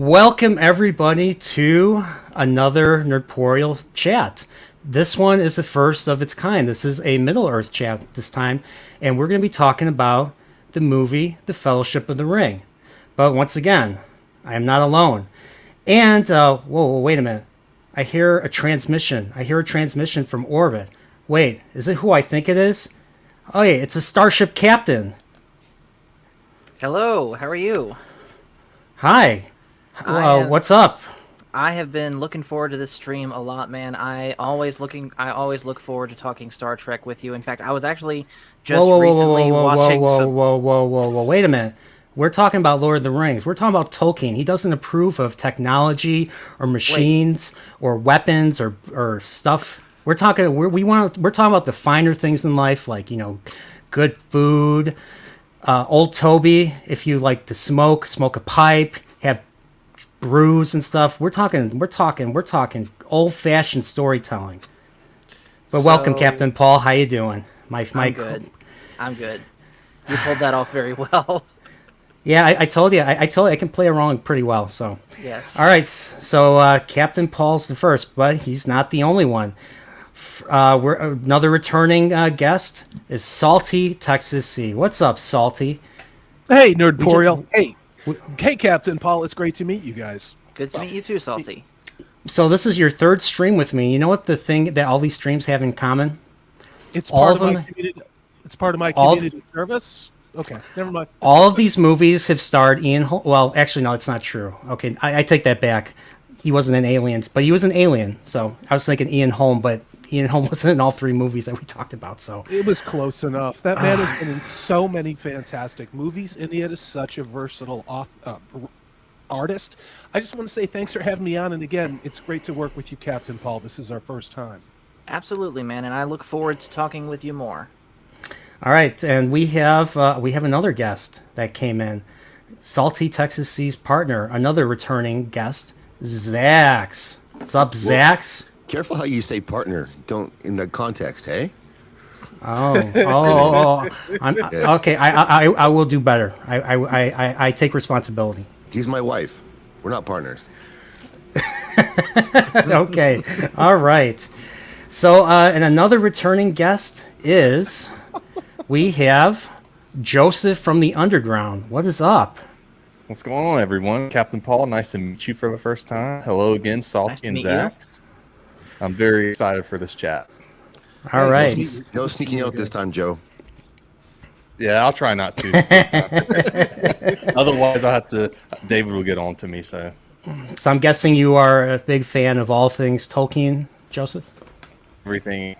Welcome everybody to another Nerdporeal chat. This one is the first of its kind. This is a Middle-earth chat this time, and we're going to be talking about the movie The Fellowship of the Ring. But once again, I am not alone. And, whoa, wait a minute. I hear a transmission. From orbit. Wait, is it who I think it is? Oh yeah, it's a Starship Captain. Hello, how are you? Hi. What's up? I have been looking forward to this stream a lot, man. I always look forward to talking Star Trek with you. In fact, I was actually just recently watching Whoa, wait a minute. We're talking about Lord of the Rings. We're talking about Tolkien. He doesn't approve of technology or machines or weapons or stuff. We're talking about the finer things in life, like, good food. Old Toby, if you like to smoke a pipe, have brews and stuff. We're talking old-fashioned storytelling. But welcome, Captain Paul. How you doing? I'm good. You pulled that off very well. Yeah, I told you. I told you I can play along pretty well. So yes. All right. So Captain Paul's the first, but he's not the only one. We're another returning guest is Salty Texas C. What's up, Salty? Hey, Nerdporeal. Hey, Captain Paul. It's great to meet you guys. Good to meet you too, Salty. So this is your third stream with me. You know what the thing that all these streams have in common? It's part of my community. It's part of my community service. Okay, never mind. All of these movies have starred Ian Holm. Well, actually, no, it's not true. Okay, I take that back. He wasn't an alien, but he was an alien. So I was thinking Ian Holm, but Ian Holm wasn't in all three movies that we talked about. So it was close enough. That man has been in so many fantastic movies, and he is such a versatile artist. I just want to say thanks for having me on, and again, it's great to work with you, Captain Paul. This is our first time. Absolutely, man, and I look forward to talking with you more. All right, and we have another guest that came in, Salty Texas C's partner, another returning guest, Zax. What's up, Zax? Careful how you say partner. Don't in the context, hey? Okay. I will do better. I take responsibility. He's my wife. We're not partners. Okay. All right. So, and another returning guest is we have Joseph from the Underground. What is up? What's going on, everyone? Captain Paul, nice to meet you for the first time. Hello again, Salty and Zax. I'm very excited for this chat. All right. No sneaking out this time, Joe. Yeah, I'll try not to this time. Otherwise, David will get on to me. So I'm guessing you are a big fan of all things Tolkien, Joseph? Everything.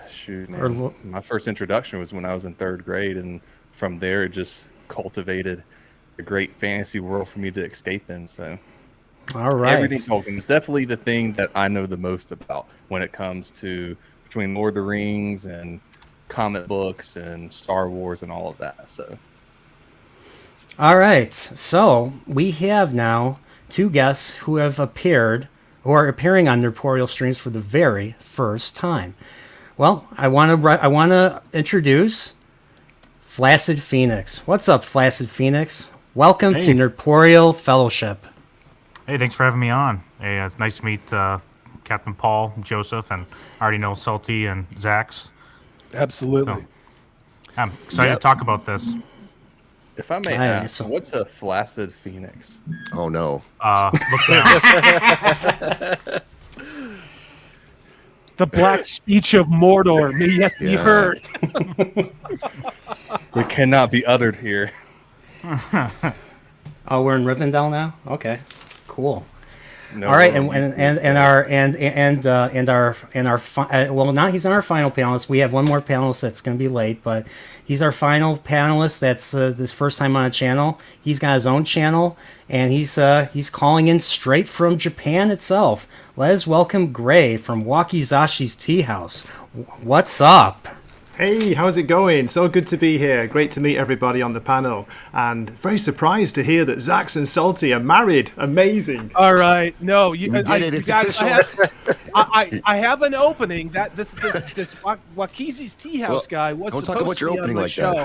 Shoot, man. My first introduction was when I was in third grade, and from there it just cultivated a great fantasy world for me to escape in. So all right. Everything Tolkien is definitely the thing that I know the most about when it comes to between Lord of the Rings and comic books and Star Wars and all of that. So, all right. So we have now two guests who are appearing on Nerdporeal streams for the very first time. Well, I want to introduce Flaccid Phoenix. What's up, Flaccid Phoenix? Welcome to Nerdporeal Fellowship. Hey, thanks for having me on. Hey, it's nice to meet Captain Paul, Joseph, and I already know Salty and Zax. Absolutely. So, I'm excited to talk about this. If I may ask, what's a flaccid phoenix? Oh, no. Look down. The black speech of Mordor may yet be heard. We cannot be uttered here. Oh, we're in Rivendell now? Okay. Cool. No, all right, well, now he's our final panelist. We have one more panelist that's going to be late, but he's our final panelist. That's this first time on a channel. He's got his own channel, and he's calling in straight from Japan itself. Let's welcome Gray from Wakizashi's Tea House. What's up? Hey, how's it going? So good to be here. Great to meet everybody on the panel. And very surprised to hear that Zax and Salty are married. Amazing. All right. No, you did it. It's guys, official. I have an opening. That this Wakizi's Tea House guy was supposed to be on my show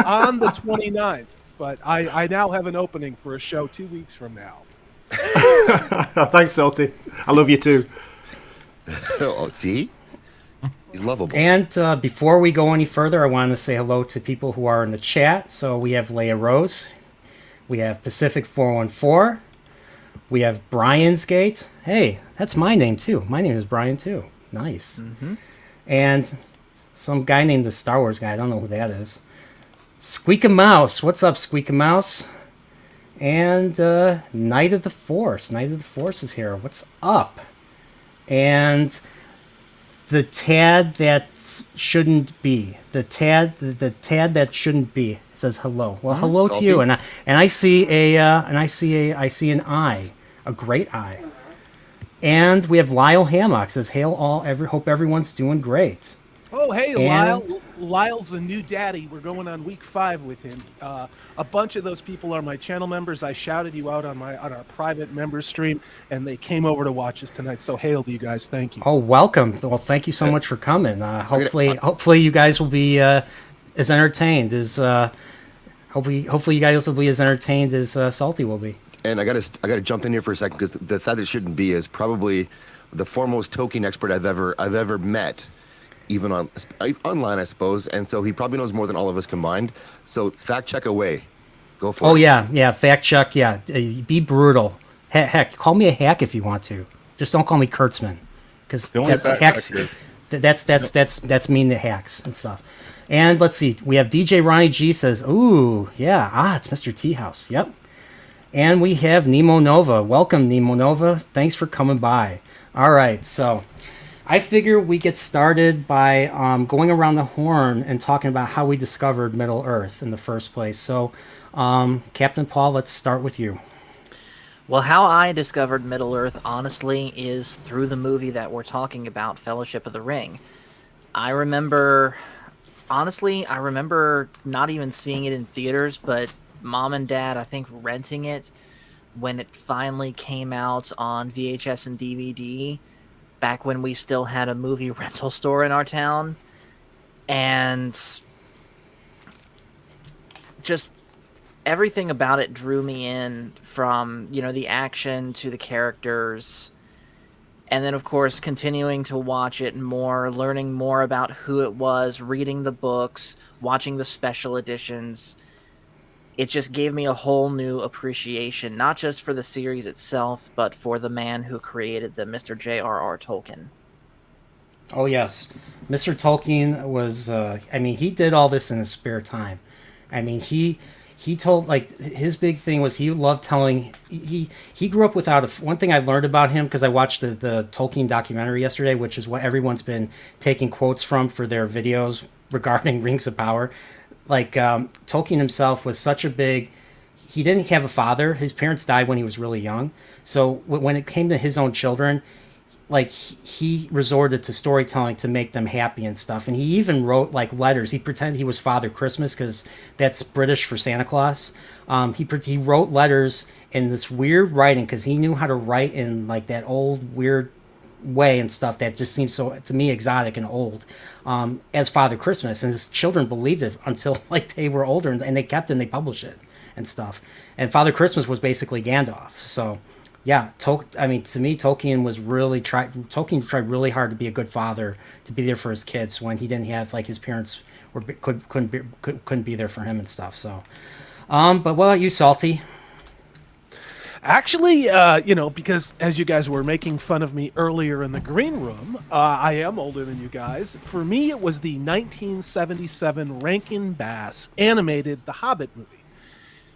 on the 29th. But I now have an opening for a show 2 weeks from now. Thanks, Salty. I love you too. Oh, see? He's lovable. And before we go any further, I want to say hello to people who are in the chat. So we have Leia Rose. We have Pacific 414. We have Brian's Gate. Hey, that's my name too. My name is Brian too. Nice. Mm-hmm. And some guy named the Star Wars guy. I don't know who that is. Squeak a Mouse. What's up, Squeak a Mouse? And Knight of the Force. Knight of the Force is here. What's up? And the Tad that shouldn't be. The Tad that shouldn't be says hello. Well, hello Salty. to you. And I see an eye, a great eye. And we have Lyle Hammock says, "Hail all! Hope everyone's doing great." Oh, hey, And- Lyle. Lyle's a new daddy. We're going on week 5 with him. A bunch of those people are my channel members. I shouted you out on our private member stream, and they came over to watch us tonight. So hail to you guys. Thank you. Oh, welcome. Well, thank you so much for coming. Hopefully you guys will be as entertained as hopefully you guys will be as entertained as Salty will be. And I gotta jump in here for a second because the Thad that shouldn't be is probably the foremost Tolkien expert I've ever met, even online, I suppose. And so he probably knows more than all of us combined. So fact check away. Go for it. Oh yeah, fact check. Yeah, be brutal. Heck, call me a hack if you want to. Just don't call me Kurtzman, because The only fact hacks. checker. That's mean to hacks and stuff. And let's see, we have DJ Ronnie G says, "Ooh, yeah, it's Mr. T House." Yep. And we have Nemo Nova. Welcome, Nemo Nova. Thanks for coming by. All right, so I figure we get started by going around the horn and talking about how we discovered Middle Earth in the first place. So, Captain Paul, let's start with you. Well, how I discovered Middle Earth, honestly, is through the movie that we're talking about, Fellowship of the Ring. I remember not even seeing it in theaters, but Mom and Dad, I think, renting it when it finally came out on VHS and DVD, back when we still had a movie rental store in our town. And just everything about it drew me in, from, the action to the characters. And then, of course, continuing to watch it more, learning more about who it was, reading the books, watching the special editions. It just gave me a whole new appreciation, not just for the series itself, but for the man who created them, Mr. J.R.R. Tolkien. Oh, yes. Mr. Tolkien was, he did all this in his spare time. I mean, he told, his big thing was he loved telling, he grew up without one thing I learned about him, because I watched the Tolkien documentary yesterday, which is what everyone's been taking quotes from for their videos regarding Rings of Power. Tolkien himself was such a big, he didn't have a father. His parents died when he was really young. So when it came to his own children, he resorted to storytelling to make them happy and stuff. And he even wrote letters. He pretended he was Father Christmas, because that's British for Santa Claus. He wrote letters in this weird writing, because he knew how to write in that old weird way and stuff that just seems so, to me, exotic and old, as Father Christmas. And his children believed it until they were older, and they kept it and they published it and stuff. And Father Christmas was basically Gandalf. So yeah, to me, Tolkien tried really hard to be a good father, to be there for his kids when he didn't have his parents couldn't be there for him and stuff. So but what about you, Salty? Actually, because as you guys were making fun of me earlier in the green room, I am older than you guys. For me, it was the 1977 Rankin Bass animated The Hobbit movie.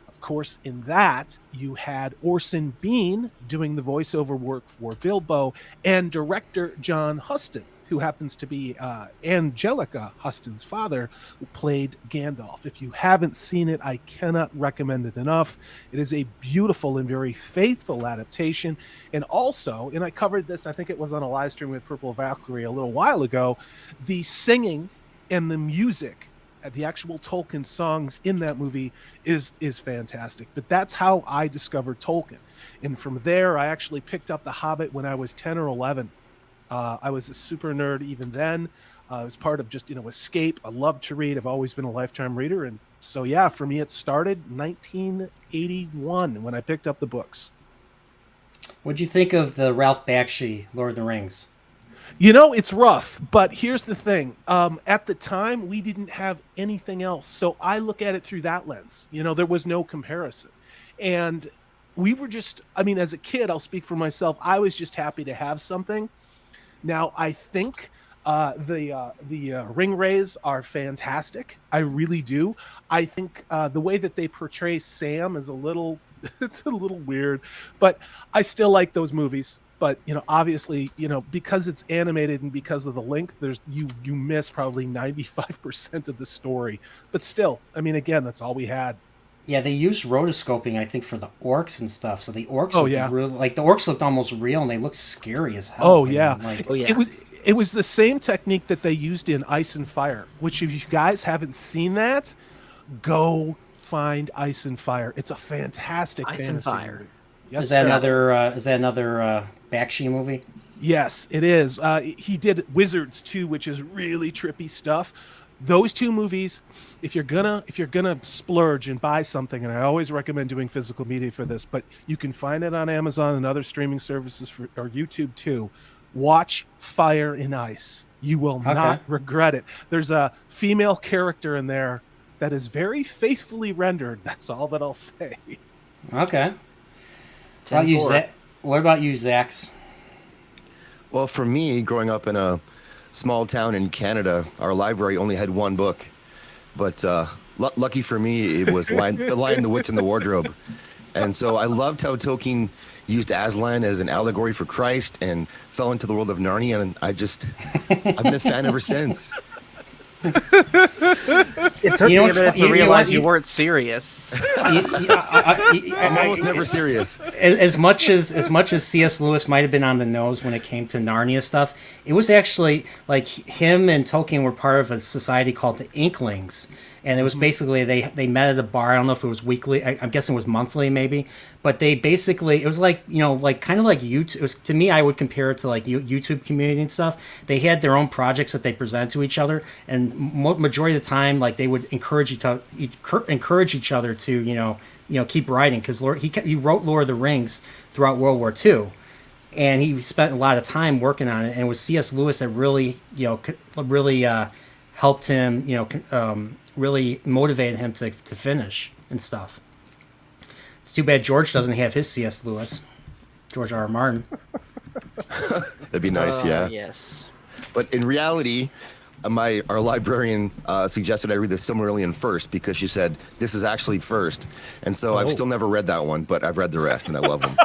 Of course, in that, you had Orson Bean doing the voiceover work for Bilbo, and director John Huston, who happens to be Angelica Huston's father, who played Gandalf. If you haven't seen it, I cannot recommend it enough. It is a beautiful and very faithful adaptation. And also, and I covered this, I think it was on a live stream with Purple Valkyrie a little while ago, the singing and the music, the actual Tolkien songs in that movie is fantastic. But that's how I discovered Tolkien. And from there, I actually picked up The Hobbit when I was 10 or 11. I was a super nerd even then. It was part of just, escape. I love to read. I've always been a lifetime reader. And so, yeah, for me, it started 1981 when I picked up the books. What'd you think of the Ralph Bakshi Lord of the Rings? It's rough, but here's the thing. At the time, we didn't have anything else. So I look at it through that lens. There was no comparison. And we were just, as a kid, I'll speak for myself, I was just happy to have something. Now, I think the ring rays are fantastic. I really do. I think the way that they portray Sam is it's a little weird, but I still like those movies. But obviously, because it's animated and because of the length, you miss probably 95% of the story. But still, again, that's all we had. Yeah, they used rotoscoping, I think, for the orcs and stuff. So the orcs, the orcs looked almost real, and they looked scary as hell. Oh yeah, yeah. It was the same technique that they used in Ice and Fire. Which, if you guys haven't seen that, go find Ice and Fire. It's a fantastic Ice and Fire. Movie. Yes, Is that sir. another Bakshi movie? Yes, it is. He did Wizards too, which is really trippy stuff. Those two movies, if you're gonna splurge and buy something, and I always recommend doing physical media for this, but you can find it on Amazon and other streaming services or YouTube too. Watch Fire and Ice. You will not regret it. There's a female character in there that is very faithfully rendered. That's all that I'll say. Okay. What about you, Zax? Well, for me, growing up in a small town in Canada, our library only had one book. But lucky for me, it was The Lion, the Witch, and the Wardrobe. And so I loved how Tolkien used Aslan as an allegory for Christ and fell into the world of Narnia. And I've been a fan ever since. It took me a minute to realize you weren't serious. I'm almost never serious. As much as C.S. Lewis might have been on the nose when it came to Narnia stuff, it was actually like him and Tolkien were part of a society called the Inklings. And it was basically they met at a bar. I don't know if it was weekly. I'm guessing it was monthly, maybe. But they basically, it was like kind of like YouTube. It was, to me, I would compare it to like YouTube community and stuff. They had their own projects that they presented to each other, and majority of the time, like they would encourage each other to keep writing, because he wrote Lord of the Rings throughout World War II. And he spent a lot of time working on it, and it was C.S. Lewis that really helped him, really motivated him to finish and stuff. It's too bad George doesn't have his C.S. Lewis, George R. R. Martin. That'd be nice, yeah. Yes. But in reality, our librarian suggested I read the Silmarillion first, because she said this is actually first. And so I've still never read that one, but I've read the rest and I love them.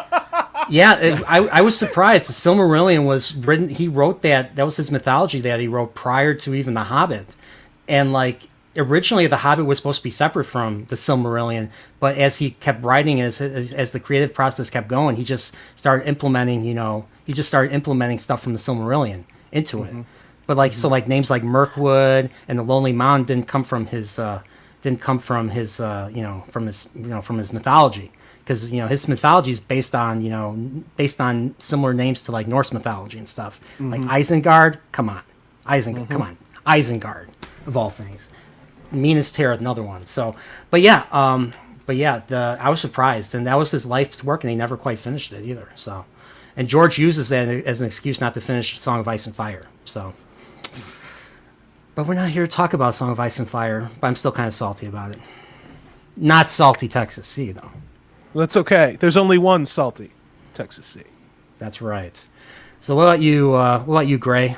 Yeah, I was surprised. The Silmarillion was written. He wrote that. That was his mythology that he wrote prior to even The Hobbit, and like originally The Hobbit was supposed to be separate from the Silmarillion. But as he kept writing, as the creative process kept going, he just started implementing. Stuff from the Silmarillion into it. But so names like Mirkwood and the Lonely Mountain didn't come from his mythology. Because his mythology is based on similar names to like Norse mythology and stuff. Like Isengard, come on, Isengard of all things. Minas Tirith, another one. So, I was surprised, and that was his life's work, and he never quite finished it either. So, and George uses that as an excuse not to finish Song of Ice and Fire. So, but we're not here to talk about Song of Ice and Fire. But I'm still kind of salty about it. Not salty Texas Sea though. That's okay. There's only one salty Texas Sea. That's right. So what about you? Gray?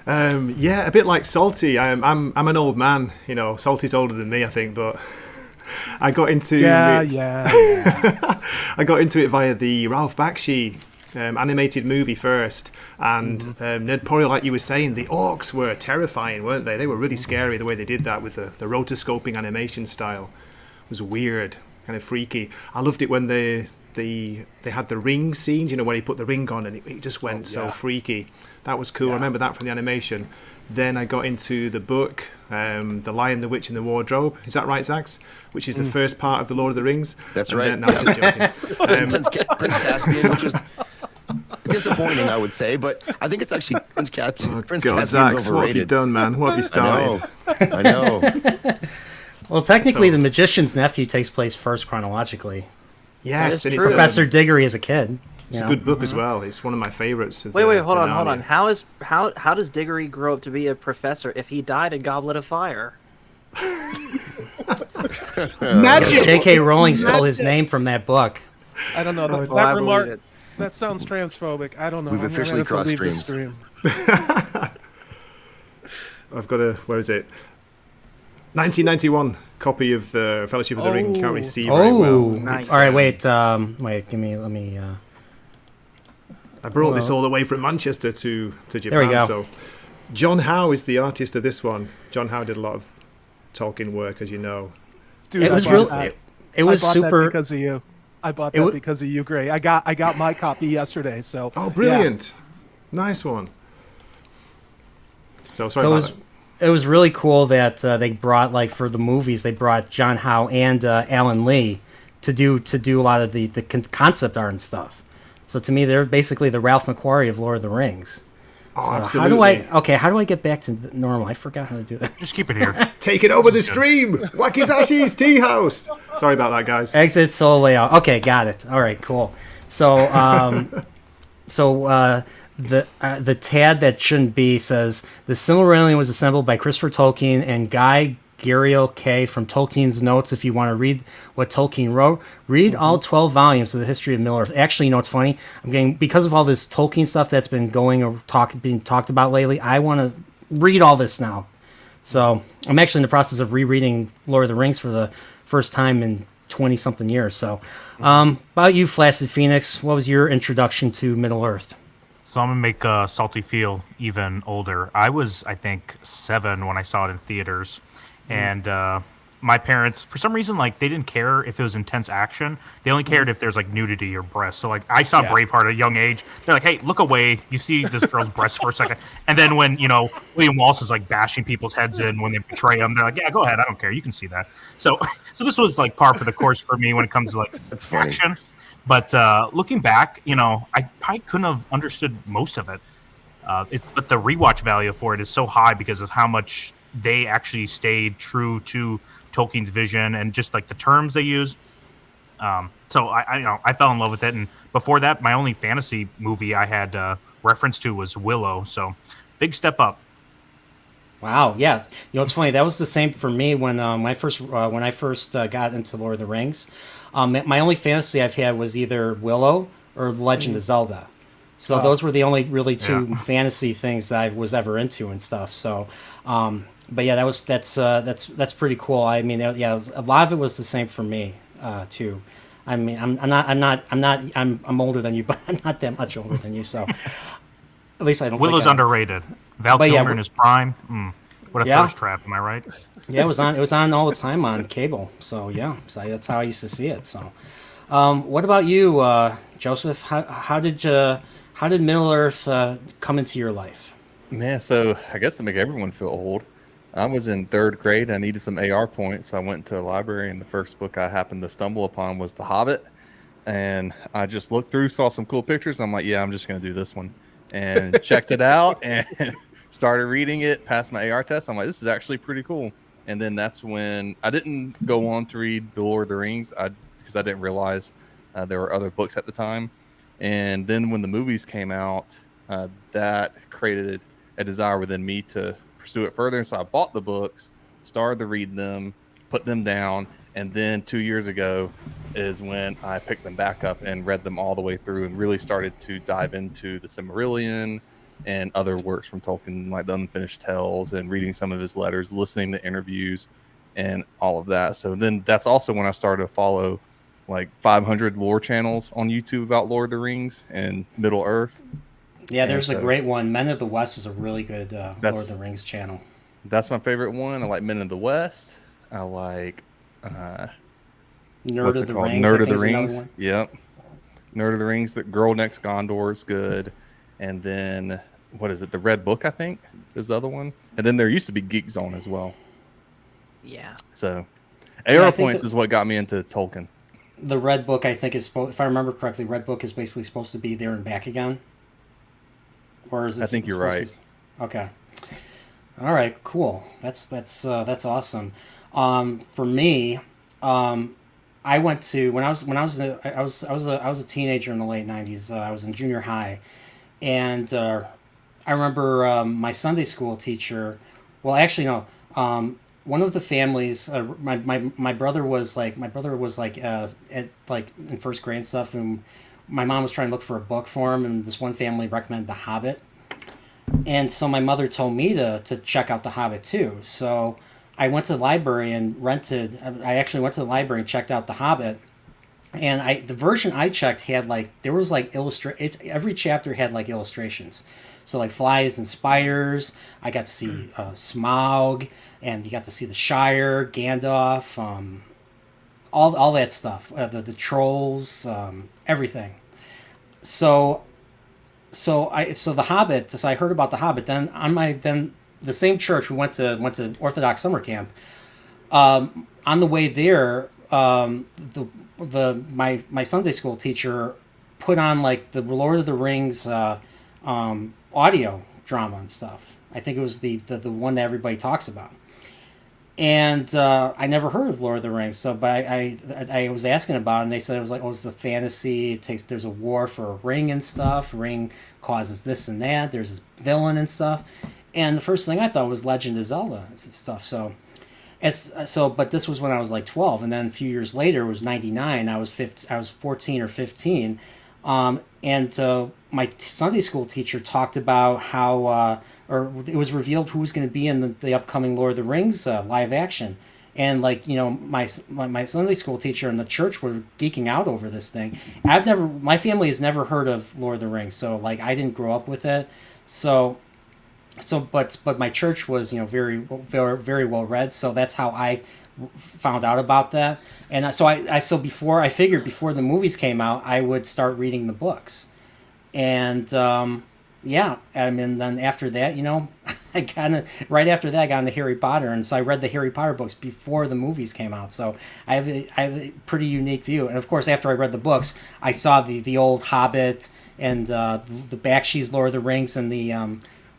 Yeah, a bit like Salty. I'm an old man. Salty's older than me, I think, but I got into I got into it via the Ralph Bakshi animated movie first, and Nerdporeal, like you were saying, the orcs were terrifying, weren't they? They were really scary. The way they did that with the rotoscoping animation style was weird, kind of freaky. I loved it when they had the ring scenes, where he put the ring on and it just went so freaky. That was cool. I remember that from the animation. Then I got into the book, The Lion, the Witch, and the Wardrobe. Is that right, Zax? Which is the first part of the Lord of the Rings. That's right. No, I'm just joking. Prince Caspian, which is disappointing, I would say, but I think it's actually Prince Caspian. Prince Caspian's overrated. What have you done, man? What have you started? I know. Well, technically, The Magician's Nephew takes place first chronologically. Yes, is and true. it's Professor Diggory as a kid. It's you a know? good book as well. It's one of my favorites. Wait, hold on. How does Diggory grow up to be a professor if he died in Goblet of Fire? Magic. J.K. Rowling stole his name from that book. I don't know. That, Well, I that believe remark. it. That sounds transphobic. I don't know. We've I'm gonna officially have to crossed leave this streams. stream. I've got a, where is it? 1991 copy of the Fellowship of the Ring. Can't really see very well. Oh, Nice. all right. Wait. Let me. I brought this all the way from Manchester to Japan. There we go. So, John Howe is the artist of this one. John Howe did a lot of Tolkien work, as you know. Dude, It I was bought real. that. It was I bought super. that because of you. I bought It that wa- because of you, Gray. I got my copy yesterday. So Oh, brilliant! Nice one. So sorry So about that. it was really cool that they brought, like, for the movies, they brought John Howe and Alan Lee to do a lot of the concept art and stuff. So to me, they're basically the Ralph McQuarrie of Lord of the Rings. Oh, So absolutely. how do I get back to normal? I forgot how to do that. Just keep it here. Take it over the stream! Wakizashi's Tea House! Sorry about that, guys. Exit solo layout. Okay, got it. All right, cool. So, the tad that shouldn't be says the Silmarillion was assembled by Christopher Tolkien and Guy Gariel K. from Tolkien's Notes. If you want to read what Tolkien wrote, read all 12 volumes of the history of Middle Earth. Actually, you know what's funny? I'm getting, because of all this Tolkien stuff that's been being talked about lately, I want to read all this now. So I'm actually in the process of rereading Lord of the Rings for the first time in 20-something years. So, about you, Flaccid Phoenix, what was your introduction to Middle Earth? So I'm gonna make Salty feel even older. I was, I think, 7 when I saw it in theaters, and my parents, for some reason, like, they didn't care if it was intense action. They only cared if there's, like, nudity or breasts. So, like, I saw Braveheart at a young age. They're like, "Hey, look away! You see this girl's breasts for a second." And then when William Wallace is, like, bashing people's heads in when they betray them, they're like, "Yeah, go ahead. I don't care. You can see that." So this was, like, par for the course for me when it comes to, like, That's funny. action. But looking back, I probably couldn't have understood most of it. But the rewatch value for it is so high because of how much they actually stayed true to Tolkien's vision and just, like, the terms they use. So I fell in love with it. And before that, my only fantasy movie I had reference to was Willow. So big step up. Wow, yeah. You know, it's funny. That was the same for me when I first got into Lord of the Rings. My only fantasy I've had was either Willow or The Legend of Zelda. So those were the only really two fantasy things that I was ever into and stuff. So, but yeah, that's pretty cool. I mean, yeah, a lot of it was the same for me too. I mean, I'm older than you, but I'm not that much older than you. So, at least I don't. Willow's think I'm- underrated. Val But yeah, Kilmer in his prime. What a Yeah. thirst trap, am I right? Yeah, it was on all the time on cable. So yeah, so that's how I used to see it. So, what about you, Joseph? How did Middle Earth come into your life? Man, so I guess to make everyone feel old, I was in 3rd grade. I needed some AR points. So I went to the library, and the first book I happened to stumble upon was The Hobbit. And I just looked through, saw some cool pictures. I'm like, yeah, I'm just going to do this one. And checked it out and started reading it, passed my AR test. I'm like, this is actually pretty cool. And then that's when I didn't go on to read The Lord of the Rings because I didn't realize there were other books at the time. And then when the movies came out, that created a desire within me to pursue it further. And so I bought the books, started to read them, put them down. And then 2 years ago is when I picked them back up and read them all the way through and really started to dive into the Silmarillion and other works from Tolkien, like the Unfinished Tales, and reading some of his letters, listening to interviews, and all of that. So then that's also when I started to follow like 500 lore channels on YouTube about Lord of the Rings and Middle Earth. Yeah, there's And a so- great one. Men of the West is a really good Lord of the Rings channel. That's my favorite one. I like Men of the West. I like Nerd what's of it the called? Rings. I Nerd of think the is another Rings. one. Yep. Nerd of the Rings. The Girl Next Gondor is good. And then what is it? The Red Book, I think, is the other one. And then there used to be Geek Zone as well. Yeah. So Yeah, AR I think points that- is what got me into Tolkien. The Red Book, I think, is if I remember correctly, Red Book is basically supposed to be there and back again. Or is it? I think you're supposed to be- Okay. All right. Cool. That's awesome. For me, I went to when I was a teenager in the late '90s. I was in junior high, and I remember my Sunday school teacher. Well, actually, no. One of the families, my brother was like in first grade and stuff, and my mom was trying to look for a book for him, and this one family recommended The Hobbit, and so my mother told me to check out The Hobbit too. So I went to the library and rented. I actually went to the library and checked out The Hobbit, and the version I checked had there was every chapter had illustrations, so like flies and spiders. I got to see Smaug, and you got to see the Shire, Gandalf, all that stuff, the trolls, everything. So the Hobbit. So I heard about The Hobbit. Then the same church we went to Orthodox summer camp. On the way there, my Sunday school teacher put on the Lord of the Rings audio drama and stuff. I think it was the one that everybody talks about. And I never heard of Lord of the Rings, but I was asking about it, and they said it was it's a fantasy. There's a war for a ring and stuff. Ring causes this and that. There's this villain and stuff. And the first thing I thought was Legend of Zelda and stuff. But this was when I was 12, and then a few years later, it was '99. I was 14 or 15, and my Sunday school teacher talked about how, or it was revealed who was going to be in the upcoming Lord of the Rings live action, and my Sunday school teacher and the church were geeking out over this thing. My family has never heard of Lord of the Rings, so I didn't grow up with it, but my church was very very well read, so that's how I found out about that. And so before the movies came out, I would start reading the books, and then after that, right after that I got into Harry Potter, and so I read the Harry Potter books before the movies came out, so I have a pretty unique view. And of course, after I read the books, I saw the old Hobbit and the Bakshi's Lord of the Rings, and the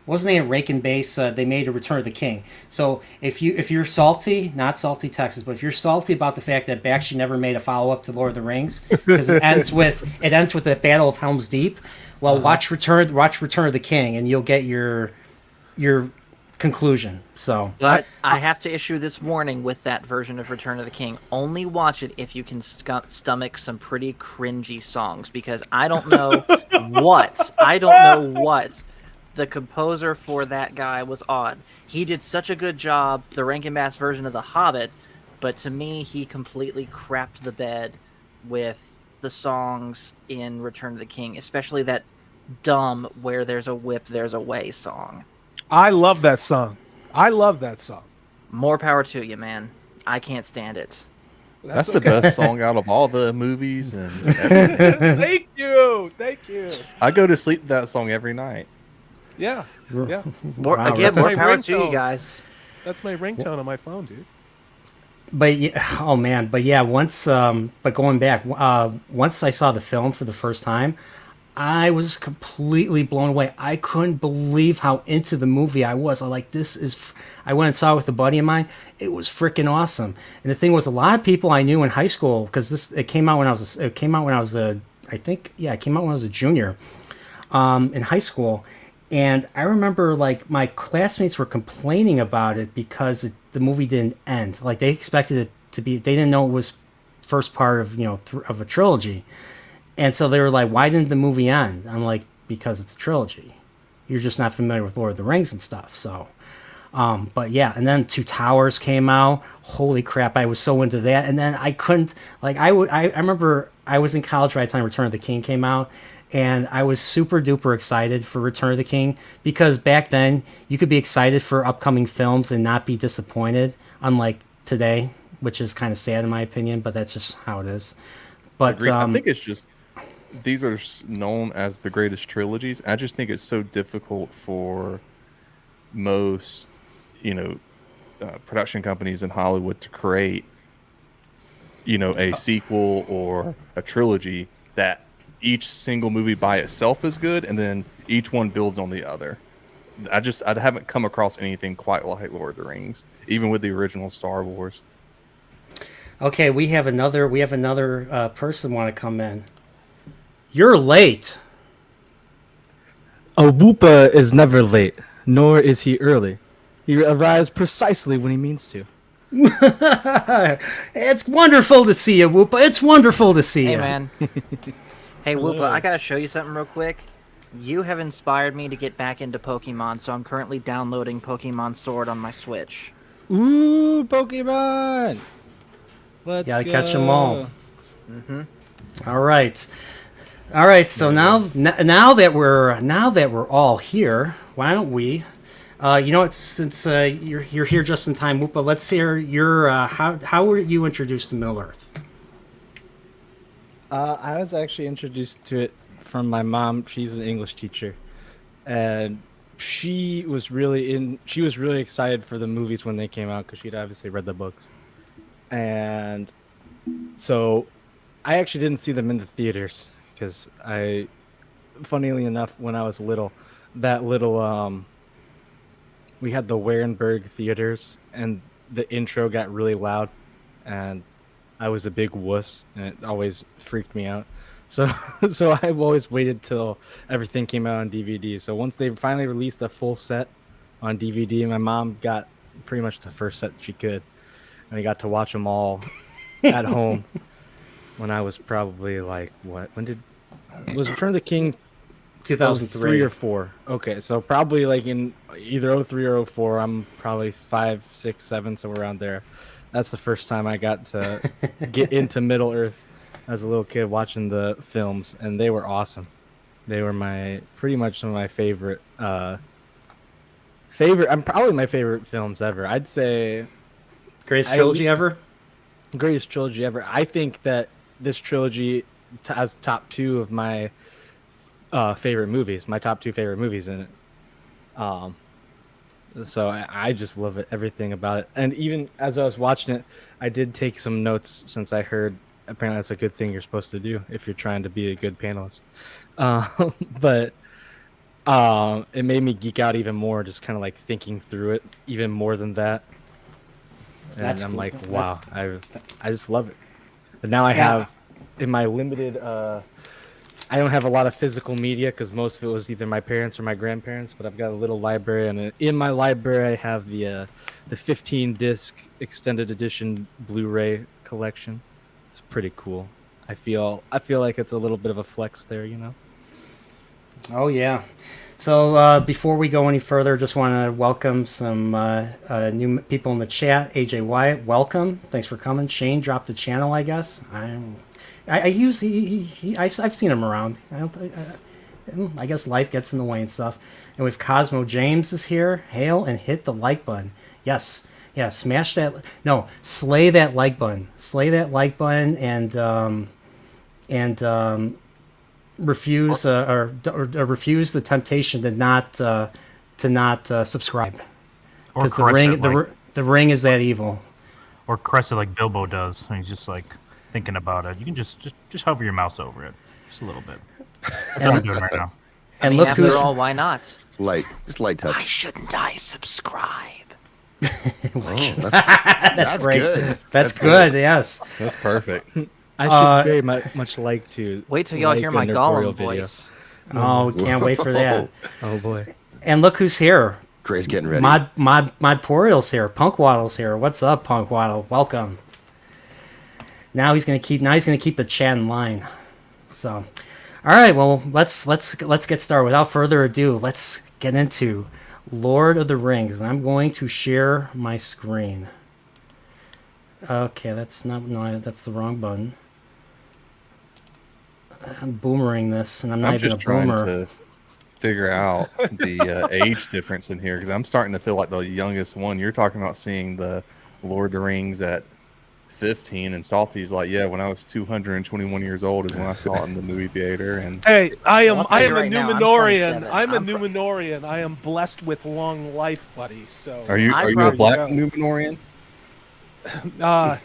wasn't they a rake and base? They made a Return of the King. So if you're salty, not salty Texas, but if you're salty about the fact that Bakshi never made a follow up to Lord of the Rings, because it ends with the Battle of Helm's Deep, well, watch Return of the King, and you'll get your conclusion. So, but I have to issue this warning with that version of Return of the King. Only watch it if you can stomach some pretty cringy songs, because I don't know what the composer for that guy was odd. He did such a good job, the Rankin Bass version of The Hobbit, but to me, he completely crapped the bed with the songs in Return of the King, especially that dumb "Where There's a Whip, There's a Way" song. I love that song. More power to you, man. I can't stand it. That's the best song out of all the movies and everything. Thank you. I go to sleep to that song every night. Yeah. More power to you guys. That's my ringtone on my phone, dude. But going back, once I saw the film for the first time, I was completely blown away. I couldn't believe how into the movie I was. I went and saw it with a buddy of mine. It was freaking awesome. And the thing was, a lot of people I knew in high school, because it came out when I was a junior in high school. And I remember my classmates were complaining about it because the movie didn't end. They expected it to be. They didn't know it was first part of of a trilogy, and so they were like, "Why didn't the movie end?" I'm like, "Because it's a trilogy. You're just not familiar with Lord of the Rings and stuff." So, but yeah, and then Two Towers came out. Holy crap! I was so into that, and then I couldn't I remember I was in college by the time Return of the King came out. And I was super duper excited for Return of the King, because back then you could be excited for upcoming films and not be disappointed, unlike today, which is kind of sad in my opinion, but that's just how it is. But I think it's just these are known as the greatest trilogies. I just think it's so difficult for most, production companies in Hollywood to create, a sequel or a trilogy that each single movie by itself is good, and then each one builds on the other. I haven't come across anything quite like Lord of the Rings, even with the original Star Wars. Okay, we have another person want to come in. You're late. A Woopa is never late, nor is he early. He arrives precisely when he means to. It's wonderful to see you, Whoopa. It's wonderful to see Hey, you. man. Hey, Whoopa, I gotta show you something real quick. You have inspired me to get back into Pokemon, so I'm currently downloading Pokemon Sword on my Switch. Ooh, Pokemon! Let's Gotta go. catch 'em all. Mm-hmm. All right. So now that we're all here, why don't we? You know what? Since you're here just in time, Whoopa, let's hear your how were you introduced to Middle Earth? I was actually introduced to it from my mom. She's an English teacher, and she was really excited for the movies when they came out because she'd obviously read the books, and so I actually didn't see them in the theaters because funnily enough, when I was little, we had the Warenberg theaters, and the intro got really loud, and I was a big wuss, and it always freaked me out. So I've always waited till everything came out on DVD. So once they finally released the full set on DVD, my mom got pretty much the first set she could, and I got to watch them all at home when I was probably like, was Return of the King 2003 3 or 4? Okay, so probably like in either 03 or 04. I'm probably 5, 6, 7, somewhere around there. That's the first time I got to get into Middle Earth as a little kid, watching the films, and they were awesome. They were pretty much some of my favorite. I'm probably my favorite films ever. I'd say Greatest trilogy ever. Greatest trilogy ever. I think that this trilogy has top 2 of my favorite movies. My top 2 favorite movies in it. So I just love it, everything about it. And even as I was watching it, I did take some notes since I heard apparently that's a good thing you're supposed to do if you're trying to be a good panelist. But it made me geek out even more, just kind of like thinking through it even more than that. And That's I'm cool. like, wow, I just love it. But now I have in my limited I don't have a lot of physical media because most of it was either my parents or my grandparents, but I've got a little library, and in my library I have the 15-disc extended edition Blu-ray collection. It's pretty cool. I feel like it's a little bit of a flex there, you know. Oh yeah. So before we go any further, just want to welcome some new people in the chat. AJ Wyatt, welcome. Thanks for coming. Shane dropped the channel, I guess. I've seen him around. I guess life gets in the way and stuff. And with Cosmo James is here. Hail and hit the like button. Yes. Yeah, smash that. No, slay that like button. Slay that like button and refuse or refuse the temptation to not subscribe. Or Because caress it like, the ring is that evil. or caress it like Bilbo does. And he's just like thinking about it. You can just hover your mouse over it just a little bit. That's what I'm doing right now. And I mean, look after who's all, why not? Just light touch. Why shouldn't I subscribe? Oh, that's great. Good. That's good. Yes. That's perfect. I should very much like to Wait till y'all like hear a my Nerdporeal Gollum voice. Oh, can't wait for that. Oh boy. And look who's here. Gray's getting ready. Modporeal's here. Punkwaddle's here. What's up, Punkwaddle? Welcome. Now he's gonna keep the chat in line. So, all right. Well, let's get started. Without further ado, let's get into Lord of the Rings, and I'm going to share my screen. Okay, that's the wrong button. I'm boomering this, and I'm not I'm even just a trying boomer. to figure out the age difference in here because I'm starting to feel like the youngest one. You're talking about seeing the Lord of the Rings at 15, and Salty's like, yeah, when I was 221 years old is when I saw it in the movie theater. And Hey, I am Well, I'll tell I you am a right now, I'm Numenorian. 27. I'm a I'm pro- Numenorian. I am blessed with long life, buddy. So are you I'm a probably- black Numenorian? uh,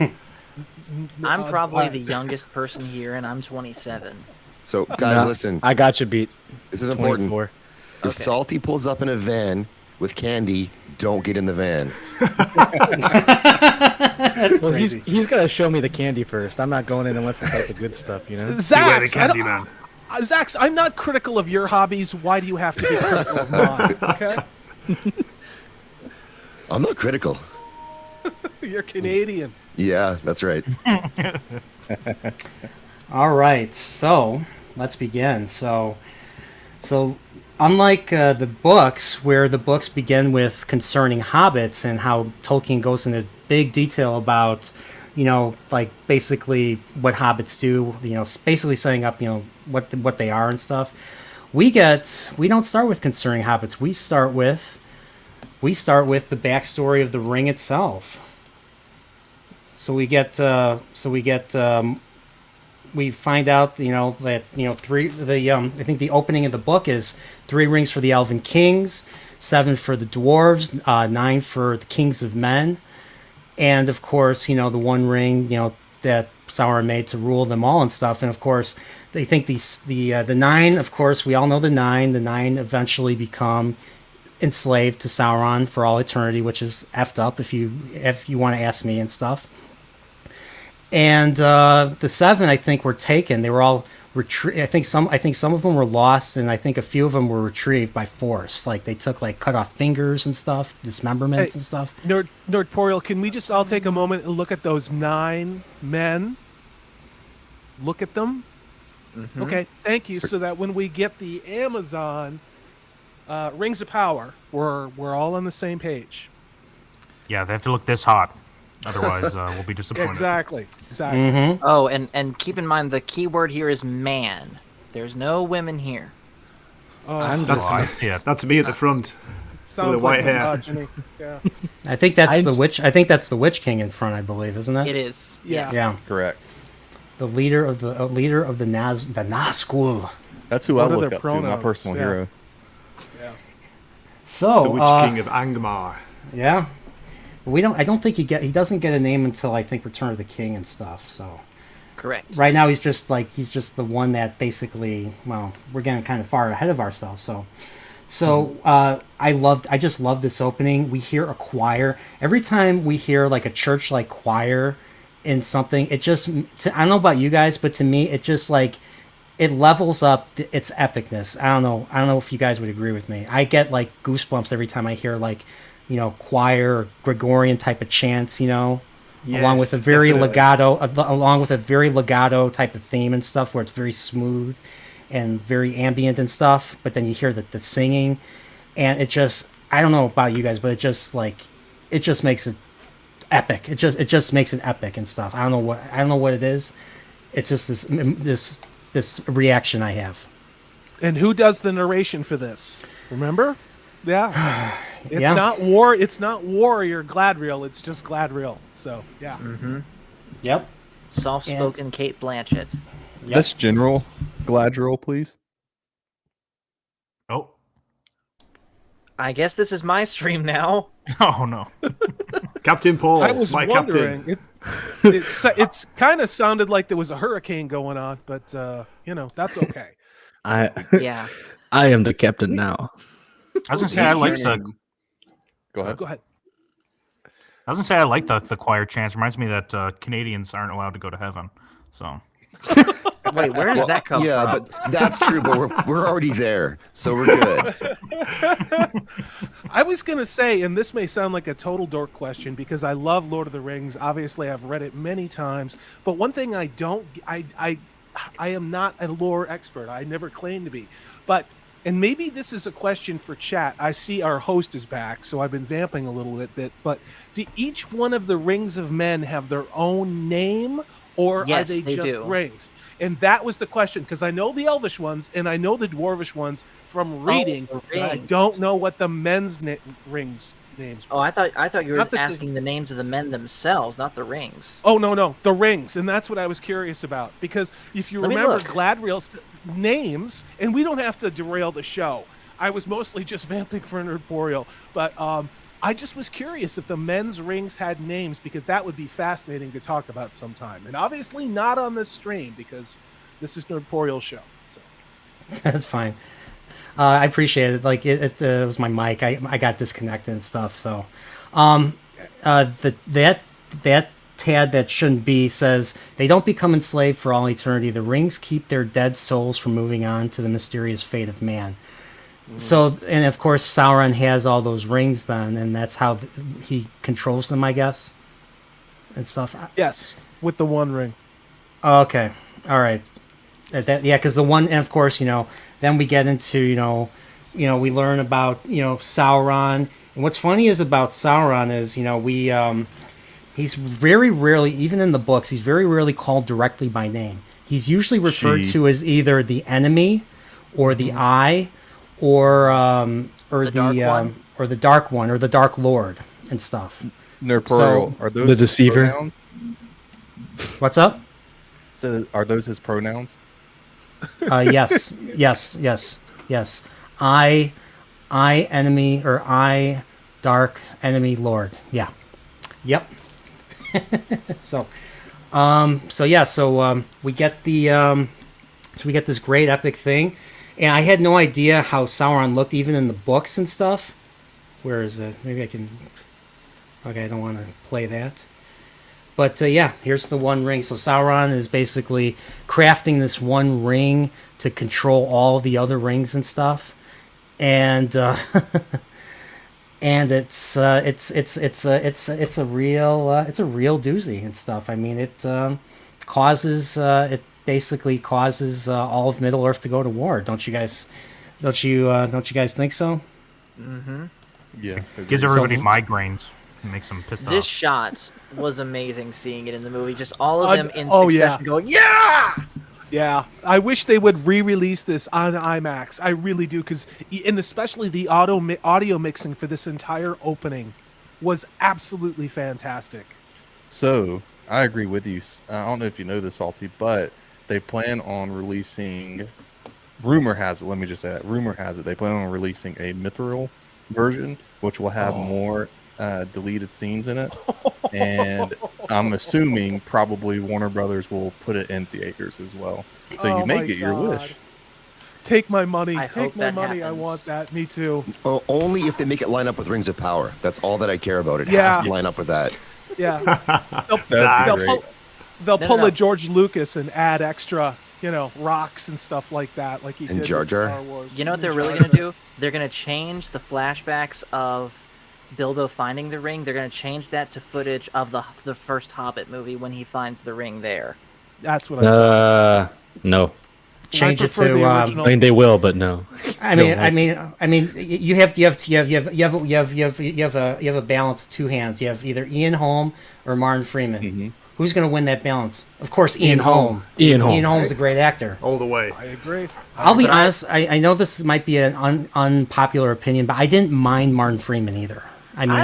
I'm probably the youngest person here, and I'm 27. So, guys, No, listen. I got you beat. This is important. 24. If Okay. Salty pulls up in a van with candy, don't get in the van. That's Well, crazy. he's got to show me the candy first. I'm not going in unless it's like the good stuff, you know. Beware the Zax, candy man. Zax, I'm not critical of your hobbies. Why do you have to be critical of mine? Okay, I'm not critical. you're Canadian. Yeah, that's right. All right, so let's begin. So unlike the books, where the books begin with concerning hobbits and how Tolkien goes into big detail about, like basically what hobbits do, basically setting up, what they are and stuff. We don't start with concerning hobbits. We start with the backstory of the ring itself. So we find out, that I think the opening of the book is 3 rings for the Elven kings, 7 for the dwarves, 9 for the kings of men, and of course, the 1 ring, that Sauron made to rule them all and stuff. And of course, they think the 9. Of course, we all know the 9. The 9 eventually become enslaved to Sauron for all eternity, which is effed up if you want to ask me and stuff. And the 7, I think, were taken. They were all I think some of them were lost, and I think a few of them were retrieved by force. Like they took cut off fingers and stuff, dismemberments and stuff. Nerdporeal, can we just all take a moment and look at those 9 men? Look at them. Mm-hmm. Okay, thank you. So that when we get the Amazon Rings of Power, we're all on the same page. Yeah, they have to look this hot. Otherwise, we'll be disappointed. Exactly. Mm-hmm. Oh, and keep in mind the key word here is man. There's no women here. That's me at the front. Sounds with the white like hair. misogyny. Yeah. I think that's the witch. I think that's the Witch King in front, I believe, isn't it? It is. Yeah. Yes. Yeah. Correct. The leader of the Nazgul. That's who What I are look their up to. My pronouns? personal Yeah. hero. So The Witch King of Angmar. Yeah. I don't think he doesn't get a name until I think Return of the King and stuff. So Correct. right now he's just the one that basically, well, we're getting kind of far ahead of ourselves. So I just love this opening. We hear a choir every time we hear like a church like choir in something. It just I don't know about you guys, but to me it just it levels up its epicness. I don't know if you guys would agree with me. I get goosebumps every time I hear choir or Gregorian type of chants, along with a very legato type of theme and stuff, where it's very smooth and very ambient and stuff. But then you hear the singing, and it just, I don't know about you guys, but it just makes it epic. It just makes it epic and stuff. I don't know what it is. It's just this reaction I have. And who does the narration for this? Remember? Yeah. It's Yeah. not war. It's not Warrior Gladriel. It's just Gladriel. So yeah. Mm-hmm. Yep. Soft-spoken Kate Blanchett. That's General Gladriel, please. Oh. I guess this is my stream now. Oh, no. Captain Paul, I was my wondering. captain. It's kind of sounded like there was a hurricane going on, but that's okay. Yeah. I am the captain now. I was gonna say I like the. Go ahead. Go ahead. I was gonna say I like the choir chants. Reminds me that Canadians aren't allowed to go to heaven. So. Wait, where does that come Yeah, from? but that's true. But we're already there, so we're good. I was gonna say, and this may sound like a total dork question because I love Lord of the Rings. Obviously, I've read it many times. But one thing I am not a lore expert. I never claim to be. But and maybe this is a question for chat. I see our host is back, so I've been vamping a little bit. But do each one of the Rings of Men have their own name, or Yes, are they just do. rings? And that was the question, because I know the Elvish ones and I know the Dwarvish ones from reading, the but I rings. don't know what the men's rings names were. Oh, I thought you were Not that asking the names of the men themselves, not the rings. Oh, no, the rings. And that's what I was curious about. Because if you Let me remember look. Gladriel's names, and we don't have to derail the show. I was mostly just vamping for Nerdporeal. But I just was curious if the men's rings had names, because that would be fascinating to talk about sometime. And obviously not on this stream, because this is Nerdporeal show. So. That's fine. I appreciate it. It was my mic. I got disconnected and stuff. So, that tad that shouldn't be says, they don't become enslaved for all eternity. The rings keep their dead souls from moving on to the mysterious fate of man. So, and of course, Sauron has all those rings then, and that's how he controls them, I guess, and stuff. Yes, with the One Ring. Okay, all right. Yeah, because the one, and of course, then we get into, we learn about, Sauron. And what's funny is about Sauron is, he's very rarely, even in the books, he's very rarely called directly by name. He's usually referred to as either the enemy or the eye or the dark one or the dark lord and stuff. Nerdporeal, are those the deceiver? Pronouns? What's up? So are those his pronouns? Yes. I enemy, or I dark enemy lord. Yeah. Yep. So we get we get this great epic thing, and I had no idea how Sauron looked even in the books and stuff. Where is it? Maybe I can. Okay, I don't want to play that. But here's the One Ring. So Sauron is basically crafting this one ring to control all the other rings and stuff, and and it's a real doozy and stuff. I mean, it basically causes all of Middle Earth to go to war. Don't you guys think so? Mm-hmm. Yeah. Gives everybody migraines. It makes them pissed This off. shot was amazing seeing it in the movie. Just all of them in oh, succession going, yeah! Yeah, I wish they would re-release this on IMAX. I really do, and especially the audio mixing for this entire opening was absolutely fantastic. So I agree with you. I don't know if you know this, Salty, but they plan on releasing. Rumor has it. Let me just say that. Rumor has it they plan on releasing a mithril version, which will have more deleted scenes in it, and I'm assuming probably Warner Brothers will put it in theaters as well. So you may get your wish. Take my money. I Take hope my that money. happens. I want that. Me too. Oh, only if they make it line up with Rings of Power. That's all that I care about. It Yeah. has to line up with that. Yeah. That'd be great. They'll pull No. a George Lucas and add extra, rocks and stuff like that, like he And did Jar with Jar. Star Wars. You know what And they're really Jar going to Jar. do? They're going to change the flashbacks of Bilbo finding the ring. They're going to change that to footage of the first Hobbit movie when he finds the ring there. That's what I No. Change it prefer to. the I original. mean, they will, but no. I mean, you have a balance of two hands. You have either Ian Holm or Martin Freeman. Mm-hmm. Who's going to win that balance? Of course, Ian Holm. Ian Holm. Ian Holm's a great actor. All the way. I agree. I'll be honest. I know this might be an unpopular opinion, but I didn't mind Martin Freeman either. I mean,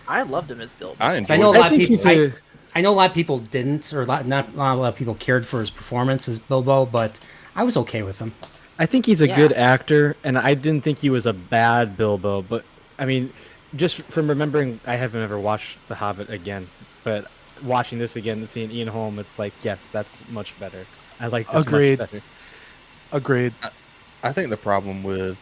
I loved him as Bilbo. I enjoyed I know a it. lot of think people. he's I know a lot of people didn't, or not a lot of people cared for his performance as Bilbo, but I was okay with him. I think he's a Yeah. good actor, and I didn't think he was a bad Bilbo. But I mean, just from remembering, I haven't ever watched The Hobbit again, but watching this again and seeing Ian Holm, it's like, yes, that's much better. I like this Agreed. much better. Agreed. I think the problem with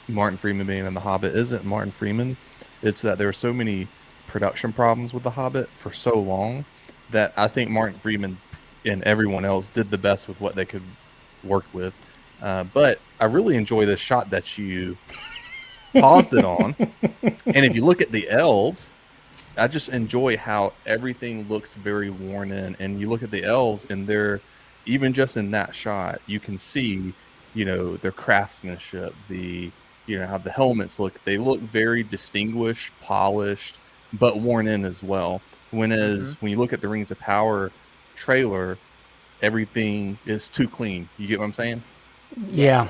Martin Freeman being in The Hobbit isn't Martin Freeman. It's that there are so many production problems with The Hobbit for so long that I think Martin Freeman and everyone else did the best with what they could work with. But I really enjoy the shot that you paused it on. And if you look at the elves, I just enjoy how everything looks very worn in. And you look at the elves, and they're, even just in that shot, you can see, their craftsmanship, how the helmets look. They look very distinguished, polished, but worn in as well. When you look at the Rings of Power trailer, everything is too clean. You get what I'm saying? Yeah,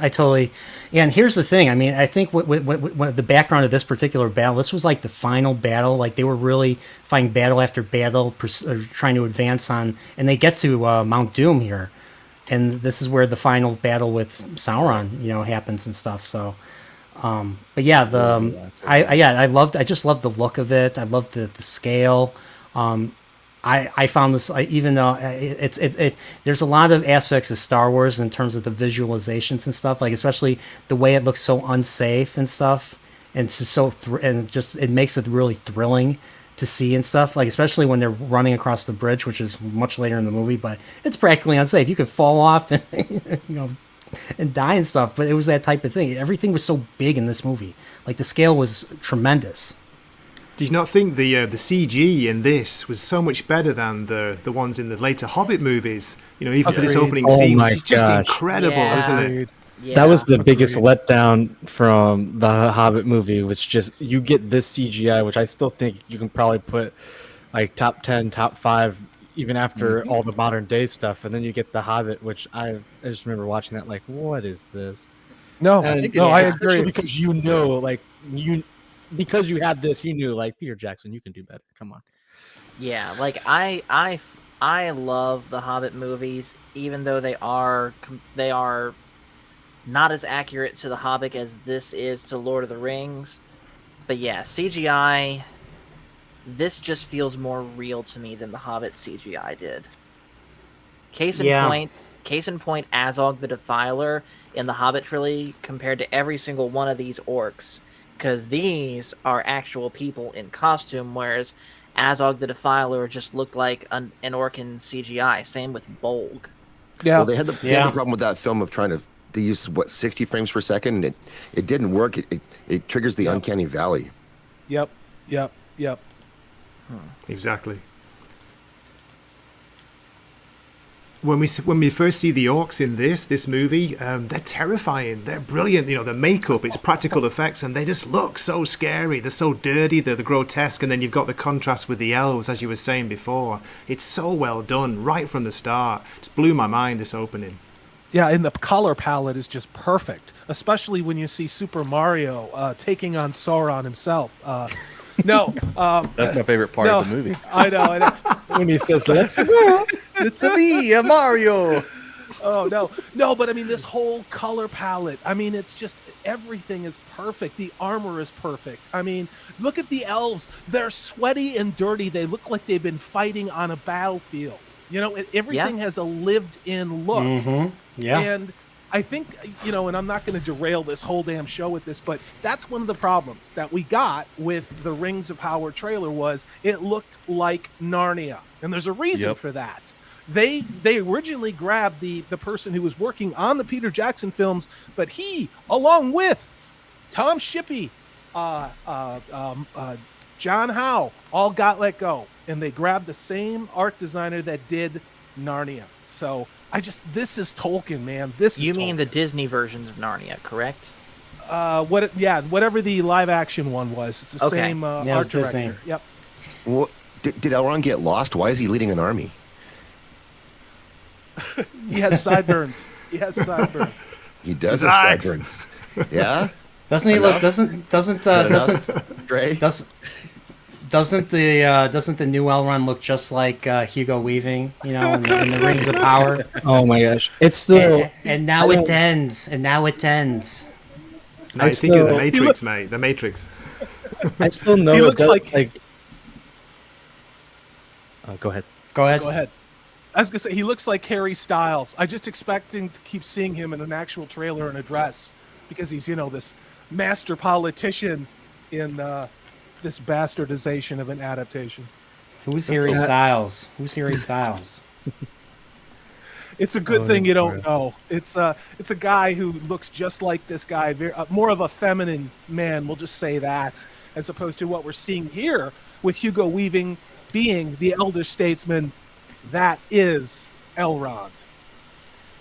I totally. Yeah, and here's the thing. I mean, I think what the background of this particular battle, this was like the final battle. Like they were really fighting battle after battle, trying to advance on, and they get to Mount Doom here, and this is where the final battle with Sauron, happens and stuff. So, but yeah, I just loved the look of it. I loved the scale. I found this, even though there's a lot of aspects of Star Wars in terms of the visualizations and stuff, like especially the way it looks so unsafe and stuff, and it's just it makes it really thrilling to see and stuff. Like especially when they're running across the bridge, which is much later in the movie, but it's practically unsafe. You could fall off and and die and stuff. But it was that type of thing. Everything was so big in this movie. Like the scale was tremendous. Did you not think the CG in this was so much better than the ones in the later Hobbit movies? Even for this opening scene, it's just incredible, isn't it? Yeah. That was the biggest letdown from the Hobbit movie, which just you get this CGI, which I still think you can probably put like top 10, top 5, even after all the modern day stuff, and then you get the Hobbit, which I just remember watching that like, what is this? No, And, I especially agree. because because you had this, you knew like Peter Jackson, you can do better. Come on. Yeah, like I love the Hobbit movies, even though they are not as accurate to the Hobbit as this is to Lord of the Rings. But yeah, CGI, this just feels more real to me than the Hobbit CGI did. Case in point, Azog the Defiler in the Hobbit trilogy compared to every single one of these orcs, because these are actual people in costume, whereas Azog the Defiler just looked like an orc in CGI. Same with Bolg. Yeah. Well, they had the problem with that film of trying to use 60 frames per second, and it didn't work. It triggers the uncanny valley. Yep. Exactly. When we first see the orcs in this movie, they're terrifying. They're brilliant. The makeup, it's practical effects, and they just look so scary. They're so dirty. They're grotesque, and then you've got the contrast with the elves, as you were saying before. It's so well done right from the start. Just blew my mind, this opening. Yeah, and the color palette is just perfect, especially when you see Super Mario taking on Sauron himself. That's my favorite part of the movie. I know. When he says that, It's a Mario. Oh, no, but I mean, this whole color palette, I mean, it's just, everything is perfect. The armor is perfect. I mean, look at the elves. They're sweaty and dirty. They look like they've been fighting on a battlefield. Everything has a lived-in look. Mm-hmm. Yeah. And I think, and I'm not going to derail this whole damn show with this, but that's one of the problems that we got with the Rings of Power trailer was it looked like Narnia. And there's a reason for that. They originally grabbed the person who was working on the Peter Jackson films, but he, along with Tom Shippey, John Howe, all got let go. And they grabbed the same art designer that did Narnia. So this is Tolkien, man. You mean the Disney versions of Narnia, correct? Whatever the live action one was. It's the same art director. Disney. Yep. Well, did Elrond get lost? Why is he leading an army? He has sideburns. He does have Yikes. sideburns. Yeah. Doesn't he look? Doesn't Dre? doesn't the new Elrond look just like Hugo Weaving? In the Rings of Power. oh my gosh, it's still. And now it ends. And now it ends. No, you're thinking of the Matrix, mate. The Matrix. I still know He it looks does, like. Go ahead. Go ahead. Go ahead. I was gonna say he looks like Harry Styles. I just expecting to keep seeing him in an actual trailer and a dress because he's this master politician in this bastardization of an adaptation. Who's Harry Styles? Who's Harry Styles? It's a good thing you don't know. It's a guy who looks just like this guy, more of a feminine man. We'll just say that, as opposed to what we're seeing here with Hugo Weaving being the elder statesman that is Elrond.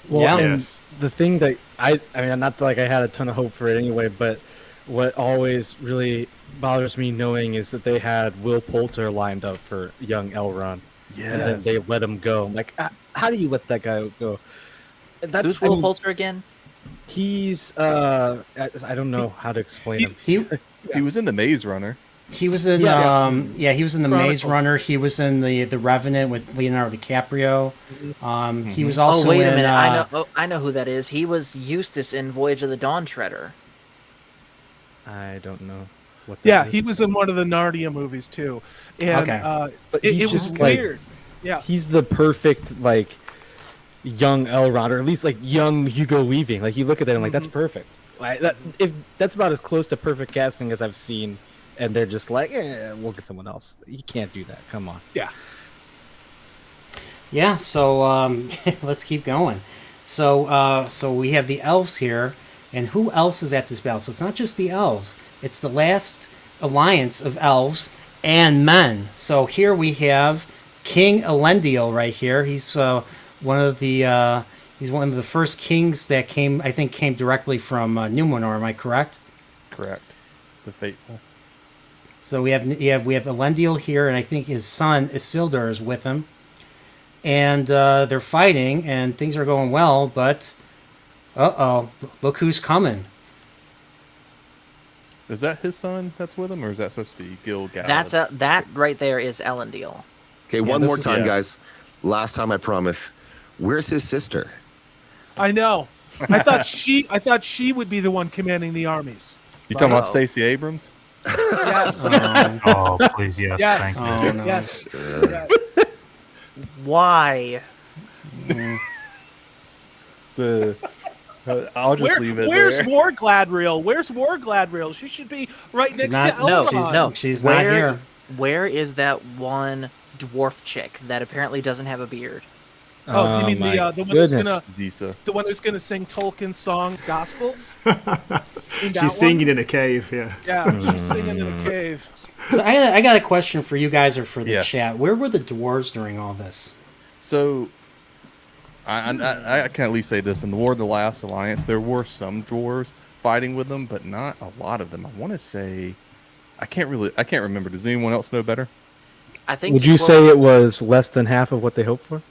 Well, Yeah. and Yes. the thing that I mean, not like I had a ton of hope for it anyway, but what always really bothers me knowing is that they had Will Poulter lined up for young Elrond. And then they let him go. I'm like, how do you let that guy go? Who's Will Poulter again? He's I don't know how to explain him. He was in the Maze Runner. He was in he was in the Maze Runner. He was in the Revenant with Leonardo DiCaprio. He was also Oh, wait a in, minute. I know who that is. He was Eustace in Voyage of the Dawn Treader. I don't know what that Yeah, is. he was in one of the Narnia movies too, and Okay. But it he's was just, like, weird. Yeah, He's the perfect young Elrond, or at least young Hugo Weaving. Like you look at that and that's perfect. If that's about as close to perfect casting as I've seen and they're just like, we'll get someone else. You can't do that. Come on. Yeah. Yeah, so let's keep going. So we have the elves here, and who else is at this battle? So it's not just the elves; it's the last alliance of elves and men. So here we have King Elendil right here. He's one of the first kings that came directly from Numenor. Am I correct? Correct. The faithful. So we have Elendil here, and I think his son Isildur is with him. And they're fighting, and things are going well, but look who's coming. Is that his son that's with him, or is that supposed to be Gil-galad? That right there is Elendil. Okay, one more is- time, yeah. guys. Last time, I promise. Where's his sister? I know. I thought she would be the one commanding the armies. You talking about Uh-oh. Stacey Abrams? Yes. Oh, please, yes, Yes. thank you. Oh no. Yes. Yes. Why? I'll just leave it Where's there. War Gladriel? Where's War Gladriel? She should be right next not- to Elrond. No, She's not here. Where is that one dwarf chick that apparently doesn't have a beard? Oh, you mean my the one who's goodness. gonna sing Tolkien songs, gospels? She's singing in a cave, yeah. Yeah, she's singing in a cave. So I got a question for you guys or for the Yeah. chat. Where were the dwarves during all this? So, I can at least say this: in the War of the Last Alliance, there were some dwarves fighting with them, but not a lot of them. I want to say, I can't remember. Does anyone else know better? I think. Would to you quote- say it was less than half of what they hoped for?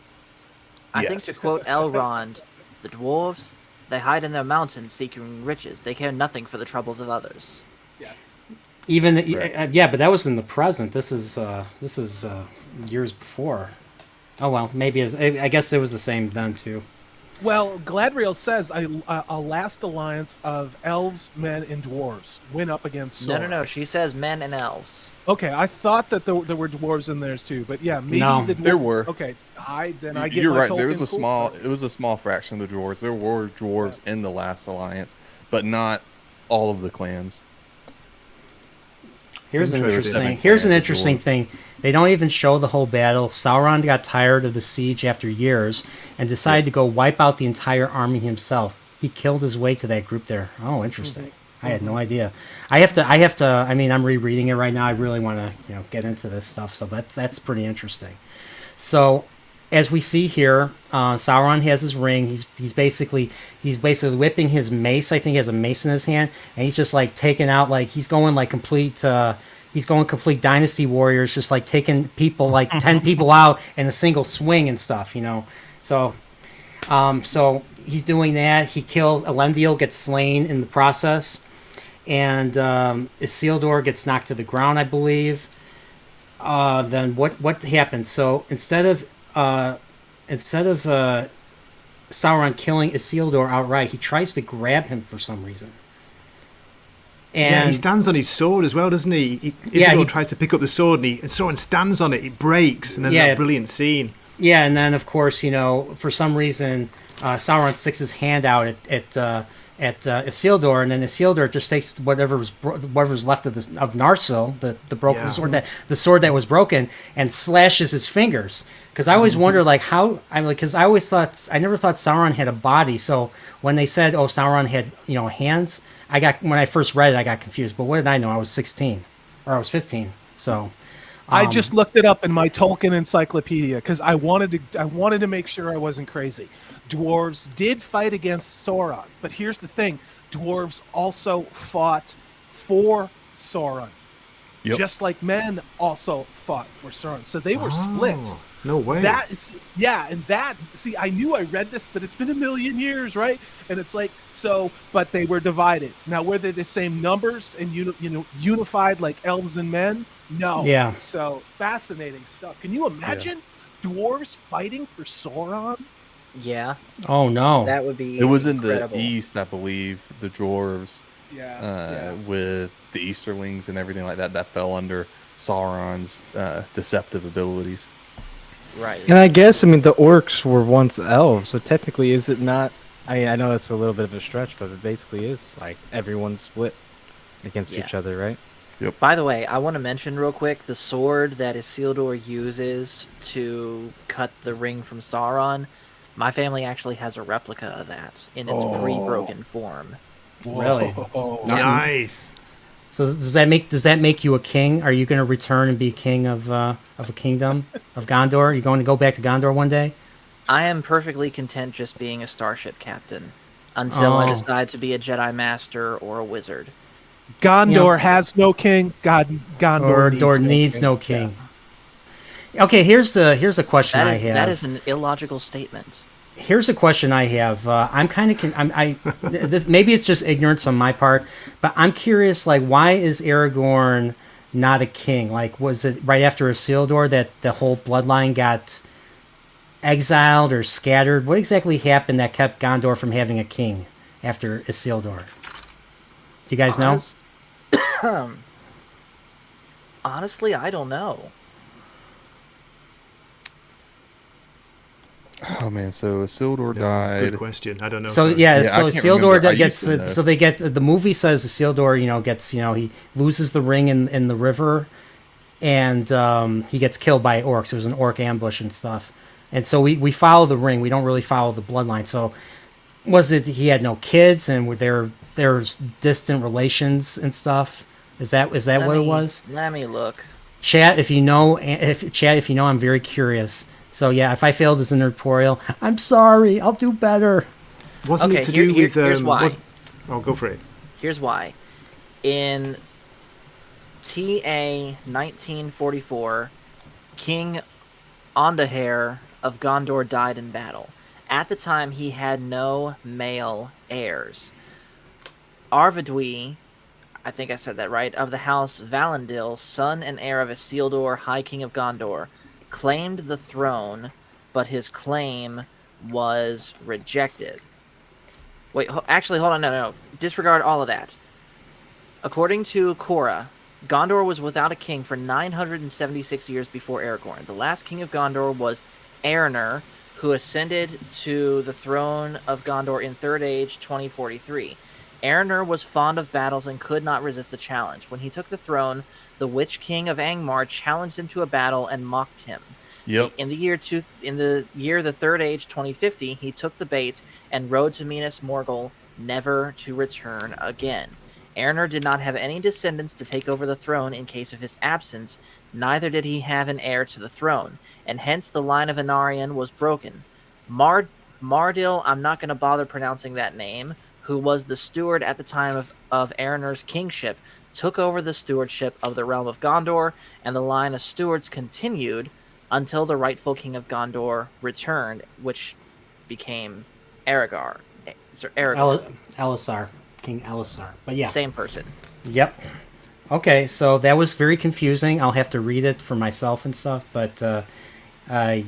I think to Yes. quote Elrond, the dwarves, they hide in their mountains seeking riches. They care nothing for the troubles of others. Yes. Even Right. yeah, but that was in the present. This is years before. Oh well, maybe I guess it was the same then too. Well, Gladriel says a last alliance of elves, men, and dwarves went up against Sauron. No. She says men and elves. Okay, I thought that there were dwarves in theirs too, but yeah, maybe No. There were. Okay, I get You're my right. There was Tolkien a cool small. card. It was a small fraction of the dwarves. There were dwarves in the Last Alliance, but not all of the clans. Here's an Interesting. interesting thing. They don't even show the whole battle. Sauron got tired of the siege after years and decided to go wipe out the entire army himself. He killed his way to that group there. Oh, interesting. I had no idea. I have to. I mean, I'm rereading it right now. I really want to, get into this stuff. So that's pretty interesting. So, as we see here, Sauron has his ring. He's basically whipping his mace. I think he has a mace in his hand, and he's just like taking out he's going complete. He's going complete Dynasty Warriors, just like taking people 10 people out in a single swing and stuff. So he's doing that. He kills Elendil, gets slain in the process, and Isildur gets knocked to the ground, I believe. Then what happens? So instead of Sauron killing Isildur outright, he tries to grab him for some reason. And Yeah, he stands on his sword as well, doesn't he? Isildur tries to pick up the sword, and Sauron stands on it. It breaks, and then that brilliant scene. Yeah, and then of course, for some reason, Sauron sticks his hand out at Isildur, and then Isildur just takes whatever's left of Narsil, the broken sword that was broken, and slashes his fingers. Because I always wonder, because I never thought Sauron had a body. So when they said, "Oh, Sauron had hands," when I first read it, I got confused. But what did I know? I was 16 or I was 15. So I just looked it up in my Tolkien encyclopedia because I wanted to make sure I wasn't crazy. Dwarves did fight against Sauron, but here's the thing: dwarves also fought for Sauron, just like men also fought for Sauron. So they were split. No way. I knew I read this, but it's been a million years, right? And it's but they were divided. Now, were they the same numbers and unified like elves and men? No. Yeah. So fascinating stuff. Can you imagine dwarves fighting for Sauron? Yeah, oh no, that would be. It was in incredible. the east, I believe. The dwarves, Yeah. with the Easterlings and everything like that, that fell under Sauron's deceptive abilities. Right. And I guess, the orcs were once elves, so technically, is it not? I know that's a little bit of a stretch, but it basically is everyone's split against each other, right? By the way, I want to mention real quick the sword that Isildur uses to cut the ring from Sauron. My family actually has a replica of that in its pre-broken form. Really? Whoa. Nice. So does that make you a king? Are you going to return and be king of a kingdom of Gondor? Are you going to go back to Gondor one day? I am perfectly content just being a starship captain until I Oh. decide to be a Jedi Master or a wizard. Gondor has no king. Gondor needs no king. Okay, here's a question I have. That is an illogical statement. Here's a question I have. I'm kind of maybe it's just ignorance on my part, but I'm curious. Like, why is Aragorn not a king? Like, was it right after Isildur that the whole bloodline got exiled or scattered? What exactly happened that kept Gondor from having a king after Isildur? Do you guys know? Honestly, I don't know. Oh man, so Isildur died. Good question. I don't know. So sorry. yeah, Yeah, I so can't remember. I Isildur used gets to know. so they get the movie says Isildur gets he loses the ring in the river, and he gets killed by orcs. There was an orc ambush and stuff, and so we follow the ring. We don't really follow the bloodline. So was it he had no kids and there's distant relations and stuff? Is that what it was? Let me look. Chat if you know, I'm very curious. So yeah, if I failed as a Nerdporeal, I'm sorry. I'll do better. Wasn't Okay, it to do with... here's why. Oh, go for it. Here's why. In TA 1944, King Ondaher of Gondor died in battle. At the time, he had no male heirs. Arvedui, I think I said that right, of the house Valandil, son and heir of Isildur, High King of Gondor, claimed the throne, but his claim was rejected. Wait, actually, hold on, no. Disregard all of that. According to Korra, Gondor was without a king for 976 years before Aragorn. The last king of Gondor was Eärnur, who ascended to the throne of Gondor in Third Age 2043. Eärnur was fond of battles and could not resist a challenge. When he took the throne, the Witch King of Angmar challenged him to a battle and mocked him. Yep. In the year the Third Age 2050, he took the bait and rode to Minas Morgul, never to return again. Eärnur did not have any descendants to take over the throne in case of his absence, neither did he have an heir to the throne, and hence the line of Anarion was broken. Mardil, I'm not going to bother pronouncing that name, who was the steward at the time of Eärnur's kingship, took over the stewardship of the realm of Gondor, and the line of stewards continued until the rightful king of Gondor returned, which became Aragorn. Elisar, King Elisar. But yeah. Same person. Yep. Okay, so that was very confusing. I'll have to read it for myself and stuff, but that's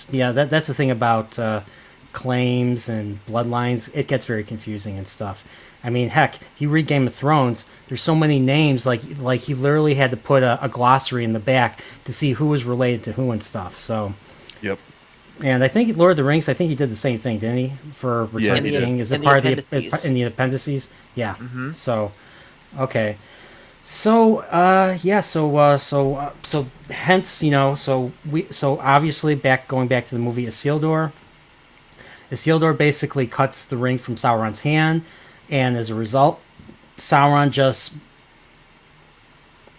the thing about claims and bloodlines. It gets very confusing and stuff. I mean, heck, if you read Game of Thrones, there's so many names, like he literally had to put a glossary in the back to see who was related to who and stuff. So, Yep. and I think Lord of the Rings, I think he did the same thing, didn't he? For Return of the King, is it part of in the appendices? Yeah. Mm-hmm. So, okay. So, so hence, so obviously going back to the movie Isildur basically cuts the ring from Sauron's hand, and as a result, Sauron just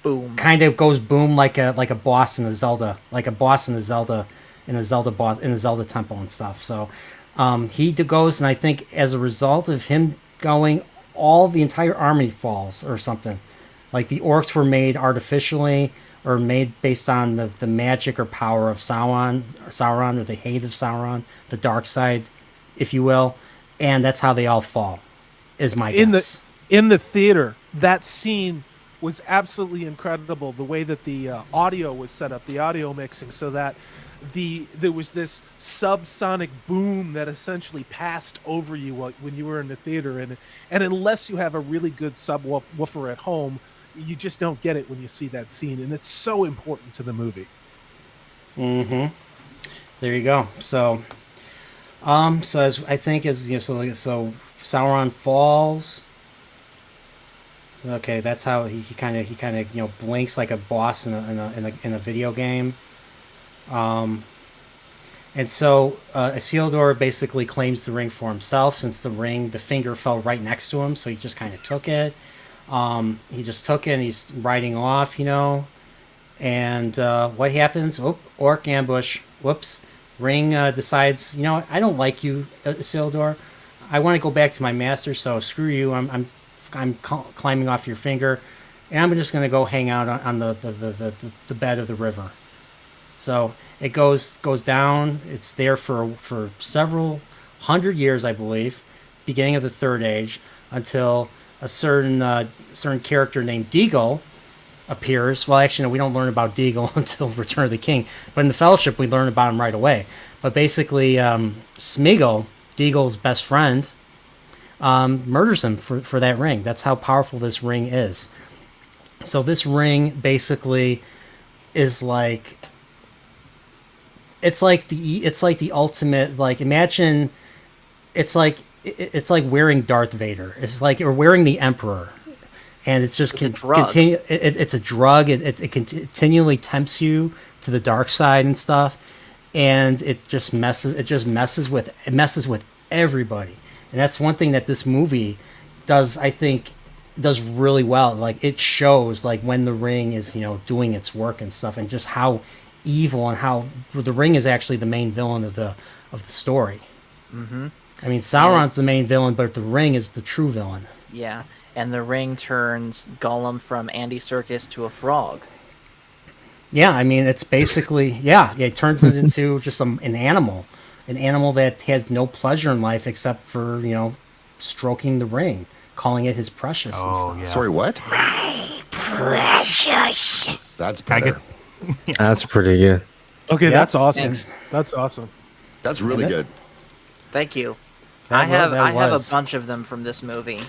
Boom. kind of goes boom like a boss in a Zelda, Zelda temple and stuff. So, he goes, and I think as a result of him going, the entire army falls or something. Like the orcs were made artificially or made based on the magic or power of Sauron or the hate of Sauron, the dark side, if you will, and that's how they all fall, is my guess. In the theater, that scene was absolutely incredible. The way that the audio was set up, the audio mixing, so that there was this subsonic boom that essentially passed over you when you were in the theater, and unless you have a really good subwoofer at home, you just don't get it when you see that scene, and it's so important to the movie. Mm-hmm. There you go. So, so Sauron falls. Okay, that's how he kind of blinks like a boss in a video game. And so Isildur basically claims the ring for himself, since the finger fell right next to him, so he just kind of took it. He just took it and he's riding off, And what happens? Oh, orc ambush. Whoops. Ring decides, I don't like you, Isildur. I want to go back to my master, so screw you. I'm climbing off your finger, and I'm just going to go hang out on the bed of the river. So it goes down. It's there for several hundred years, I believe, beginning of the Third Age, until a certain character named Deagle appears. Well, actually, no, we don't learn about Deagle until Return of the King, but in the Fellowship, we learn about him right away. But basically, Smeagol, Deagle's best friend, murders him for that ring. That's how powerful this ring is. So this ring basically is like, it's like the ultimate, like, imagine it's like wearing Darth Vader. It's like you're wearing the Emperor, and it's just a drug. It's a drug. It continually tempts you to the dark side and stuff, and it messes with everybody. And that's one thing that this movie does, I think, does really well. Like, it shows like when the ring is doing its work and stuff, and just how evil and how the ring is actually the main villain of the story. Mm-hmm. I mean, Sauron's the main villain, but the ring is the true villain. Yeah, and the ring turns Gollum from Andy Serkis to a frog. Yeah, I mean, it's basically, it turns him into just an animal that has no pleasure in life except for, stroking the ring, calling it his precious and stuff. Yeah. Sorry, what? My precious. That's better. That's pretty good. Okay, Yeah, that's awesome. thanks. That's awesome. That's really good. Thank you. That I have was. a bunch of them from this movie.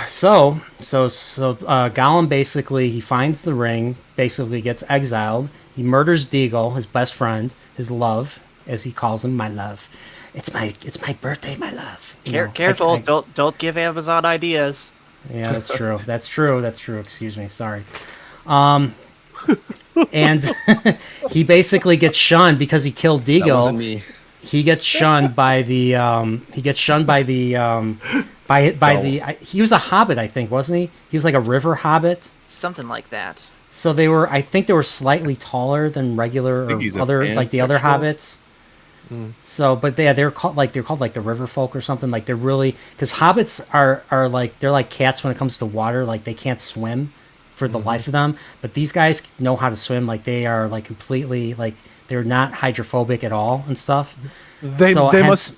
So Gollum basically, he finds the ring, basically gets exiled. He murders Deagle, his best friend, his love, as he calls him, my love. It's my birthday, my love. Careful, don't give Amazon ideas. Yeah, that's true. That's true. Excuse me. Sorry. And he basically gets shunned because he killed Deagle. That wasn't me. He gets shunned by the he was a hobbit, I think, wasn't he? He was like a river hobbit. Something like that. So I think they were slightly taller than regular or he's a other, like the other pansexual. hobbits. So, but they're called like the river folk or something. Like, they're really, because hobbits are like, they're like cats when it comes to water. Like, they can't swim for the life of them. But these guys know how to swim. Like, they are like completely, like, they're not hydrophobic at all and stuff. They So hence-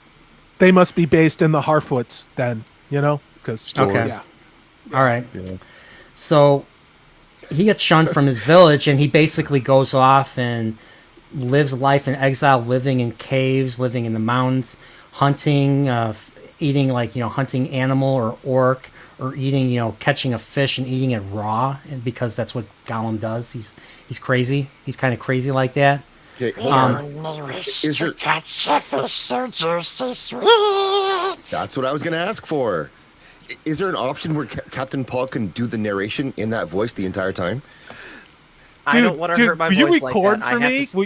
must be based in the Harfoots then, because Okay. yeah. All right. Yeah. So he gets shunned from his village, and he basically goes off and lives life in exile, living in caves, living in the mountains, hunting, eating hunting animal or orc, or eating, catching a fish and eating it raw, and because that's what Gollum does. He's crazy. He's kind of crazy like that. Okay, hold on. Only wish Is to there- catch a fish so juicy sweet. That's what I was going to ask for. Is there an option where Captain Paul can do the narration in that voice the entire time? I don't want to hurt my will voice you like record that. for I have me? to,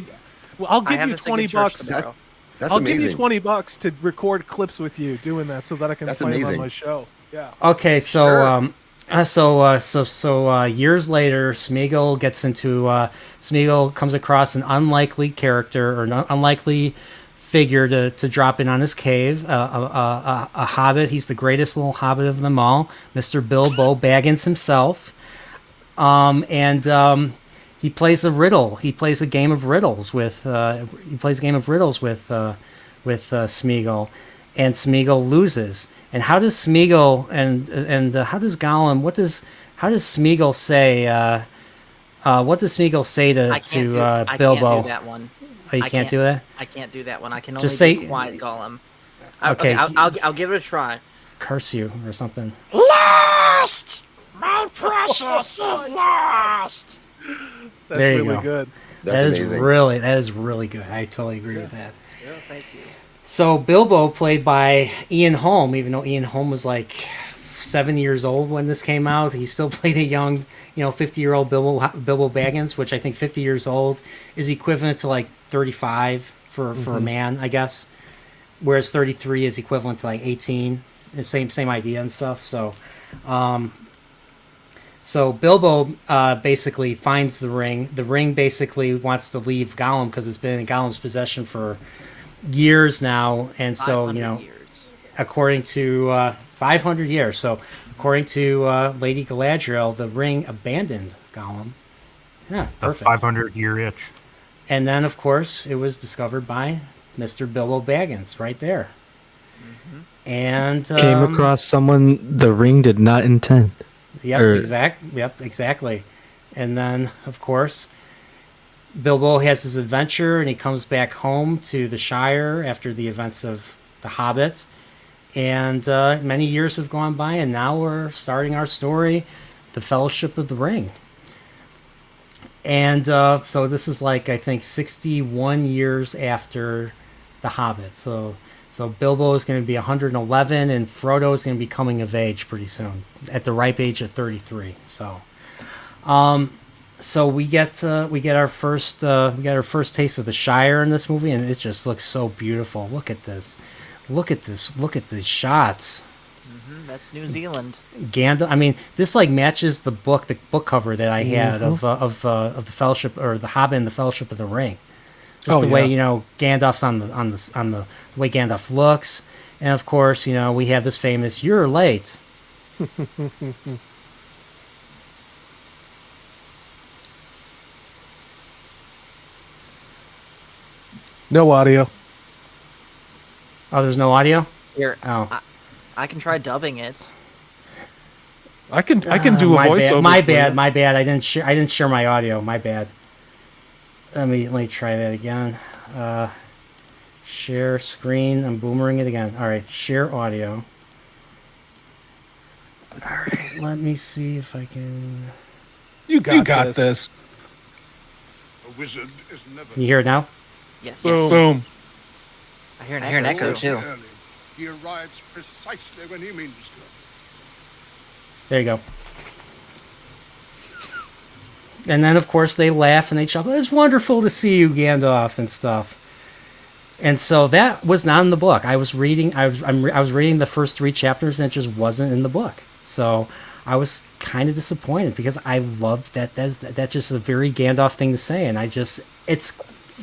Well, I'll I give have you to sing in 20 church bucks. tomorrow. That's I'll amazing. give you 20 bucks to record clips with you doing that, so that I can That's play them on amazing. my show. Yeah. Okay, so Sure. years later, Smeagol comes across an unlikely character or an unlikely figure to drop in on his cave. A hobbit. He's the greatest little hobbit of them all, Mr. Bilbo Baggins himself. He plays a riddle. He plays a game of riddles with Smeagol, and Smeagol loses. And how does Smeagol and how does Gollum? How does Smeagol say? What does Smeagol say to I can't Bilbo? do that one. Oh, you can't do that? I can't do that one. I can only Just say- be quiet, Gollum. Okay. I'll give it a try. Curse you or something. Lost! My precious is lost! That's There you really go. good. That's amazing. That is really good. I totally agree with that. Yeah, thank you. So Bilbo, played by Ian Holm, even though Ian Holm was like 7 years old when this came out. He still played a young, 50-year-old Bilbo Baggins, which I think 50 years old is equivalent to like 35 for a man, I guess. Whereas 33 is equivalent to like 18. The same idea and stuff. So, so Bilbo basically finds the ring. The ring basically wants to leave Gollum because it's been in Gollum's possession for years now, and so years. according to 500 years. So according to Lady Galadriel, the ring abandoned Gollum. Yeah, The perfect. 500-year itch. And then, of course, it was discovered by Mr. Bilbo Baggins right there. And Came across someone the ring did not intend. Yep, exactly. And then, of course, Bilbo has his adventure, and he comes back home to the Shire after the events of The Hobbit. And many years have gone by, and now we're starting our story, The Fellowship of the Ring. And so this is like, I think, 61 years after The Hobbit. So Bilbo is going to be 111, and Frodo is going to be coming of age pretty soon, at the ripe age of 33. So we get our first taste of the Shire in this movie, and it just looks so beautiful. Look at this. Look at these shots. That's New Zealand. Gandalf. I mean, this like matches the book cover that I had of the Fellowship, or the Hobbit and the Fellowship of the Ring. Just the way Gandalf's on the way Gandalf looks, and of course we have this famous "You're late." No audio. Oh, there's no audio. Here, Oh, I can try dubbing it. I can do a my voiceover. bad. My bad. I didn't share my audio. My bad. Let me try that again. Share screen. I'm boomering it again. All right, share audio. All right, let me see if I can. You got this. A wizard is never Can you hear it now? Yes. Boom. I hear an echo too. early. He arrives precisely when he means to. There you go. And then, of course, they laugh and they chuckle. It's wonderful to see you, Gandalf, and stuff. And so that was not in the book. I was reading the first 3 chapters, and it just wasn't in the book. So I was kind of disappointed because I loved that. That's just a very Gandalf thing to say, and it's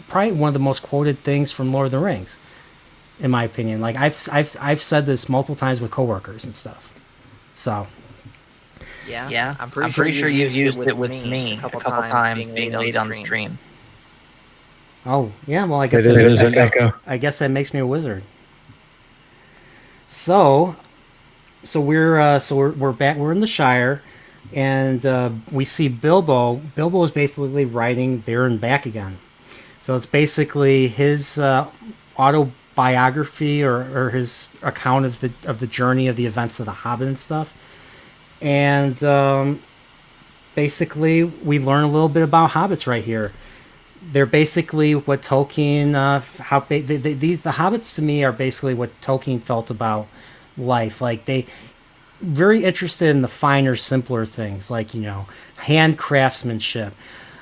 probably one of the most quoted things from Lord of the Rings, in my opinion. Like I've said this multiple times with coworkers and stuff. So. Yeah. I'm pretty sure you've used it with me a couple times being late on the stream. Oh yeah, well I guess There's an echo. I guess that makes me a wizard. So we're back. We're in the Shire, and we see Bilbo. Bilbo is basically riding there and back again. So it's basically his autobiography or his account of the journey of the events of the Hobbit and stuff. And basically, we learn a little bit about hobbits right here. They're basically what Tolkien, the hobbits to me are basically what Tolkien felt about life. Like they very interested in the finer, simpler things, like hand craftsmanship,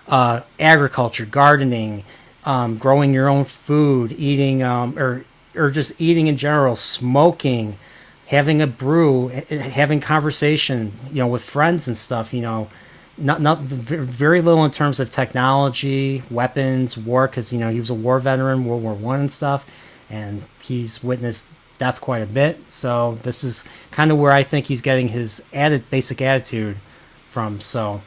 agriculture, gardening, growing your own food, eating, or just eating in general, smoking, having a brew, having conversation, with friends and stuff, not very little in terms of technology, weapons, war, because, he was a war veteran, World War I and stuff, and he's witnessed death quite a bit. So this is kind of where I think he's getting his basic attitude from. So,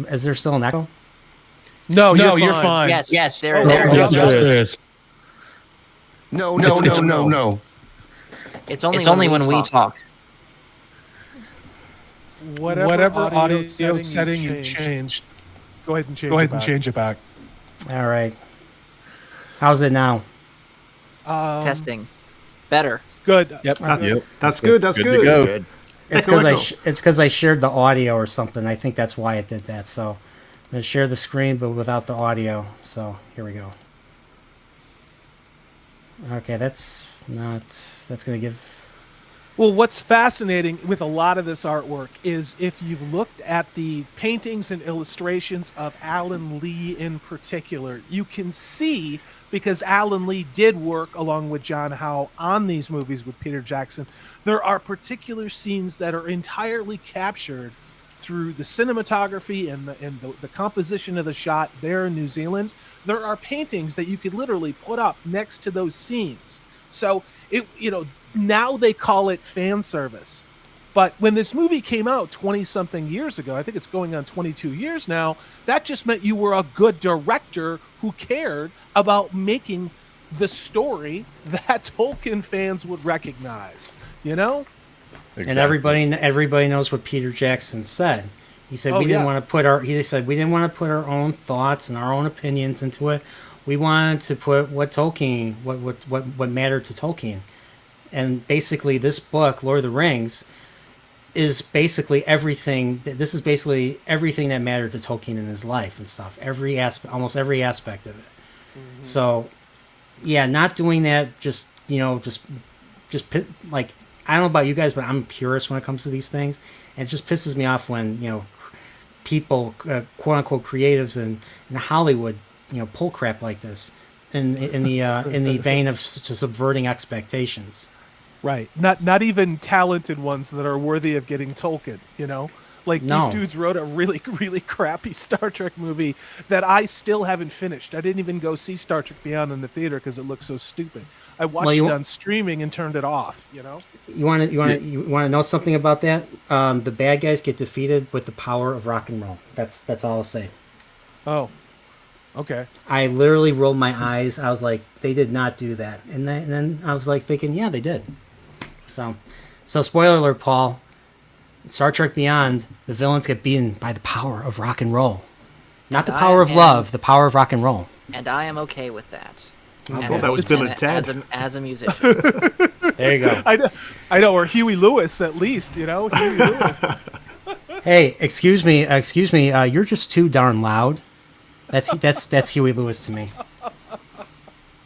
is there still an echo? No, you're fine. Yes, there is. No. It's only when we talk. Whatever audio setting you changed, go ahead and change it back. All right. How's it now? Testing. Better. Good. Yep. That's good. That's Good good. to go. Good. It's because I shared the audio or something. I think that's why it did that. So I'm going to share the screen, but without the audio. So here we go. Okay, that's not. That's going to give. Well, what's fascinating with a lot of this artwork is if you've looked at the paintings and illustrations of Alan Lee in particular, you can see, because Alan Lee did work along with John Howe on these movies with Peter Jackson, there are particular scenes that are entirely captured through the cinematography and the composition of the shot there in New Zealand. There are paintings that you could literally put up next to those scenes. So now they call it fan service. But when this movie came out 20-something years ago, I think it's going on 22 years now, that just meant you were a good director who cared about making the story that Tolkien fans would recognize, Exactly. And everybody knows what Peter Jackson said. He said we didn't want to put our own thoughts and our own opinions into it. We wanted to put what mattered to Tolkien. And basically this book, Lord of the Rings, is basically everything. This is basically everything that mattered to Tolkien in his life and stuff. Almost every aspect of it. Mm-hmm. So, yeah, not doing that just like, I don't know about you guys, but I'm a purist when it comes to these things. And it just pisses me off when, people, quote unquote creatives in Hollywood, pull crap like this in the vein of subverting expectations. Right. Not even talented ones that are worthy of getting Tolkien, These dudes wrote a really, really crappy Star Trek movie that I still haven't finished. I didn't even go see Star Trek Beyond in the theater because it looked so stupid. I watched it on streaming and turned it off, You want to know something about that? The bad guys get defeated with the power of rock and roll. That's all I'll say. Oh. Okay. I literally rolled my eyes. I was like, they did not do that. And then I was like thinking, yeah, they did. So spoiler alert, Paul. Star Trek Beyond, the villains get beaten by the power of rock and roll. Not the power of love, the power of rock and roll. And I am okay with that. I thought that was Bill and Ted. As a musician. There you go. I know, or Huey Lewis at least, Huey Lewis. Hey, excuse me, you're just too darn loud. That's Huey Lewis to me.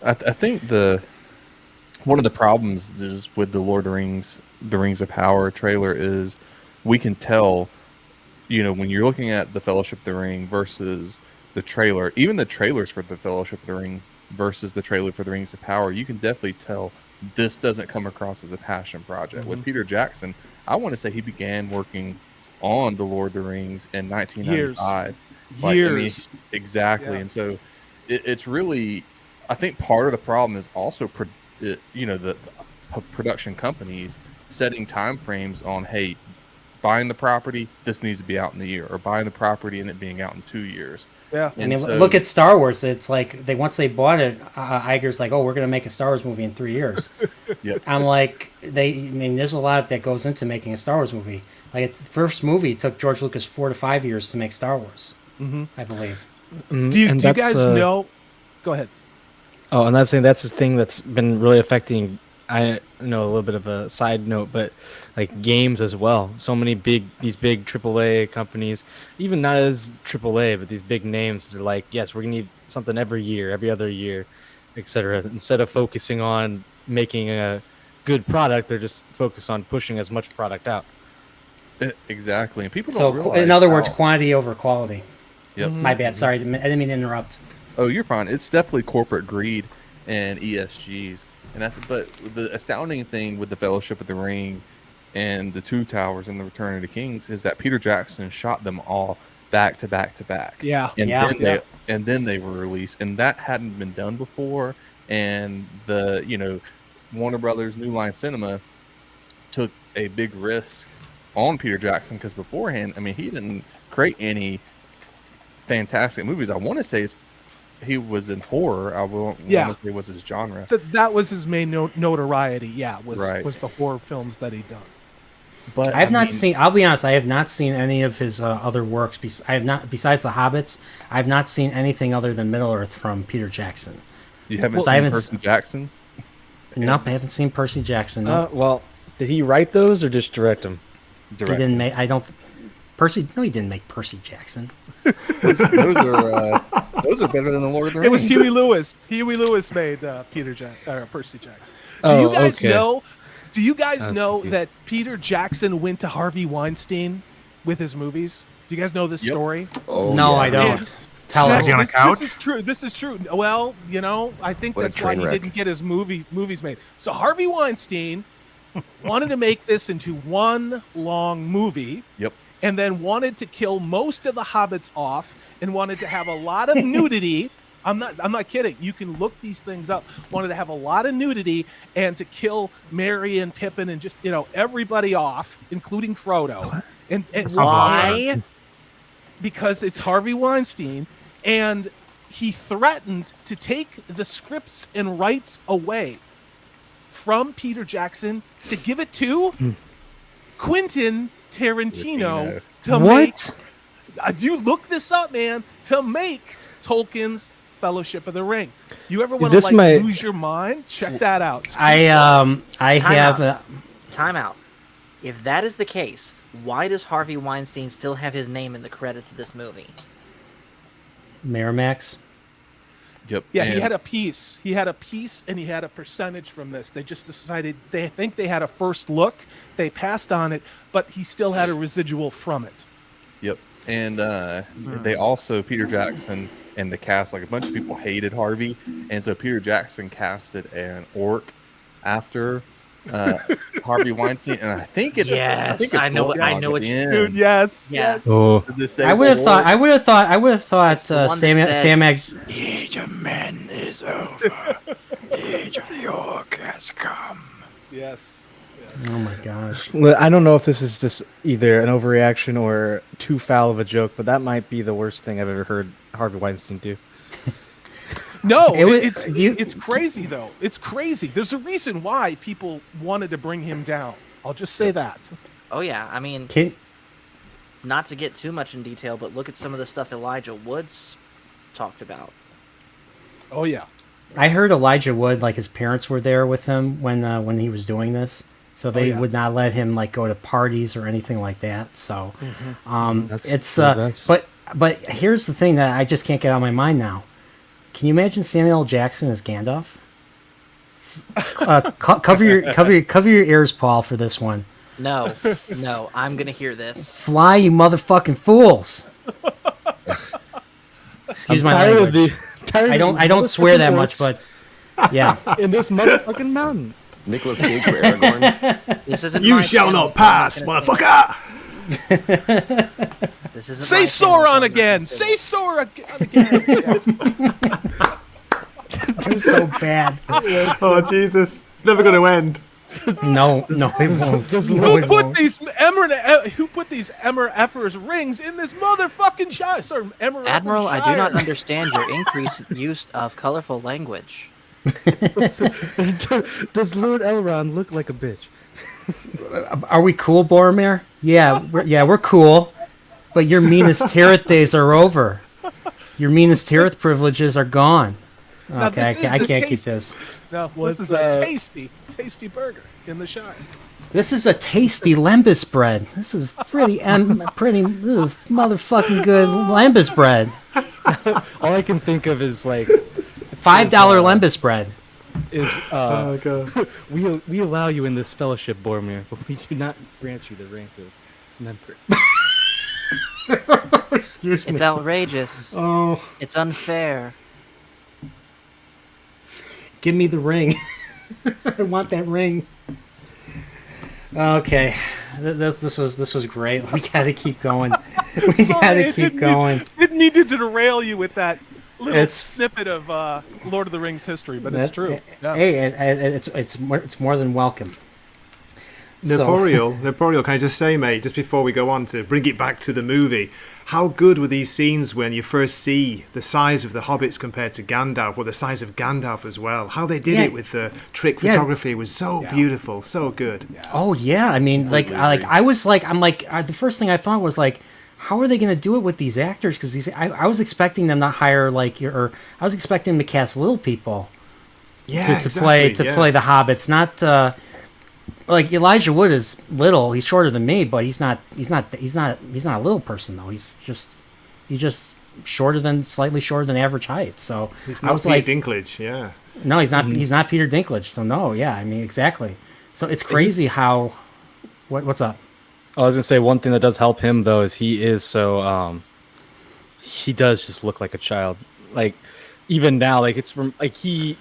I think one of the problems is with the Lord of the Rings of Power trailer is we can tell, when you're looking at the Fellowship of the Ring versus the trailer, even the trailers for the Fellowship of the Ring versus the trailer for the Rings of Power, you can definitely tell this doesn't come across as a passion project. Mm-hmm. With Peter Jackson, I want to say he began working on the Lord of the Rings in 1995. Years. Exactly. Yeah. And so it's really, I think part of the problem is also, the production companies setting time frames on, hey, buying the property, this needs to be out in the year, or buying the property and it being out in 2 years. Yeah. Look at Star Wars. It's like once they bought it, Iger's like, oh, we're going to make a Star Wars movie in 3 years. Yep. I'm like, there's a lot that goes into making a Star Wars movie. Like, its first movie took George Lucas 4 to 5 years to make Star Wars. Mm-hmm. I believe. Mm-hmm. Do you guys know? Go ahead. Oh, I'm not saying that's the thing that's been really affecting. I know a little bit of a side note, but like games as well. So many these big AAA companies, even not as AAA, but these big names, they're like, yes, we're gonna need something every year, every other year, etc. Instead of focusing on making a good product, they're just focused on pushing as much product out. Exactly, and people don't realize. In other words, quantity over quality. Yep. My bad. Sorry, I didn't mean to interrupt. Oh, you're fine. It's definitely corporate greed and ESGs. But the astounding thing with the Fellowship of the Ring and the Two Towers and the Return of the Kings is that Peter Jackson shot them all back to back to back. Yeah. And then they were released, and that hadn't been done before. And the Warner Brothers New Line Cinema took a big risk on Peter Jackson because beforehand, I mean, he didn't create any fantastic movies. I want to say he was in horror. I want to say was his genre. That was his main notoriety. Yeah, was the horror films that he'd done. But I have not seen. I'll be honest. I have not seen any of his other works. I have not, besides the Hobbits. I have not seen anything other than Middle Earth from Peter Jackson. You haven't seen Percy Jackson? Nope, I haven't seen Percy Jackson. No. Well, did he write those or just direct them? He didn't make. I don't. Percy. No, he didn't make Percy Jackson. Those are Those are better than the Lord of the Rings. It was Huey Lewis. Huey Lewis made Percy Jackson. Do Oh, you guys okay. know? Do you guys I was know confused. that Peter Jackson went to Harvey Weinstein with his movies? Do you guys know this Yep. story? Oh, No, yeah. I don't. Yeah. Tell Was us. he on a couch? This is true. This is true. Well, I think What a that's why train he wreck. didn't get his movies made. So Harvey Weinstein wanted to make this into one long movie. Yep. And then wanted to kill most of the hobbits off and wanted to have a lot of nudity. I'm not kidding. You can look these things up. Wanted to have a lot of nudity and to kill Merry and Pippin and just, everybody off, including Frodo. And sounds a lot better. Why? because it's Harvey Weinstein, and he threatened to take the scripts and rights away from Peter Jackson to give it to Quentin Tarantino to make. Do you look this up, man? To make Tolkien's Fellowship of the Ring. You ever want to This might- lose your mind? Check that out. I Time have. out. Time out. If that is the case, why does Harvey Weinstein still have his name in the credits of this movie? Miramax. Yep. Yeah, he and- had a piece. He had a piece, and he had a percentage from this. They just decided they think they had a first look. They passed on it, but he still had a residual from it. Yep. And they also, Peter Jackson and the cast, like a bunch of people hated Harvey. And so Peter Jackson casted an orc after Harvey Weinstein. And I think it's. Yes, I know what you- Dude, yes. Yes. Oh, I would have thought. I would have thought. It's the one Sam. that says- Sam. Ag- The age of men is over. The age of the orc has come. Yes. oh my gosh. well, I don't know if this is just either an overreaction or too foul of a joke, but that might be the worst thing I've ever heard Harvey Weinstein do. No, It was- it's do you- it's crazy though. It's crazy. There's a reason why people wanted to bring him down. I'll just say that. Oh yeah, I mean, Can, not to get too much in detail, but look at some of the stuff Elijah Woods talked about. Oh yeah. I heard Elijah Wood, like his parents were there with him when he was doing this, so they yeah. would not let him like go to parties or anything like that. So, That's it's that's- but here's the thing that I just can't get out of my mind now. Can you imagine Samuel L. Jackson as Gandalf? Cover your ears, Paul, for this one. No, no, I'm gonna hear this. Fly, you motherfucking fools! Excuse my tired of language. tired I of don't these swear that motherfucking much, orcs but yeah. in this motherfucking mountain. Nicholas Cage for Aragorn. This isn't. You my shall channel, not so I'm pass, gonna say motherfucker! it. This isn't Say my channel, so I'm Sauron not again. gonna Say Sauron again. It's so bad. Oh, Jesus. It's never going to end. No, it won't. No, Who it put won't. these Emmer Effers rings in this motherfucking shot? Sorry, Emmer Effers Admiral, I do not Shire. understand your increased use of colorful language. Does Lord Elrond look like a bitch? Are we cool, Boromir? Yeah, we're cool. But your Minas Tirith days are over. Your Minas Tirith privileges are gone. Now, Okay, this is I a can't keep taste- this. No, What's, this is a tasty burger in the Shire. This is a tasty lembas bread. This is pretty motherfucking good lembas bread. All I can think of is like $5 lembas bread. Oh, God. we allow you in this fellowship, Boromir, but we do not grant you the rank of member. Excuse me. It's outrageous. Oh, It's unfair. give me the ring. I want that ring. Okay, this was great. We gotta keep going. We Sorry, gotta I keep going. Didn't mean to derail you with that little It's- snippet of Lord of the Rings history, but it's true. Yeah. Hey, it's more than welcome. Nerdporeal, can I just say, mate, just before we go on to bring it back to the movie, how good were these scenes when you first see the size of the hobbits compared to Gandalf, or the size of Gandalf as well? How they did Yeah. it with the trick Yeah. photography was so beautiful, so good. Oh yeah, I mean, the first thing I thought was like, how are they going to do it with these actors? Because I was expecting them to hire I was expecting them to cast little people Yeah, to play the hobbits, not like Elijah Wood is little. He's shorter than me, but he's not a little person though. He's just slightly shorter than average height. So He's I not was Peter like, Dinklage, yeah. no, he's not. He's not Peter Dinklage. So no, yeah, I mean exactly. So it's crazy how. What's up? I was gonna say one thing that does help him though is he is so he does just look like a child. Like even now, like it's like he's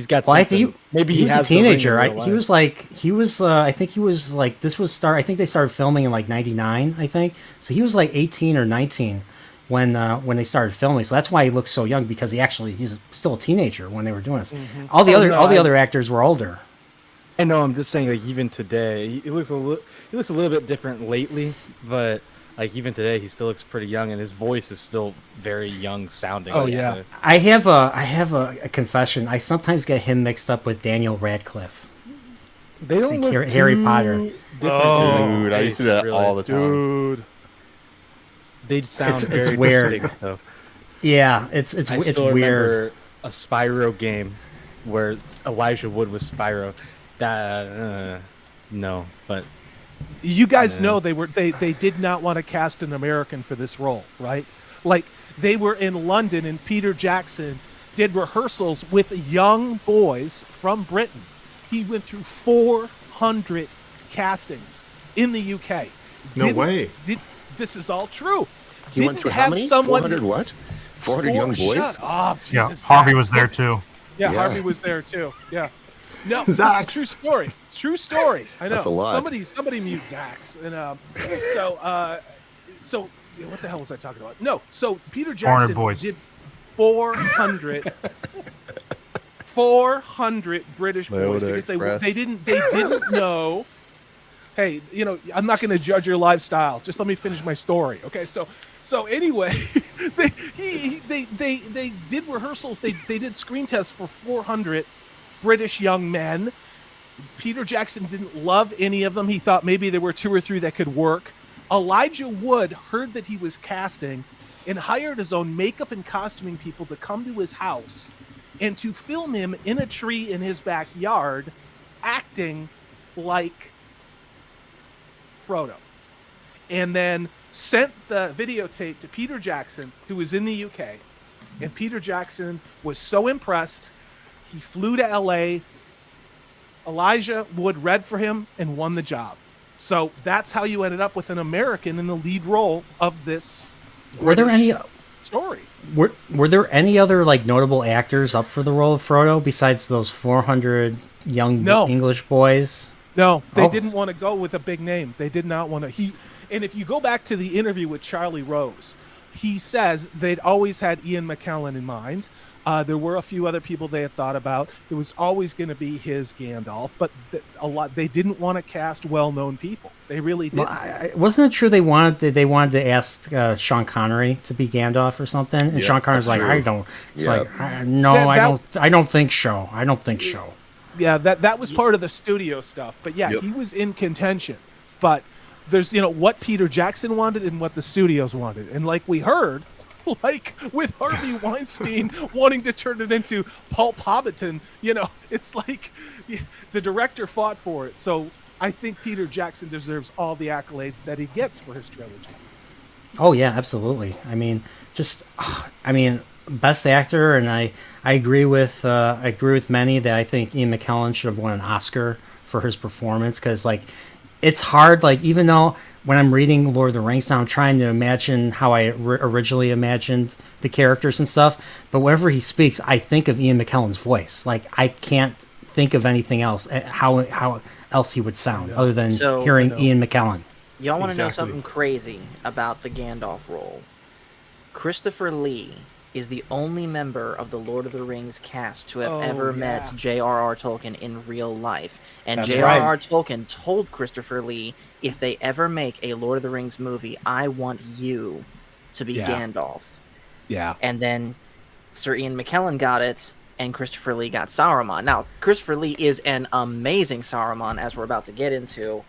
got. Well, I something. think maybe he was a has the ring in teenager. real life. I think he was like this was start. I think they started filming in like '99. I think so. He was like 18 or 19 when they started filming. So that's why he looks so young because he's still a teenager when they were doing this. Mm-hmm. All the other actors were older. I know. I'm just saying, like even today, he looks a little bit different lately, but like even today, he still looks pretty young, and his voice is still very young sounding. Oh, like, yeah. so- I have a confession. I sometimes get him mixed up with Daniel Radcliffe. they don't Like look Harry too Potter. different. Oh, Dude, I used to do that really. all the time. Dude. They sound It's very weird. distinct, though. Yeah, it's I it's still weird. remember a Spyro game where Elijah Wood was Spyro. That no, but You guys Yeah. know they did not want to cast an American for this role, right? Like they were in London and Peter Jackson did rehearsals with young boys from Britain. He went through 400 castings in the UK. No way. This is all true. He went Didn't through how have many? someone 400 what? 400 young boys? Shut up. Yeah, Jesus, Harvey Zach. was there too. Yeah, Yeah. Harvey was there too. Yeah. No, this is a Zax. true story. It's a true story. I know. That's a lot. Somebody mute Zax. And so yeah, what the hell was I talking about? No. So Peter 400 Jackson boys. did 400 400 British boys Leota because Express. they didn't know. Hey, I'm not going to judge your lifestyle. Just let me finish my story. Okay, so anyway, they did rehearsals. They did screen tests for 400 British young men. Peter Jackson didn't love any of them. He thought maybe there were 2 or 3 that could work. Elijah Wood heard that he was casting and hired his own makeup and costuming people to come to his house and to film him in a tree in his backyard acting like Frodo. And then sent the videotape to Peter Jackson, who was in the UK. And Peter Jackson was so impressed, he flew to LA. Elijah Wood read for him and won the job. So that's how you ended up with an American in the lead role of this Were there any story. were there any other like notable actors up for the role of Frodo besides those 400 young No. English boys? No, they Oh. didn't want to go with a big name. They did not want to. And if you go back to the interview with Charlie Rose, he says they'd always had Ian McKellen in mind. There were a few other people they had thought about. It was always going to be his Gandalf, but they didn't want to cast well-known people. They really didn't. Well, wasn't it true they wanted to ask Sean Connery to be Gandalf or something? And Yeah, Sean Connery's that's like, true. I don't. It's Yeah. like, no, I don't think so. I don't think so. Yeah, that was part of the studio stuff. But yeah, Yep. he was in contention. But there's what Peter Jackson wanted and what the studios wanted. And like we heard, like with Harvey Weinstein wanting to turn it into Pulp Hobbiton, it's like the director fought for it. So I think Peter Jackson deserves all the accolades that he gets for his trilogy. Oh yeah, absolutely. I mean, best actor, and I agree with many that I think Ian McKellen should have won an Oscar for his performance because like it's hard. Like even though when I'm reading Lord of the Rings now, I'm trying to imagine how I originally imagined the characters and stuff. But whenever he speaks, I think of Ian McKellen's voice. Like I can't think of anything else how else he would sound other than So- hearing Ian McKellen. Y'all want to know Exactly. something crazy about the Gandalf role? Christopher Lee is the only member of the Lord of the Rings cast to have ever met J.R.R. Tolkien in real life. And That's J.R.R. right. Tolkien told Christopher Lee, if they ever make a Lord of the Rings movie, I want you to be Yeah. Gandalf. Yeah. And then Sir Ian McKellen got it, and Christopher Lee got Sauron. Now, Christopher Lee is an amazing Sauron, as we're about to get into,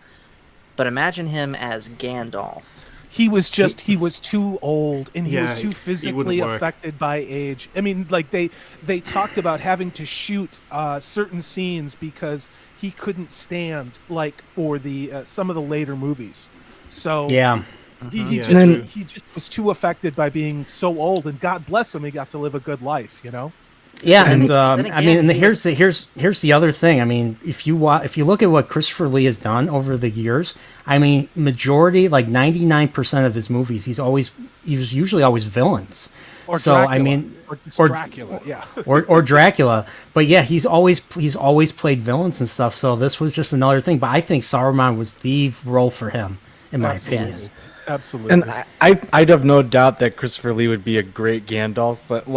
but imagine him as Gandalf. He was too old and he Yeah, was too he wouldn't physically work. affected by age. I mean, like they talked about having to shoot certain scenes because he couldn't stand like for the some of the later movies. So Yeah. He Yeah, just true. he just was too affected by being so old, and God bless him, he got to live a good life. Yeah, and then I mean, again, and he here's the other thing. I mean, if you look at what Christopher Lee has done over the years, I mean, majority, like 99% of his movies, he was usually always villains. Or So Dracula. I mean, or Dracula, yeah. or Dracula. But yeah, he's always played villains and stuff. So this was just another thing. But I think Saruman was the role for him, in my opinion. Yes. Absolutely. And I'd have no doubt that Christopher Lee would be a great Gandalf. But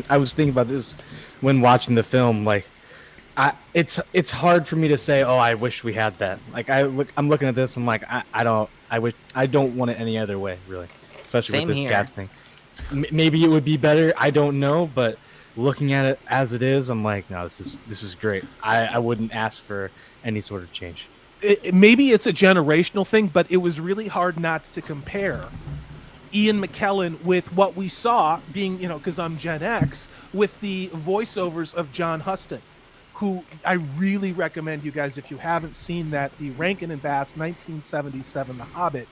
I was thinking about this when watching the film. Like, it's hard for me to say, oh, I wish we had that. Like, I'm looking at this, I'm like, I don't want it any other way, really, especially Same with this here. casting. Maybe it would be better. I don't know, but looking at it as it is, I'm like, no, this is great. I wouldn't ask for any sort of change. Maybe it's a generational thing, but it was really hard not to compare Ian McKellen with what we saw being, because I'm Gen X, with the voiceovers of John Huston, who I really recommend you guys, if you haven't seen that, the Rankin and Bass 1977 The Hobbit.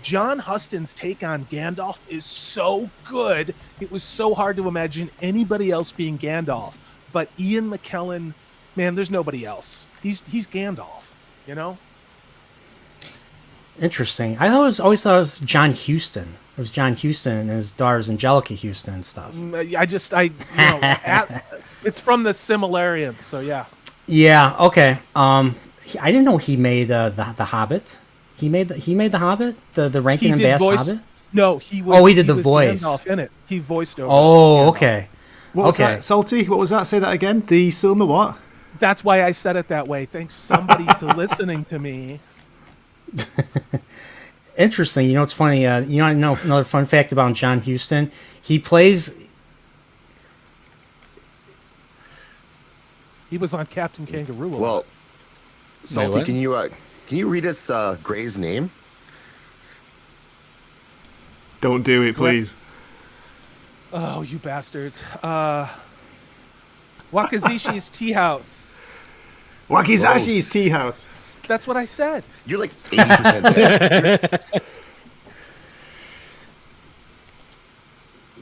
John Huston's take on Gandalf is so good. It was so hard to imagine anybody else being Gandalf. But Ian McKellen, man, there's nobody else. He's Gandalf. Interesting. I always thought it was John Huston. It was John Huston and his daughter's Angelica Huston and stuff. It's from the Similarian, so yeah. Yeah. Okay. I didn't know he made the Hobbit. He made the Hobbit, the Rankin and Bass Hobbit. No, he was. Oh, he did the voice. Gandalf in it. He voiced over. Oh, okay. What was that, Salty? What was that? Say that again. The Silma what? That's why I said it that way. Thanks somebody to listening to me. Interesting. It's funny. I know another fun fact about John Huston. He was on Captain Kangaroo. Well, Salty, what? can you read us Gray's name? Don't do it, please. Oh, you bastards. Wakazishi's Tea House. Wakizashi's Tea House. That's what I said. You're like 80% there.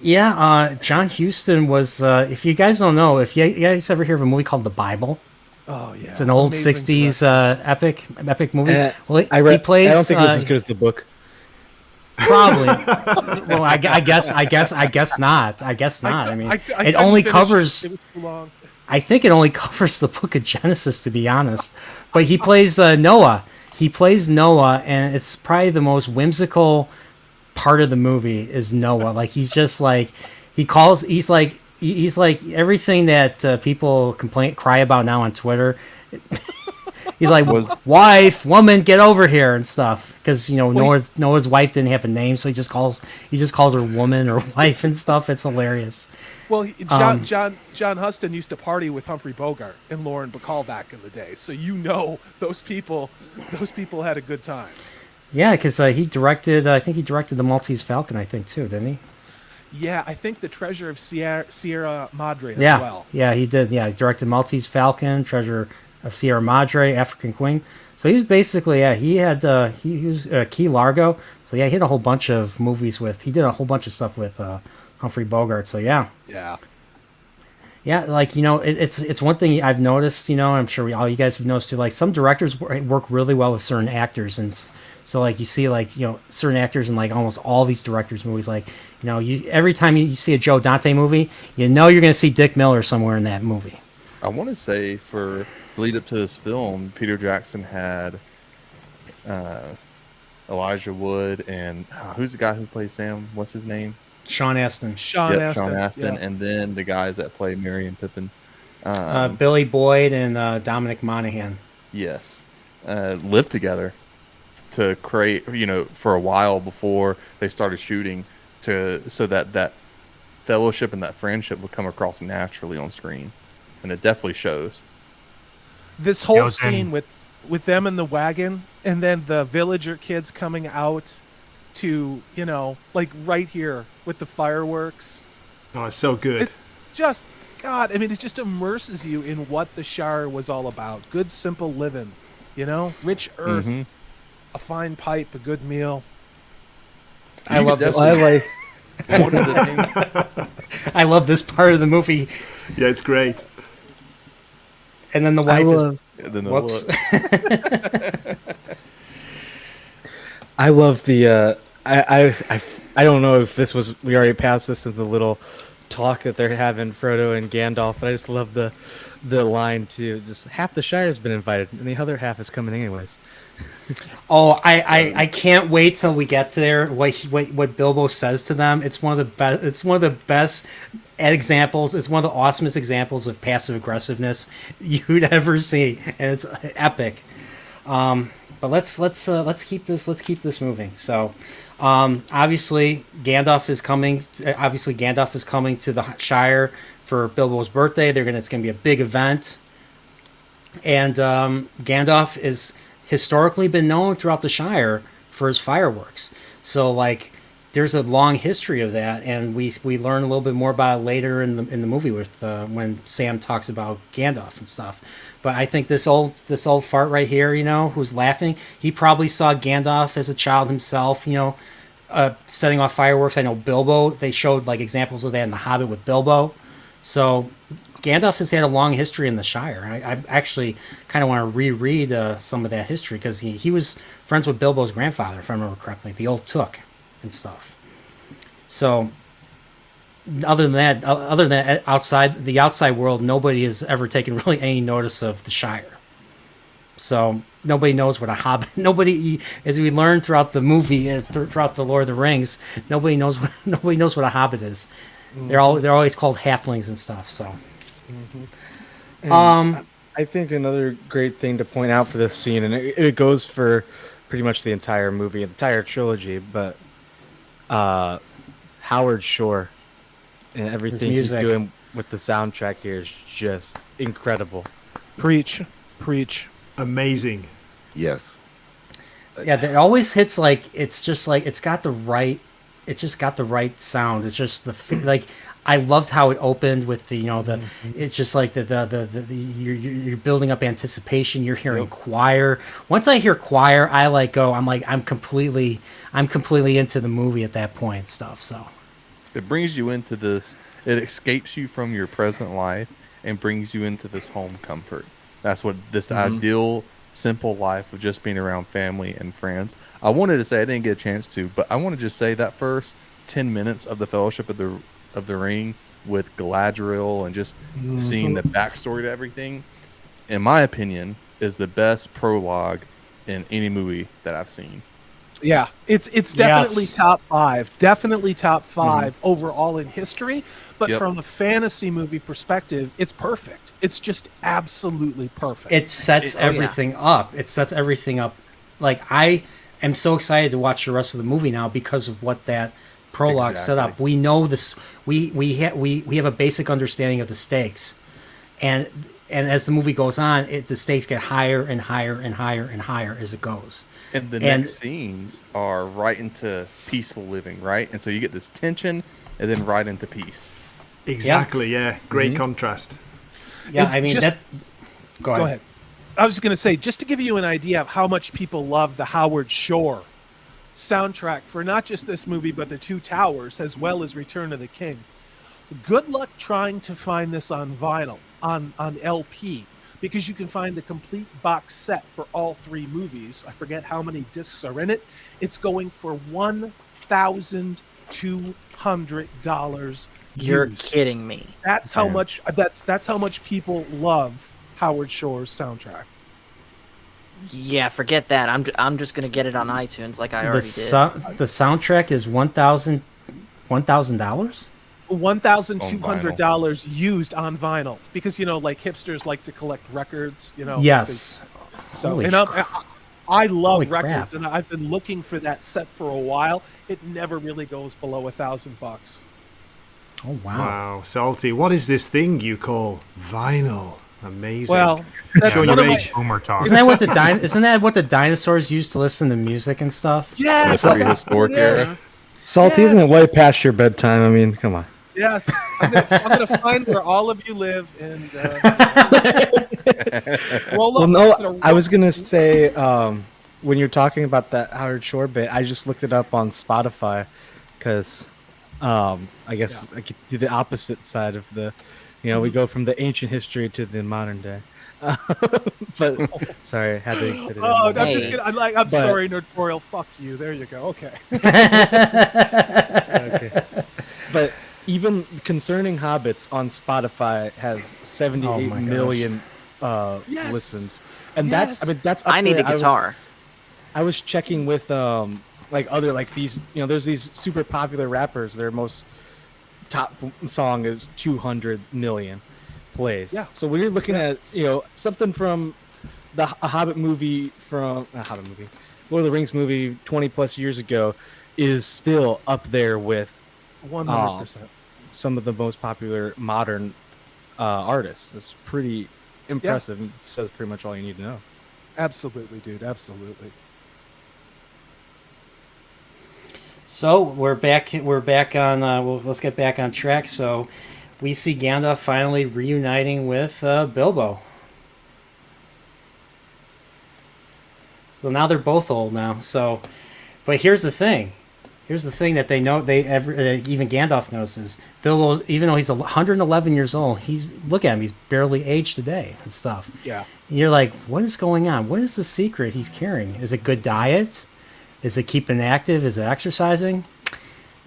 Yeah, John Huston was. If you guys don't know, if you guys ever hear of a movie called The Bible, Oh yeah, it's an old amazing '60s epic movie. Well, He plays. I don't think it was as good as the book. Probably. Well, I guess not. I guess not. I mean, it couldn't only finish covers. It was too long. I think it only covers the book of Genesis, to be honest. But he plays Noah. He plays Noah, and it's probably the most whimsical part of the movie is Noah. Like, he's just like, he's like everything that people cry about now on Twitter. He's like, wife, woman, get over here and stuff. Because Noah's wife didn't have a name, so he just calls her woman or wife and stuff. It's hilarious. Well, John Huston used to party with Humphrey Bogart and Lauren Bacall back in the day, so those people had a good time. Yeah, because he directed. I think he directed the Maltese Falcon. I think too, didn't he? Yeah, I think the Treasure of Sierra Madre as well. Yeah, he did. Yeah, he directed Maltese Falcon, Treasure of Sierra Madre, African Queen. So he was basically, he was Key Largo. So yeah, he had a whole bunch of movies he did a whole bunch of stuff with Humphrey Bogart. So yeah. Yeah, like, it's one thing I've noticed, I'm sure all you guys have noticed too, like some directors work really well with certain actors. And so like you see like, certain actors in like almost all these directors' movies, like, every time you see a Joe Dante movie, you're going to see Dick Miller somewhere in that movie. I want to say for the lead up to this film, Peter Jackson had Elijah Wood and who's the guy who plays Sam? What's his name? Sean Astin. Sean Astin, yeah. and then the guys that play Merry and Pippin. Billy Boyd and Dominic Monaghan. Yes. Lived together to create, for a while before they started shooting, so that fellowship and that friendship would come across naturally on screen. And it definitely shows. This whole scene with them in the wagon and then the villager kids coming out to, like right here with the fireworks. Oh, it's so good. It's just, God, I mean, it just immerses you in what the Shire was all about. Good, simple living, rich earth, a fine pipe, a good meal. I love this. I like. One of the things, I love this part of the movie. Yeah, it's great. And then the I wife love, and then the Whoops. look. I love the. I don't know if this was. We already passed this in the little talk that they're having, Frodo and Gandalf. But I just love the line too. Just half the Shire's been invited, and the other half is coming anyways. Oh, I can't wait till we get to there. What Bilbo says to them. It's one of the best. It's one of the best examples. It's one of the awesomest examples of passive aggressiveness you'd ever see, and it's epic. But let's keep this moving. So, obviously Gandalf is coming. Obviously Gandalf is coming to the Shire for Bilbo's birthday. It's gonna be a big event, and Gandalf is historically been known throughout the Shire for his fireworks. So like there's a long history of that, and we learn a little bit more about it later in the movie with when Sam talks about Gandalf and stuff. But I think this old fart right here, who's laughing, he probably saw Gandalf as a child himself, setting off fireworks. I know Bilbo, they showed like examples of that in The Hobbit with Bilbo. So Gandalf has had a long history in the Shire. I actually kind of want to reread some of that history because he was friends with Bilbo's grandfather, if I remember correctly, the old Took and stuff. So other than that, outside the outside world, nobody has ever taken really any notice of the Shire. So nobody knows what a hobbit. Nobody, as we learned throughout the movie and throughout the Lord of the Rings, nobody knows what a hobbit is. Mm-hmm. They're always called halflings and stuff. So. Mm-hmm. I think another great thing to point out for this scene, and it goes for pretty much the entire movie, the entire trilogy, but Howard Shore and everything he's doing with the soundtrack here is just incredible. Preach. Amazing. Yes. Yeah, that always hits like it's just like it's got the right sound. It's just like I loved how it opened with the it's just like the you're building up anticipation. You're hearing choir. Once I hear choir, I'm completely into the movie at that point. Stuff. So It brings you into this. It escapes you from your present life and brings you into this home comfort. That's what this ideal, simple life of just being around family and friends. I wanted to say, I didn't get a chance to, but I want to just say that first 10 minutes of the Fellowship of the Ring with Galadriel and just seeing the backstory to everything, in my opinion, is the best prologue in any movie that I've seen. Yeah, it's definitely top five. Definitely top five overall in history. But from a fantasy movie perspective, it's perfect. It's just absolutely perfect. It sets everything up. It sets everything up. Like I am so excited to watch the rest of the movie now because of what that prologue set up. We know this. We have a basic understanding of the stakes, and as the movie goes on, the stakes get higher and higher and higher and higher as it goes. And the next scenes are right into peaceful living, right? And so you get this tension and then right into peace. Exactly, yeah. Great contrast. Yeah, I mean, Go ahead. I was going to say, just to give you an idea of how much people love the Howard Shore soundtrack for not just this movie, but The Two Towers, as well as Return of the King. Good luck trying to find this on vinyl, on LP, because you can find the complete box set for all three movies. I forget how many discs are in it. It's going for $1,200. You're kidding me. That's how much. That's how much people love Howard Shore's soundtrack. Yeah, forget that. I'm just gonna get it on iTunes like I already did. The soundtrack is $1,000. $1,200 used on vinyl because like hipsters like to collect records. Yes. So I love records, and I've been looking for that set for a while. It never really goes below $1,000. Oh wow! Wow, Salty. What is this thing you call vinyl? Amazing. Well, that's Showing one your of age. Boomer talk. Isn't that what the dinosaurs used to listen to music and stuff? Yes, The prehistoric era. Salty, isn't it way past your bedtime? I mean, come on. Yes, I'm gonna find where all of you live and. Well, no, I was gonna say when you're talking about that Howard Shore bit, I just looked it up on Spotify because I guess I could do the opposite side of the, we go from the ancient history to the modern day. But sorry, I had to put it in. Oh, there. I'm just gonna. I'm But- sorry, Nerdporeal. Fuck you. There you go. Okay. Okay. But even concerning Hobbits on Spotify has 78 my million Yes. listens, and Yes. that's up I need there. a guitar. I was checking with these there's these super popular rappers. Their most top song is 200 million plays. Yeah. So when you're looking at something from a Hobbit movie Lord of the Rings movie 20 plus years ago is still up there with 100%. some of the most popular modern artists. It's pretty impressive. It says pretty much all you need to know. Absolutely, dude. Absolutely. So we're back. We're back on. Let's get back on track. So we see Gandalf finally reuniting with Bilbo. So now they're both old now. So, but here's the thing. Here's the thing that they know. Even Gandalf notices. Bilbo, even though he's 111 years old, look at him. He's barely aged today and stuff. Yeah. And you're like, what is going on? What is the secret he's carrying? Is it good diet? Is it keeping active? Is it exercising?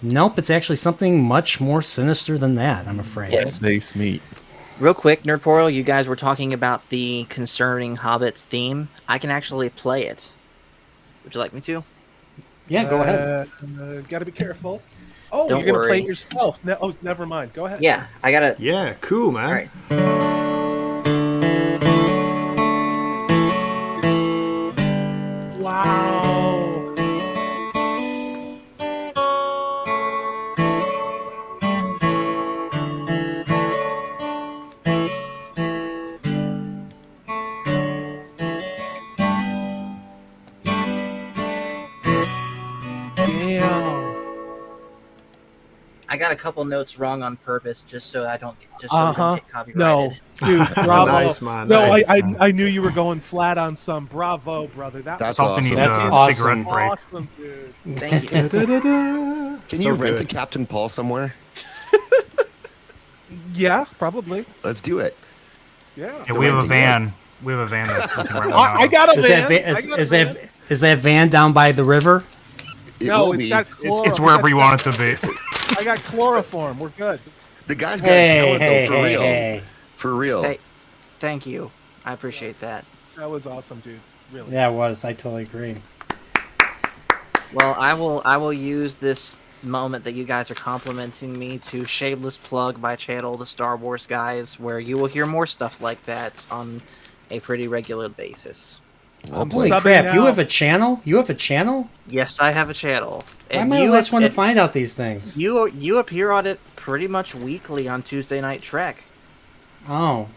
Nope, it's actually something much more sinister than that, I'm afraid. Yes. Base meat. Real quick, Nerdporeal, you guys were talking about the concerning Hobbits theme. I can actually play it. Would you like me to? Yeah, go ahead. Gotta be careful. Oh, Don't you're gonna play worry. it yourself. Never mind. Go ahead. Yeah, I gotta. Yeah, cool, man. All right. Wow. Damn. I got a couple notes wrong on purpose, just so I don't get copyrighted. No, dude, bravo. Nice, man. No, Nice. I knew you were going flat on some. Bravo, brother. That's Something awesome. you That's need a awesome. cigarette break. awesome, dude. Thank you. Can So you rent good. a Captain Paul somewhere? Yeah, probably. Let's do it. Yeah. Yeah, we have a renting van. We have a van that we can rent one I out. got a Is van. is that van down by the river? It No, will it's be. got It's wherever you want it to be. I got chloroform. We're good. The guy's got talent, Hey, though, for real. hey. For real. Hey, thank you. I appreciate that. That was awesome, dude. Really. Yeah, it was. I totally agree. Well, I will use this moment that you guys are complimenting me to shameless plug my channel, the Star Wars Guys, where you will hear more stuff like that on a pretty regular basis. I'm Holy subbing crap! You now. have a channel? You have a channel? Yes, I have a channel. Why am I the last one to find out these things? You appear on it pretty much weekly on Tuesday Night Trek. Oh,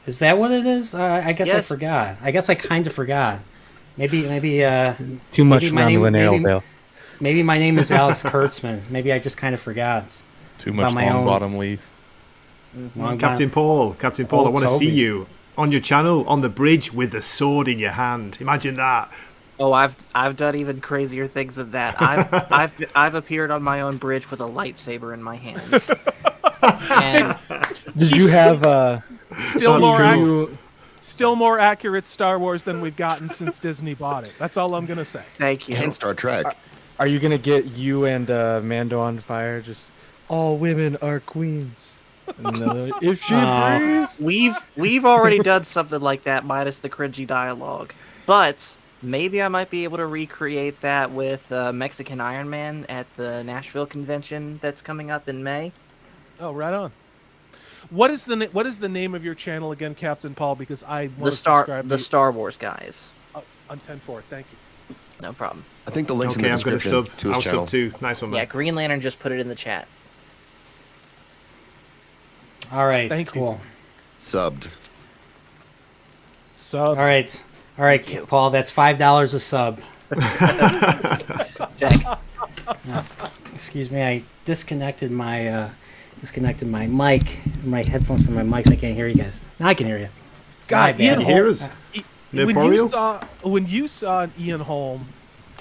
is that what it is? I guess I Yes. forgot. I guess I kind of forgot. Maybe Too much maybe my around name- the nail, maybe- Dale. maybe my name is Alex Kurtzman. Maybe I just kind of forgot. Too much About my long own- bottom leaf. Long Captain Paul, I Oh, want to see Toby. you on your channel on the bridge with the sword in your hand. Imagine that. Oh, I've done even crazier things than that. I've appeared on my own bridge with a lightsaber in my hand. And Did you have Still more, cool. still more accurate Star Wars than we've gotten since Disney bought it. That's all I'm gonna say. thank you. And Star Trek. Are you gonna get you and Mando on fire? Just all women are queens. And if she breathes. We've already done something like that, minus the cringy dialogue. But maybe I might be able to recreate that with Mexican Iron Man at the Nashville convention that's coming up in May. Oh, right on. What is the name of your channel again, Captain Paul? Because I want The to subscribe the to Star Wars Guys. on 10-4. Thank you. No problem. I think the link's Okay, in I'm the going to description sub. to his I'll channel. sub too. Nice one, man. Yeah, Green Lantern just put it in the chat. All right, Thank you. cool. Subbed. So All right, Paul. That's $5 a sub. Jack. Excuse me, I disconnected my mic, my headphones from my mics. I can't hear you guys. Now I can hear you. God, My Ian bad. Hear us? Nerdporeal? When you saw an Ian Holm,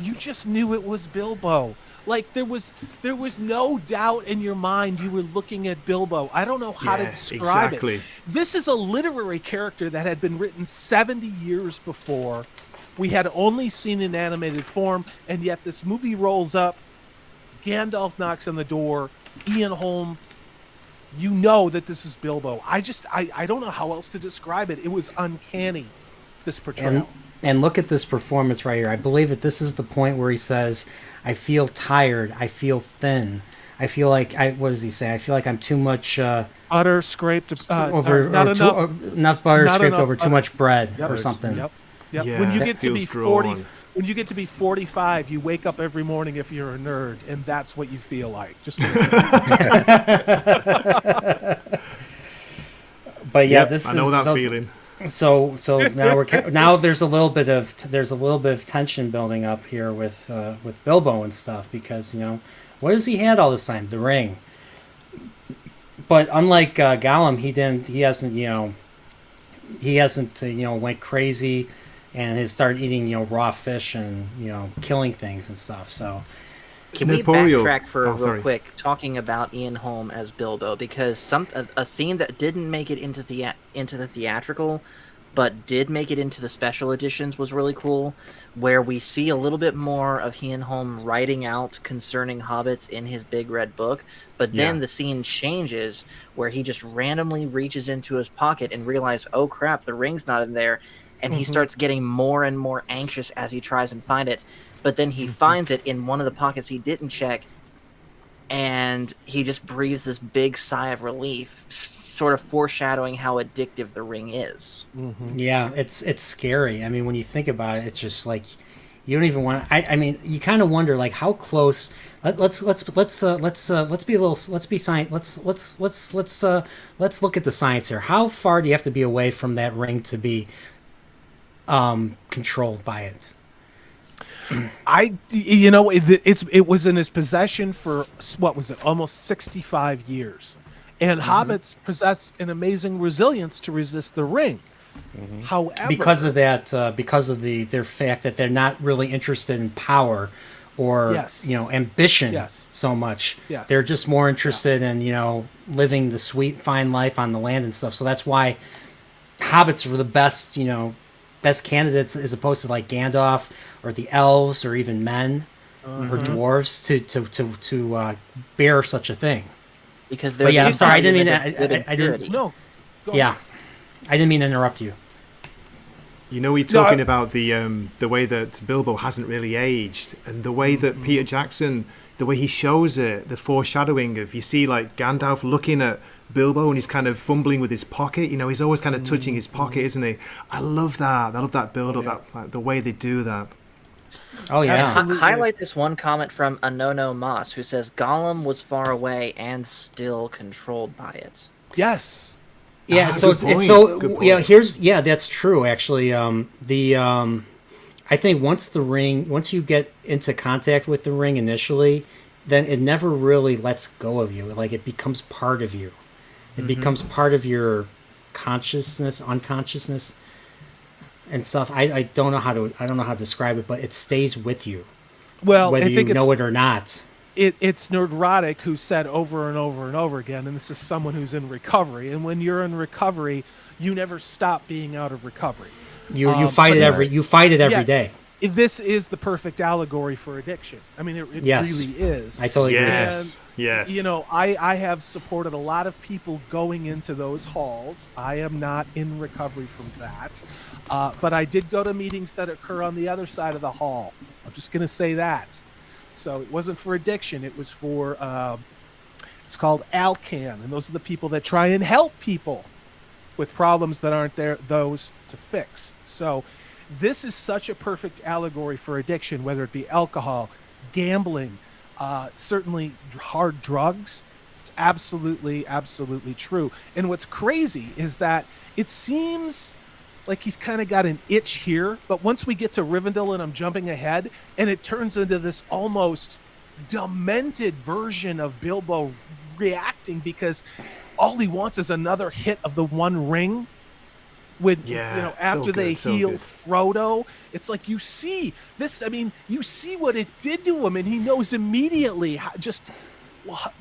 you just knew it was Bilbo. Like there was no doubt in your mind you were looking at Bilbo. I don't know how to describe it. This is a literary character that had been written 70 years before. We had only seen in animated form, and yet this movie rolls up. Gandalf knocks on the door. Ian Holm, you know that this is Bilbo. I don't know how else to describe it. It was uncanny, this portrayal. And look at this performance right here. I believe that this is the point where he says, I feel tired. I feel thin. I feel like, what does he say? I feel like I'm too much... butter scraped over... enough butter scraped over too much bread or something. Yep. Yeah, when you get to be 40... When you get to be 45, you wake up every morning if you're a nerd, and that's what you feel like. Just But yeah, this I know that feeling. So now there's a little bit of tension building up here with Bilbo and stuff, because what has he had all this time? The ring. But unlike Gollum, he hasn't went crazy and has started eating raw fish and killing things and stuff. So can we backtrack for real quick, talking about Ian Holm as Bilbo, because a scene that didn't make it into the theatrical, but did make it into the special editions was really cool, where we see a little bit more of Ian Holm writing out concerning hobbits in his big red book, but then the scene changes where he just randomly reaches into his pocket and realizes, oh crap, the ring's not in there, and he starts getting more and more anxious as he tries and find it. But then he finds it in one of the pockets he didn't check, and he just breathes this big sigh of relief, sort of foreshadowing how addictive the ring is. Yeah, it's scary. I mean, when you think about it, it's just like you don't even want. I mean, you kind of wonder like how close. Let's be a little. Let's be science. Let's look at the science here. How far do you have to be away from that ring to be controlled by it? It was in his possession for what was it, almost 65 years, and hobbits possess an amazing resilience to resist the ring. However, because of that, because of their fact that they're not really interested in power or ambition so much. They're just more interested in living the sweet fine life on the land and stuff. So that's why hobbits were the best best candidates, as opposed to like Gandalf or the elves or even men or dwarves to bear such a thing. Because but I'm sorry, I didn't mean I didn't. No. I didn't mean to interrupt you. We're talking about the way that Bilbo hasn't really aged, and the way that Peter Jackson, the way he shows it, the foreshadowing of, you see like Gandalf looking at Bilbo and he's kind of fumbling with his pocket. He's always kind of touching his pocket, isn't he? I love that. I love that build-up, the way they do that. Oh, yeah. Highlight this one comment from Anono Moss, who says, Gollum was far away and still controlled by it. Yes. Yeah, that's true, actually. I think once you get into contact with the ring initially, then it never really lets go of you. Like, it becomes part of you. It becomes part of your consciousness, unconsciousness, and stuff. I don't know how to describe it, but it stays with you. Well, whether you know it or not. It's Nerdrotic who said over and over and over again, and this is someone who's in recovery. And when you're in recovery, you never stop being out of recovery. You fight it every day. This is the perfect allegory for addiction. I mean, it really is. I totally agree. Yes. I have supported a lot of people going into those halls. I am not in recovery from that. But I did go to meetings that occur on the other side of the hall. I'm just going to say that. So it wasn't for addiction. It was for, it's called Alcan. And those are the people that try and help people with problems that aren't those to fix. So this is such a perfect allegory for addiction, whether it be alcohol, gambling, certainly hard drugs. It's absolutely, absolutely true. And what's crazy is that it seems like he's kind of got an itch here, but once we get to Rivendell, and I'm jumping ahead, and it turns into this almost demented version of Bilbo reacting because all he wants is another hit of the One Ring. when Yeah, so after good, they so heal good. Frodo. It's like you see this. I mean, you see what it did to him, and he knows immediately.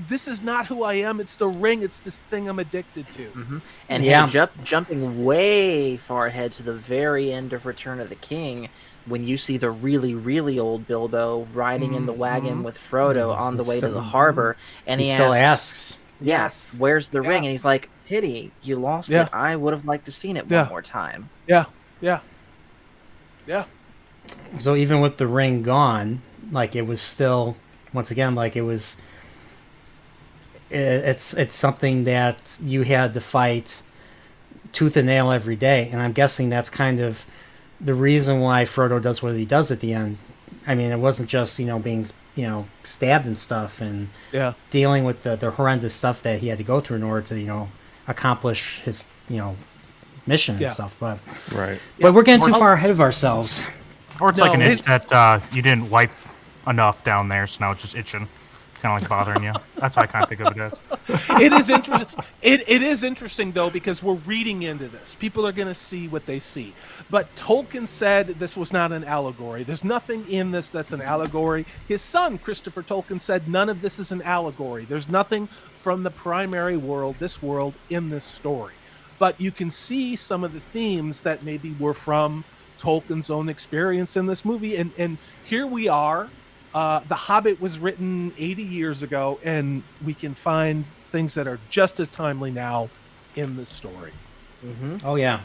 This is not who I am. It's the ring. It's this thing I'm addicted to. And Yeah. jumping way far ahead to the very end of Return of the King, when you see the really, really old Bilbo riding in the wagon with Frodo on the way to the harbor, and He he still asks, asks. "Yes, where's the ring?" And he's like, "Pity, you lost Yeah. it. I would have liked to seen it Yeah. one more time." Yeah. So even with the ring gone, like it was still, once again, like it was. It's something that you had to fight tooth and nail every day, and I'm guessing that's kind of the reason why Frodo does what he does at the end. I mean, it wasn't just being stabbed and stuff and dealing with the horrendous stuff that he had to go through in order to accomplish his mission and stuff. But Right. but we're getting too far ahead of ourselves. Or it's like an No, itch that you didn't wipe enough down there, so now it's just itching. Kind of like bothering you. That's what I kind of think of it as. It is interesting. It is interesting though, because we're reading into this. People are going to see what they see. But Tolkien said this was not an allegory. There's nothing in this that's an allegory. His son Christopher Tolkien said none of this is an allegory. There's nothing from the primary world, this world, in this story. But you can see some of the themes that maybe were from Tolkien's own experience in this movie. And here we are. The Hobbit was written 80 years ago, and we can find things that are just as timely now in this story. Oh yeah.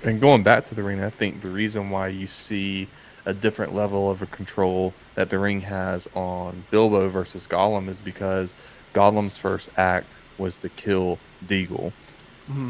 And going back to the ring, I think the reason why you see a different level of a control that the ring has on Bilbo versus Gollum is because Gollum's first act was to kill Deagle.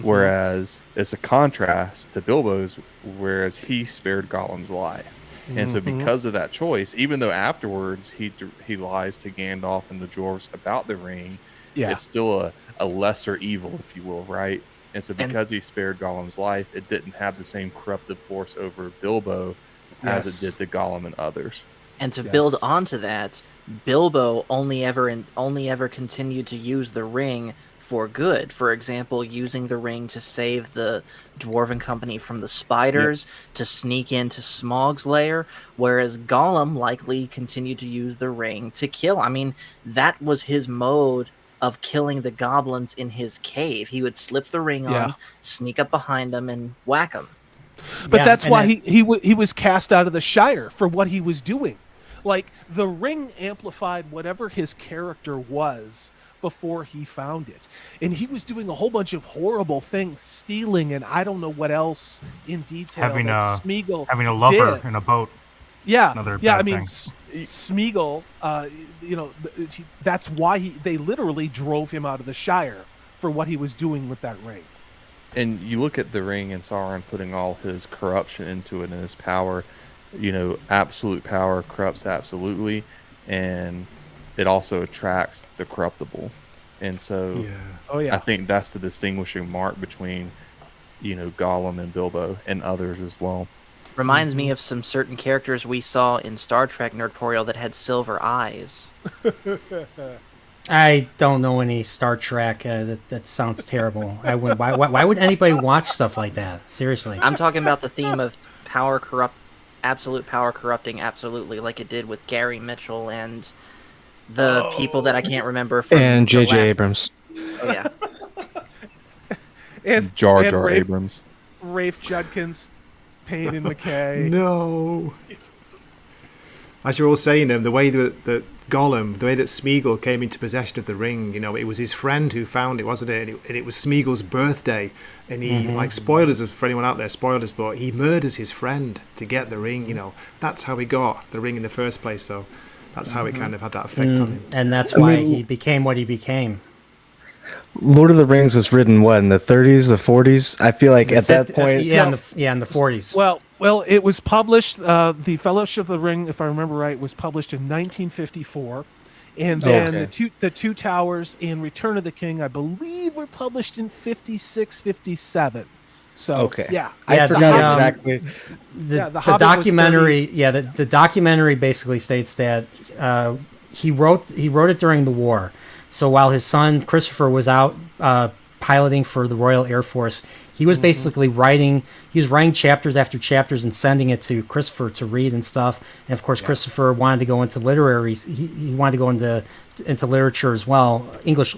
Whereas it's a contrast to Bilbo's, whereas he spared Gollum's life. And so because of that choice, even though afterwards he lies to Gandalf and the dwarves about the ring, it's still a lesser evil, if you will, right? And so because he spared Gollum's life, it didn't have the same corruptive force over Bilbo as it did to Gollum and others. And to build onto that, Bilbo only ever continued to use the ring for good. For example, using the ring to save the Dwarven company from the spiders, to sneak into Smaug's lair, whereas Gollum likely continued to use the ring to kill. I mean, that was his mode of killing the goblins in his cave. He would slip the ring on, sneak up behind them, and whack them. But that's why he was cast out of the Shire for what he was doing. Like, the ring amplified whatever his character was before he found it. And he was doing a whole bunch of horrible things, stealing and I don't know what else in detail. Having Smeagol a lover did. in a boat. Yeah, Another yeah. bad I mean, thing. Smeagol, that's why they literally drove him out of the Shire for what he was doing with that ring. And you look at the ring and Sauron putting all his corruption into it and his power, absolute power corrupts absolutely, and it also attracts the corruptible. And so I think that's the distinguishing mark between, Gollum and Bilbo and others as well. Reminds me of some certain characters we saw in Star Trek Nerdporeal that had silver eyes. I don't know any Star Trek. That sounds terrible. Why would anybody watch stuff like that? Seriously. I'm talking about the theme of absolute power corrupting absolutely, like it did with Gary Mitchell and the people that I can't remember. And J.J. Abrams. Oh, yeah. and Jar Jar Abrams. Rafe Judkins, Payne and McKay. No. As you're all saying, the way that Gollum, the way that Smeagol came into possession of the ring, it was his friend who found it, wasn't it? And it was Smeagol's birthday. And he, spoilers for anyone out there, spoilers, but he murders his friend to get the ring, That's how he got the ring in the first place, so that's how it kind of had that effect on him. And that's why he became what he became. Lord of the Rings was written, in the 30s, the 40s? I feel like at that point... in the 40s. Well, it was published, the Fellowship of the Ring, if I remember right, was published in 1954. And then the Two Towers and Return of the King, I believe, were published in 56, 57. So, I forgot exactly. The documentary, the documentary basically states that he wrote it during the war. So while his son Christopher was out piloting for the Royal Air Force. He was basically writing chapters after chapters and sending it to Christopher to read and stuff. And of course, Christopher wanted to go into literary. He wanted to go into literature as well, English,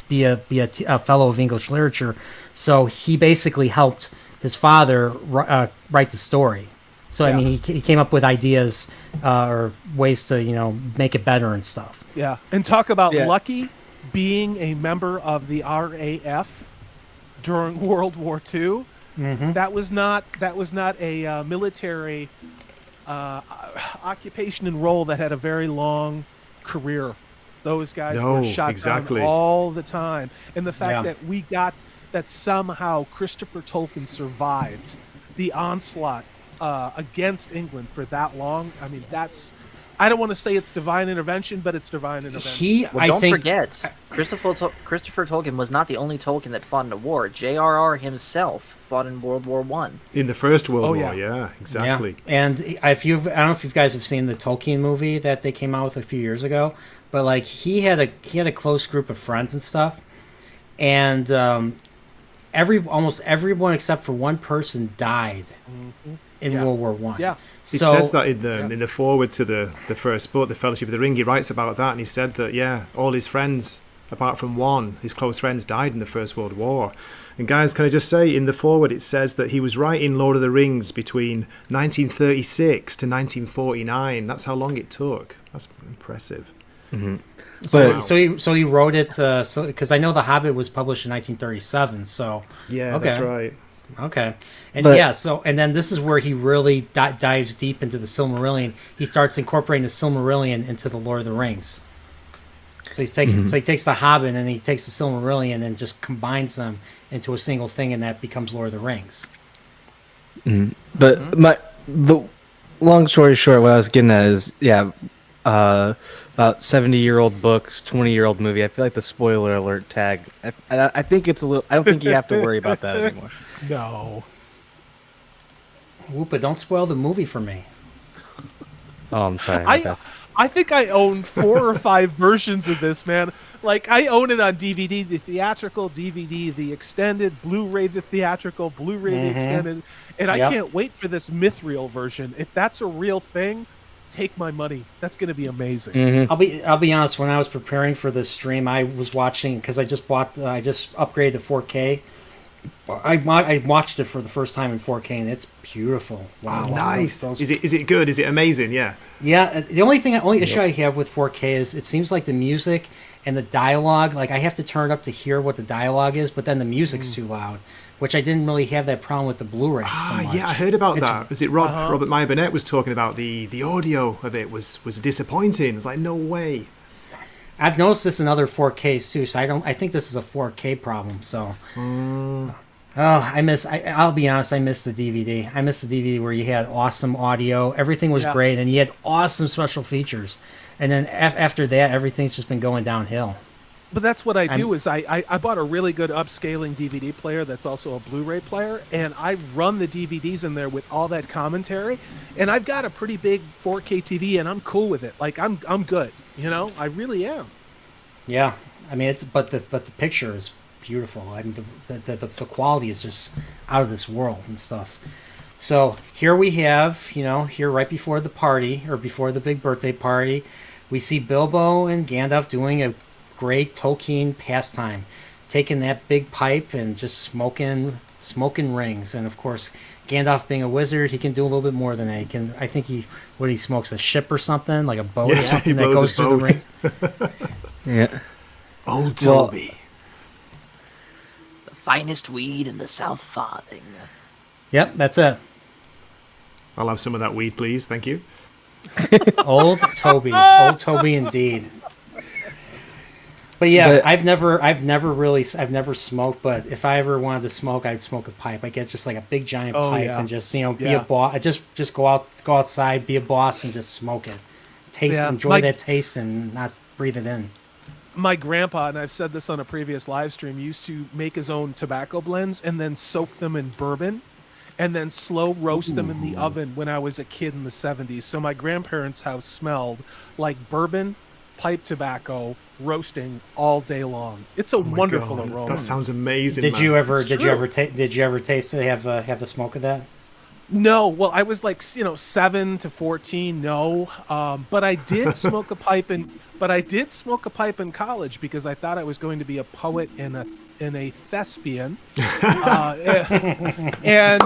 be a fellow of English literature. So he basically helped his father write the story. So I mean, he came up with ideas or ways to make it better and stuff. Yeah, and talk about lucky being a member of the RAF during World War II. Mm-hmm. That was not a military occupation and role that had a very long career. Those guys were shot down all the time, and the fact that we got that somehow Christopher Tolkien survived the onslaught against England for that long. I mean, I don't want to say it's divine intervention, but it's divine intervention. Don't forget, Christopher Tolkien was not the only Tolkien that fought in a war. J.R.R. himself fought in World War One. In the First World War, yeah, exactly. Yeah. And I don't know if you guys have seen the Tolkien movie that they came out with a few years ago, but like he had a close group of friends and stuff, and almost everyone except for one person died in World War One. Yeah. It says that in the foreword to the first book, The Fellowship of the Ring. He writes about that, and he said that all his friends, apart from one, his close friends, died in the First World War. And guys, can I just say, in the foreword it says that he was writing Lord of the Rings between 1936 to 1949. That's how long it took. That's impressive. Mm-hmm. So he wrote it because I know The Hobbit was published in 1937. So that's right. Okay, and and then this is where he really dives deep into the Silmarillion. He starts incorporating the Silmarillion into the Lord of the Rings. So he's taking, so he takes the Hobbit and he takes the Silmarillion and just combines them into a single thing, and that becomes Lord of the Rings. Mm-hmm. But the long story short, what I was getting at is about 70-year-old books, 20-year-old movie. I feel like the spoiler alert tag. I think it's a little. I don't think you have to worry about that anymore. No. Whoopa, don't spoil the movie for me. Oh, I'm sorry. I think I own 4 or 5 versions of this, man. Like, I own it on DVD, the theatrical, DVD, the extended, Blu-ray, the theatrical, Blu-ray, the extended. And I can't wait for this Mithril version. If that's a real thing, take my money. That's going to be amazing. Mm-hmm. I'll be honest. When I was preparing for this stream, I was watching because I just upgraded to 4K. I watched it for the first time in 4K, and it's beautiful. Wow, nice. Is it good? Is it amazing? Yeah. Yeah. The only issue I have with 4K is it seems like the music and the dialogue. Like I have to turn it up to hear what the dialogue is, but then the music's too loud, which I didn't really have that problem with the Blu-ray. So much. Yeah, I heard about that. Is it Robert Meyer Burnett was talking about the audio of it was disappointing. It's like no way. I've noticed this in other 4Ks too, so I think this is a 4K problem. So, I'll be honest, I miss the DVD. I miss the DVD where you had awesome audio, everything was great, and you had awesome special features. And then after that, everything's just been going downhill. But that's what I do is I bought a really good upscaling DVD player that's also a Blu-ray player, and I run the DVDs in there with all that commentary, and I've got a pretty big 4K TV, and I'm cool with it. Like I'm good, I really am. Yeah, I mean but the picture is beautiful. I mean the quality is just out of this world and stuff. So here we have, here right before the party or before the big birthday party, we see Bilbo and Gandalf doing a great Tolkien pastime, taking that big pipe and just smoking rings. And of course, Gandalf being a wizard, he can do a little bit more than that. I think he smokes a ship or something, like a boat or something that goes through the rings. Yeah. Old Toby. The finest weed in the South Farthing. Yep, that's it. I'll have some of that weed, please. Thank you. Old Toby indeed. But I've never smoked. But if I ever wanted to smoke, I'd smoke a pipe. I get just like a big giant pipe and just be a boss. Just go outside, be a boss, and just smoke it. Enjoy that taste, and not breathe it in. My grandpa, and I've said this on a previous live stream, used to make his own tobacco blends and then soak them in bourbon, and then slow roast them in the oven when I was a kid in the 70s. So my grandparents' house smelled like bourbon pipe tobacco, roasting all day long. It's a wonderful God, aroma. that sounds amazing. Did man. you ever It's did you true. ever did you ever taste it? Have a smoke of that? No, well, I was like 7 to 14. No, but I did smoke a pipe in college because I thought I was going to be a poet and a thespian, and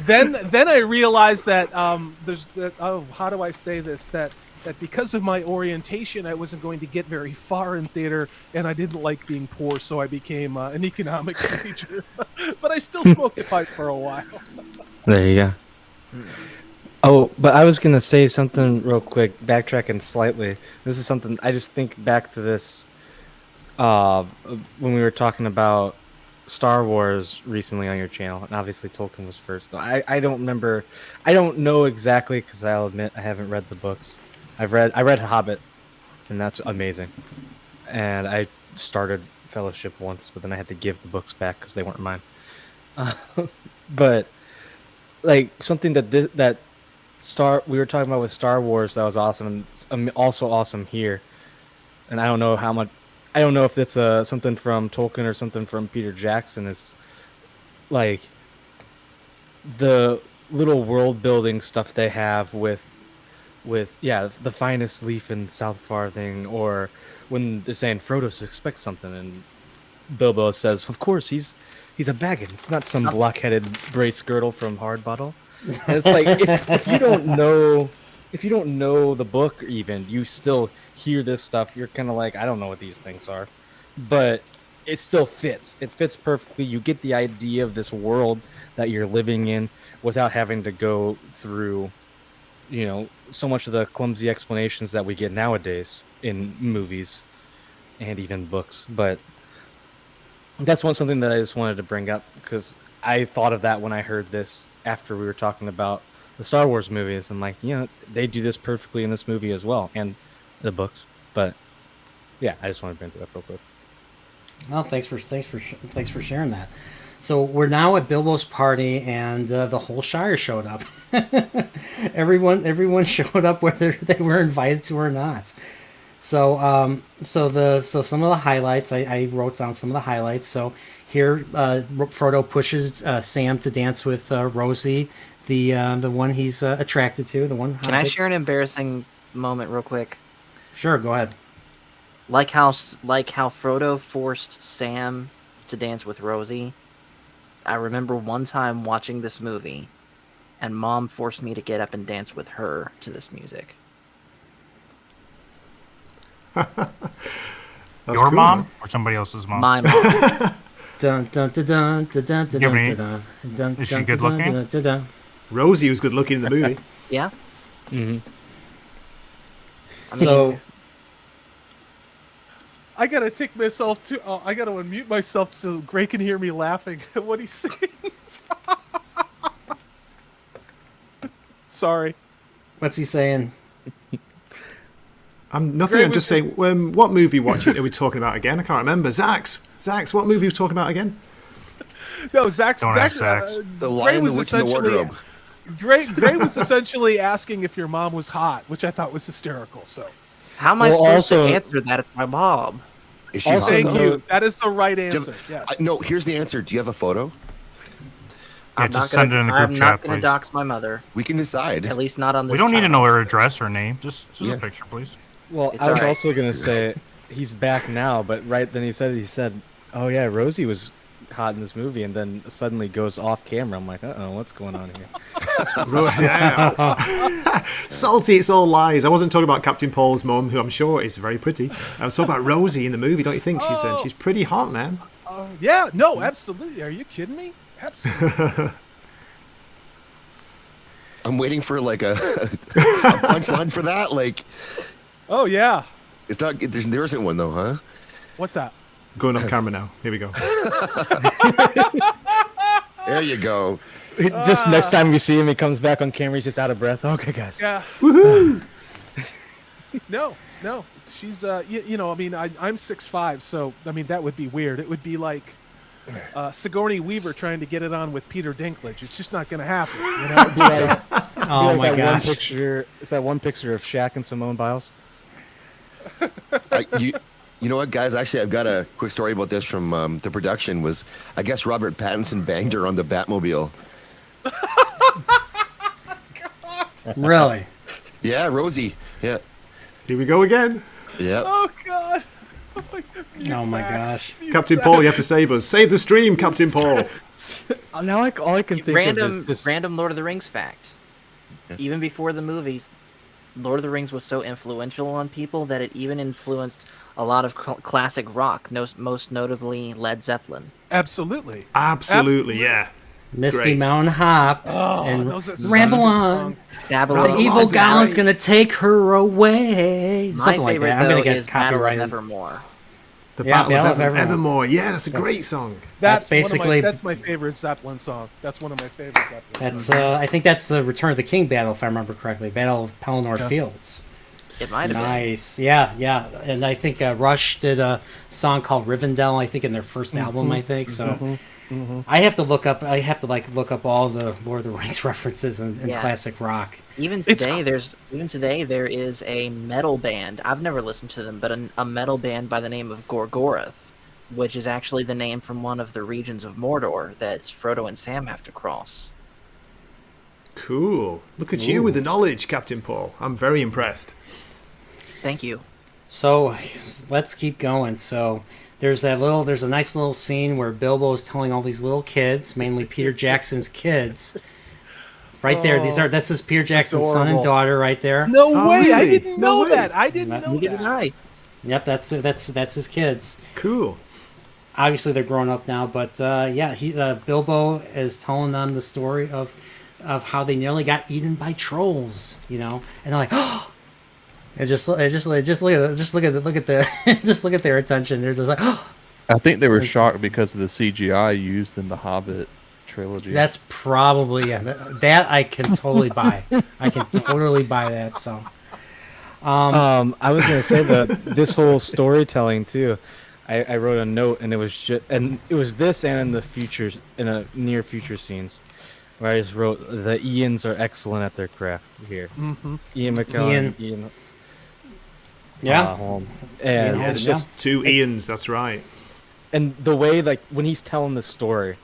then I realized that how do I say this, that because of my orientation I wasn't going to get very far in theater, and I didn't like being poor, so I became an economics major. But I still smoked a pipe for a while. There you go. Oh, but I was gonna say something real quick, backtracking slightly. This is something I just think back to this when we were talking about Star Wars recently on your channel, and obviously Tolkien was first. I don't remember, I don't know exactly, because I'll admit I haven't read the books. I read Hobbit, and that's amazing. And I started Fellowship once, but then I had to give the books back because they weren't mine. But like something that we were talking about with Star Wars that was awesome, and it's also awesome here. And I don't know if it's something from Tolkien or something from Peter Jackson, is like the little world building stuff they have with the finest leaf in South Farthing, or when they're saying Frodo suspects something and Bilbo says, of course he's a Baggins, not some block-headed brace girdle from Hardbottle. And it's like if you don't know the book, even you still hear this stuff, you're kind of like, I don't know what these things are, but it still fits. It fits perfectly. You get the idea of this world that you're living in without having to go through, so much of the clumsy explanations that we get nowadays in movies and even books. But that's something that I just wanted to bring up, because I thought of that when I heard this after we were talking about the Star Wars movies. I'm like, they do this perfectly in this movie as well, and the books. But yeah, I just want to bring that up real quick. Well, thanks for sharing that. So we're now at Bilbo's party, and the whole Shire showed up. Everyone showed up, whether they were invited to or not. So some of the highlights, I wrote down some of the highlights. So here, Frodo pushes Sam to dance with Rosie, the one he's attracted to, the one. Can I share an embarrassing moment real quick? Sure, go ahead. Like how Frodo forced Sam to dance with Rosie. I remember one time watching this movie, and Mom forced me to get up and dance with her to this music. Your mom or somebody else's mom? My mom. Dun dun dun dun dun dun dun Give me- dun dun. Is she good looking? Rosie was good looking in the movie. Yeah. Mm-hmm. I mean, So I gotta take myself to. I gotta unmute myself so Gray can hear me laughing at what he's saying. Sorry. what's he saying? I'm nothing. Gray I'm was just saying. What movie are we talking about again? I can't remember. Zax, what movie are we talking about again? No, Zach's. Don't ask Zach's. The Gray Lion, was the Witch, and the essentially. Wardrobe. Gray was essentially asking if your mom was hot, which I thought was hysterical. So how am I Well, supposed also- to answer that if my mom? Is she Also, hot, thank though? you. That is the right Do you answer. have- Yes. No, here's the answer. Do you have a photo? Yeah, just send it in the group I'm chat, not going please. to dox my mother. We can decide. At least not on this. We don't need to channel. know her address or name. Just Yeah. a picture, please. Well, It's I was alright. also gonna say he's back now, but right then he said, "Oh yeah, Rosie was hot in this movie," and then suddenly goes off camera. I'm like, what's going on here? Yeah. Salty, it's all lies. I wasn't talking about Captain Paul's mum, who I'm sure is very pretty. I was talking about Rosie in the movie. Don't you think she's pretty hot, man? Yeah. No. Absolutely. Are you kidding me? Absolutely. I'm waiting for like a punchline for that. Like, Oh yeah. it's not. There isn't one though, huh? What's that? Going off camera now. Here we go. There you go. Just next time we see him, he comes back on camera. He's just out of breath. Okay, guys. Yeah. Woohoo! No. She's I mean, I'm 6'5", so I mean that would be weird. It would be like Sigourney Weaver trying to get it on with Peter Dinklage. It's just not going to happen. You know? It'd be like, Oh my that gosh. One picture. It's that one picture of Shaq and Simone Biles. You know what, guys? Actually, I've got a quick story about this from the production. Was I guess Robert Pattinson banged her on the Batmobile. Really? Yeah, Rosie. Yeah. Here we go again. Yeah. Oh God. Oh my gosh. Captain Paul, you have to save us. Save the stream, Captain Paul. Now all I can think of is Random Lord of the Rings fact. Even before the movies, Lord of the Rings was so influential on people that it even influenced a lot of classic rock, most notably Led Zeppelin. Absolutely. Absolutely, yeah. Misty Great. Mountain Hop and those are such Ramble good On. songs. The evil Gollum's gonna take her away. My Something like favorite, that. I'm gonna though, get is Battle of copyrighted. Evermore. The Yeah, Battle of Evermore. Evermore. Yeah, that's a great song. That's basically- that's my favorite Zeppelin song. That's one of my favorite Zeppelin. That's I think that's the Return of the King battle, if I remember correctly. Battle of Pelennor Fields. It might have been. Nice. Yeah. And I think Rush did a song called Rivendell, I think, in their first album, I think. So I have to look up all the Lord of the Rings references in classic rock. Even today, there is a metal band. I've never listened to them, but a metal band by the name of Gorgoroth, which is actually the name from one of the regions of Mordor that Frodo and Sam have to cross. Cool. Look at you with the knowledge, Captain Paul. I'm very impressed. Thank you. So let's keep going. So there's a nice little scene where Bilbo is telling all these little kids, mainly Peter Jackson's kids. Right there, this is Peter Jackson's son and daughter right there. No way! really? I didn't No know way. that. I didn't know Neither that. did I. Yep, that's his kids. Cool. Obviously they're grown up now, but Bilbo is telling them the story of how they nearly got eaten by trolls, and they're like, oh. And just look at their attention. They're just like, oh. I think they were shocked because of the CGI used in the Hobbit trilogy. That's probably that I can totally buy. I can totally buy that. So, I was gonna say that this whole storytelling too. I wrote a note, and it was this and in the futures, in a near future scenes, where I just wrote the Ians are excellent at their craft here. Mm-hmm. Ian McKellen, Ian. Holm. And Yeah, it's just two Ians, that's right. And the way, like, when he's telling the story,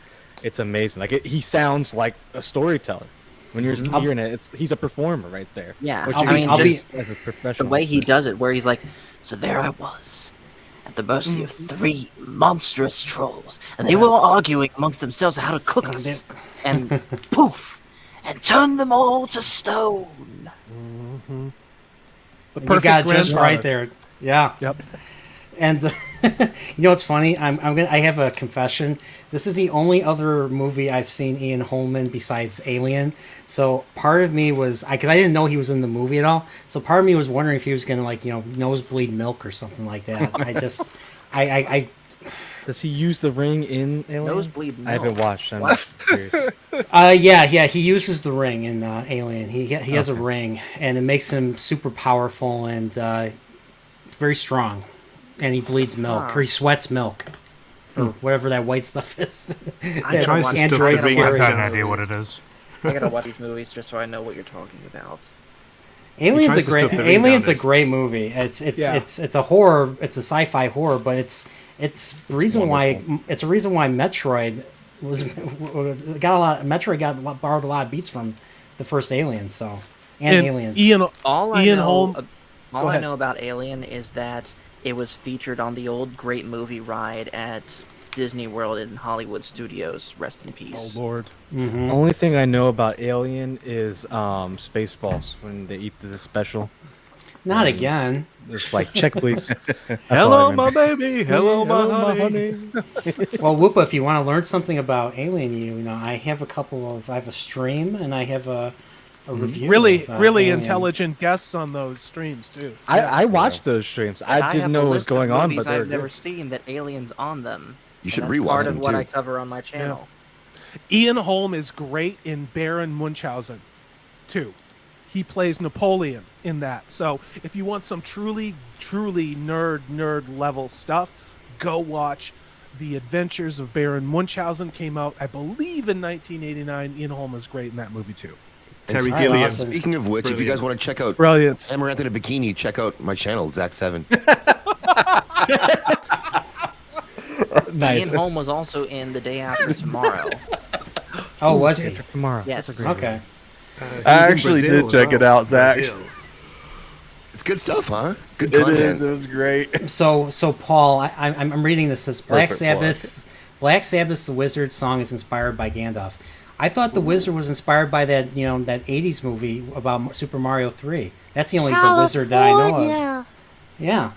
it's amazing. Like, he sounds like a storyteller. When you're hearing it, he's a performer right there. Yeah, Which as his professional. The way he does it, where he's like, so there I was, at the mercy of 3 monstrous trolls, and they were all arguing amongst themselves how to cook us, and poof, and turn them all to stone. Mm-hmm. You got it just right there. Yeah. Yep. And what's funny? I have a confession. This is the only other movie I've seen Ian Holm in besides Alien. So part of me was because I didn't know he was in the movie at all. So part of me was wondering if he was gonna nosebleed milk or something like that. I Does he use the ring in Alien? Nosebleed milk. I haven't watched. I'm curious. Yeah. He uses the ring in Alien. He has a ring, and it makes him super powerful and very strong. And he bleeds milk, or he sweats milk, or whatever that white stuff is. I tries to stuff androids the ring carry. I have no idea what it is. I gotta watch these movies just so I know what you're talking about. Alien's tries to stuff the ring Alien's down a his- great movie. It's a horror. It's a sci-fi horror, but it's the reason why Metroid borrowed a lot of beats from the first Alien. So Aliens. All I Ian know, Holm. all Go I ahead. know about Alien is that it was featured on the old Great Movie ride at Disney World in Hollywood Studios. Rest in Oh peace. Lord. Mhm. Only thing I know about Alien is Spaceballs when they eat the special. Not again. It's like, check please. That's Hello, all I my remember. baby. Hello, my honey. Well, Whoopa, if you want to learn something about Alien, I have I have a stream and I have a review. Really, of, really Alien. intelligent guests on those streams too. I watched those streams. And I didn't have know a what was list of going on, movies but they're I've never good. seen that Aliens on them. You should and that's rewatch part them of what too. I cover on my channel. Ian Holm is great in Baron Munchausen, too. He plays Napoleon in that. So if you want some truly nerd level stuff, go watch The Adventures of Baron Munchausen. Came out, I believe, in 1989. Ian Holm is great in that movie too. Terry And Gilliam. Speaking of which, if you guys want to check out Brilliant. Amaranth in a Bikini, check out my channel, Zach7. Me Nice. and Holm was also in The Day After Tomorrow. Oh, was he? Tomorrow. Yes. That's a great Okay. He I was in actually Brazil did as check it well. out, Zach. Brazil. It's good stuff, huh? Good It content. is. It was great. So Paul, I'm reading this. Says Black Perfect Sabbath. Black Sabbath's "The Wizard" song is inspired by Gandalf. I thought The Wizard was inspired by that that '80s movie about Super Mario 3. That's the only The Wizard that I know of. Yeah.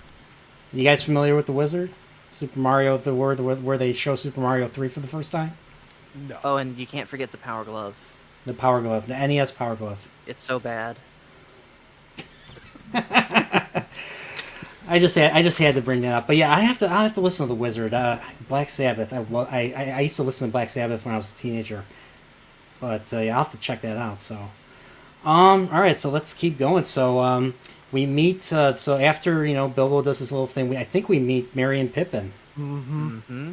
You guys familiar with The Wizard? Super Mario, where they show Super Mario 3 for the first time? No. Oh, and you can't forget the Power Glove. The Power Glove, the NES Power Glove. It's so bad. I just had to bring that up, but yeah, I have to listen to The Wizard. Black Sabbath. I used to listen to Black Sabbath when I was a teenager, but yeah, I'll have to check that out. So, all right, so let's keep going. So, we meet. So after Bilbo does this little thing, I think we meet Merry and Pippin.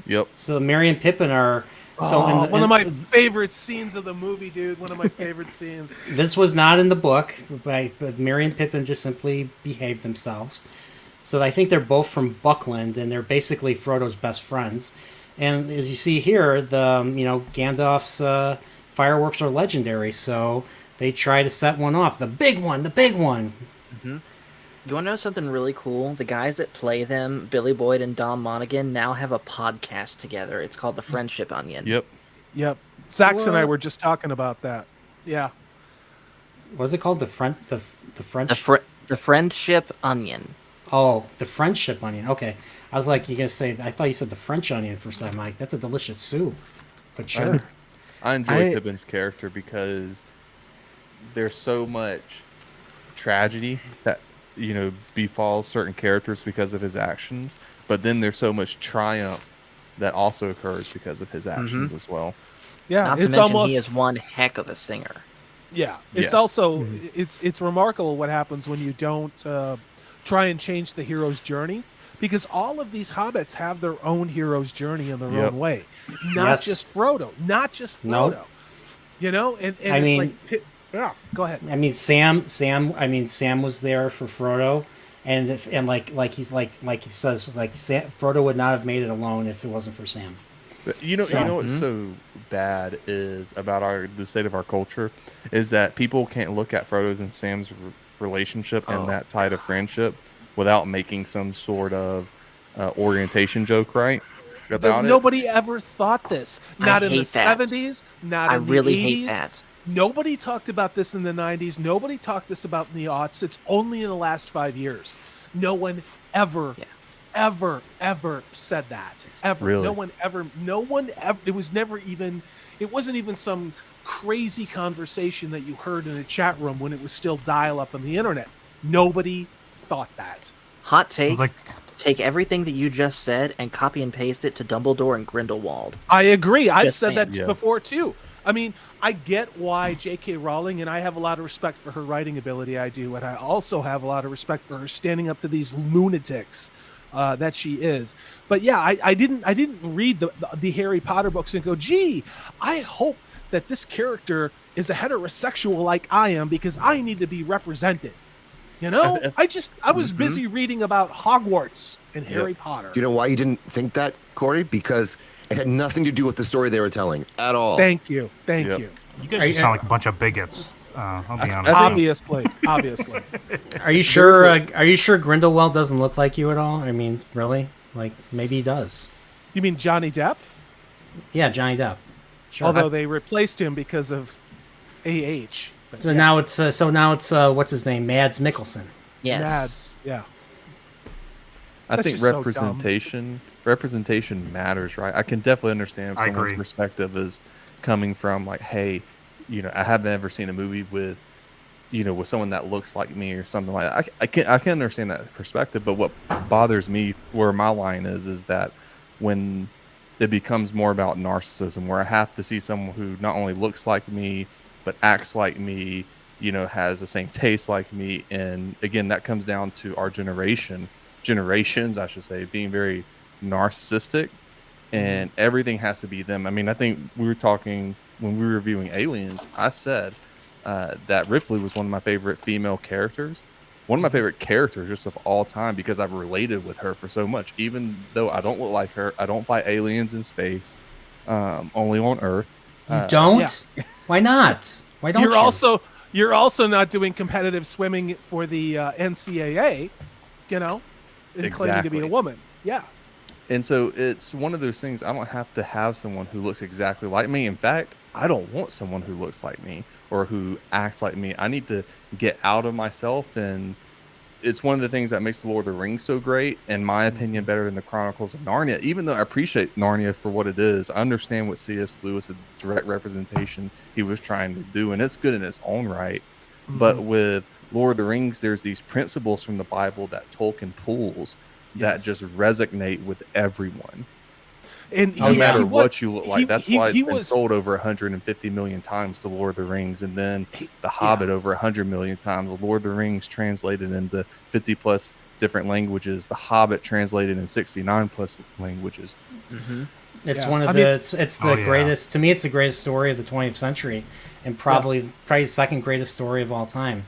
Yep. So Merry and Pippin are. So One of my favorite scenes of the movie, dude. One of my favorite scenes. This was not in the book, but Merry and Pippin just simply behaved themselves. So I think they're both from Buckland, and they're basically Frodo's best friends. And as you see here, the Gandalf's fireworks are legendary, so they try to set one off. The big one. You want to know something really cool? The guys that play them, Billy Boyd and Dom Monaghan, now have a podcast together. It's called The Friendship Onion. Yep. Yep. Sax and I were just talking about that. Yeah. What is it called? The French. The Friendship Onion. Oh, the Friendship Onion. Okay, I was like, you gonna say? I thought you said the French onion first time. Mike, that's a delicious soup. But sure. I enjoy Pippin's character because there's so much tragedy that befalls certain characters because of his actions, but then there's so much triumph that also occurs because of his actions as well. Yeah. Not to it's mention almost he is one heck of a singer. Yeah, it's Yes. also it's remarkable what happens when you don't try and change the hero's journey, because all of these hobbits have their own hero's journey in their Yep. own way, not Yes. just Frodo, Nope. and I it's mean- like, yeah, go ahead. I mean, Sam was there for Frodo, and like he says, Frodo would not have made it alone if it wasn't for Sam. But you know what's so bad is about the state of our culture is that people can't look at Frodo's and Sam's relationship and that tie of friendship without making some sort of orientation joke, right? About it. Nobody ever thought this. Not in the hate that. 70s, not I in the really 80s. hate that. Nobody talked about this in the 90s. Nobody talked this about in the aughts. It's only in the last 5 years. No one ever, ever said that. Ever. Really? No one ever. It wasn't even some crazy conversation that you heard in a chat room when it was still dial up on the internet. Nobody thought that. Hot It take. was like, Take everything that you just said and copy and paste it to Dumbledore and Grindelwald. I agree. I've Just said that saying. Yeah. before too. I mean, I get why J.K. Rowling, and I have a lot of respect for her writing ability. I do, and I also have a lot of respect for her standing up to these lunatics that she is. But yeah, I didn't read the Harry Potter books and go, gee, I hope that this character is a heterosexual like I am because I need to be represented. You know, I was busy reading about Hogwarts and Harry Potter. Do you know why you didn't think that, Corey? Because it had nothing to do with the story they were telling at all. Thank you. Yep. You. you guys just sound like a bunch of bigots. I'll be honest. Obviously. Are you sure? Are you sure Grindelwald doesn't look like you at all? I mean, really? Like maybe he does. You mean Johnny Depp? Yeah, Johnny Depp. Sure. Although they replaced him because of AH. But So yeah, now it's what's his name? Mads Mikkelsen. Yes. Mads. Yeah. I That's think just so dumb. representation matters, right? I can definitely understand if I someone's agree. perspective is coming from like, hey, I haven't ever seen a movie with someone that looks like me or something like that. I can understand that perspective, but what bothers me, where my line is that when it becomes more about narcissism, where I have to see someone who not only looks like me but acts like me, has the same taste like me, and again, that comes down to our generations, I should say, being very narcissistic, and everything has to be them. I mean, I think we were talking when we were reviewing Aliens. I said that Ripley was one of my favorite female characters. One of my favorite characters just of all time because I've related with her for so much. Even though I don't look like her, I don't fight aliens in space, only on Earth. You don't? Yeah. Why not? Why don't you? You're also not doing competitive swimming for the NCAA, and claiming to be a woman. Yeah. And so it's one of those things. I don't have to have someone who looks exactly like me. In fact, I don't want someone who looks like me or who acts like me. I need to get out of myself. And it's one of the things that makes the Lord of the Rings so great, in my opinion, better than the Chronicles of Narnia. Even though I appreciate Narnia for what it is, I understand what C.S. Lewis, a direct representation, he was trying to do. And it's good in its own right. But with Lord of the Rings, there's these principles from the Bible that Tolkien pulls that just resonate with everyone. And no matter what you look like. That's why it's been sold over 150 million times, The Lord of the Rings, and then The Hobbit over 100 million times. The Lord of the Rings translated into 50 plus different languages. The Hobbit translated in 69 plus languages. It's one of the it's the greatest, to me, it's the greatest story of the 20th century, and probably the second greatest story of all time.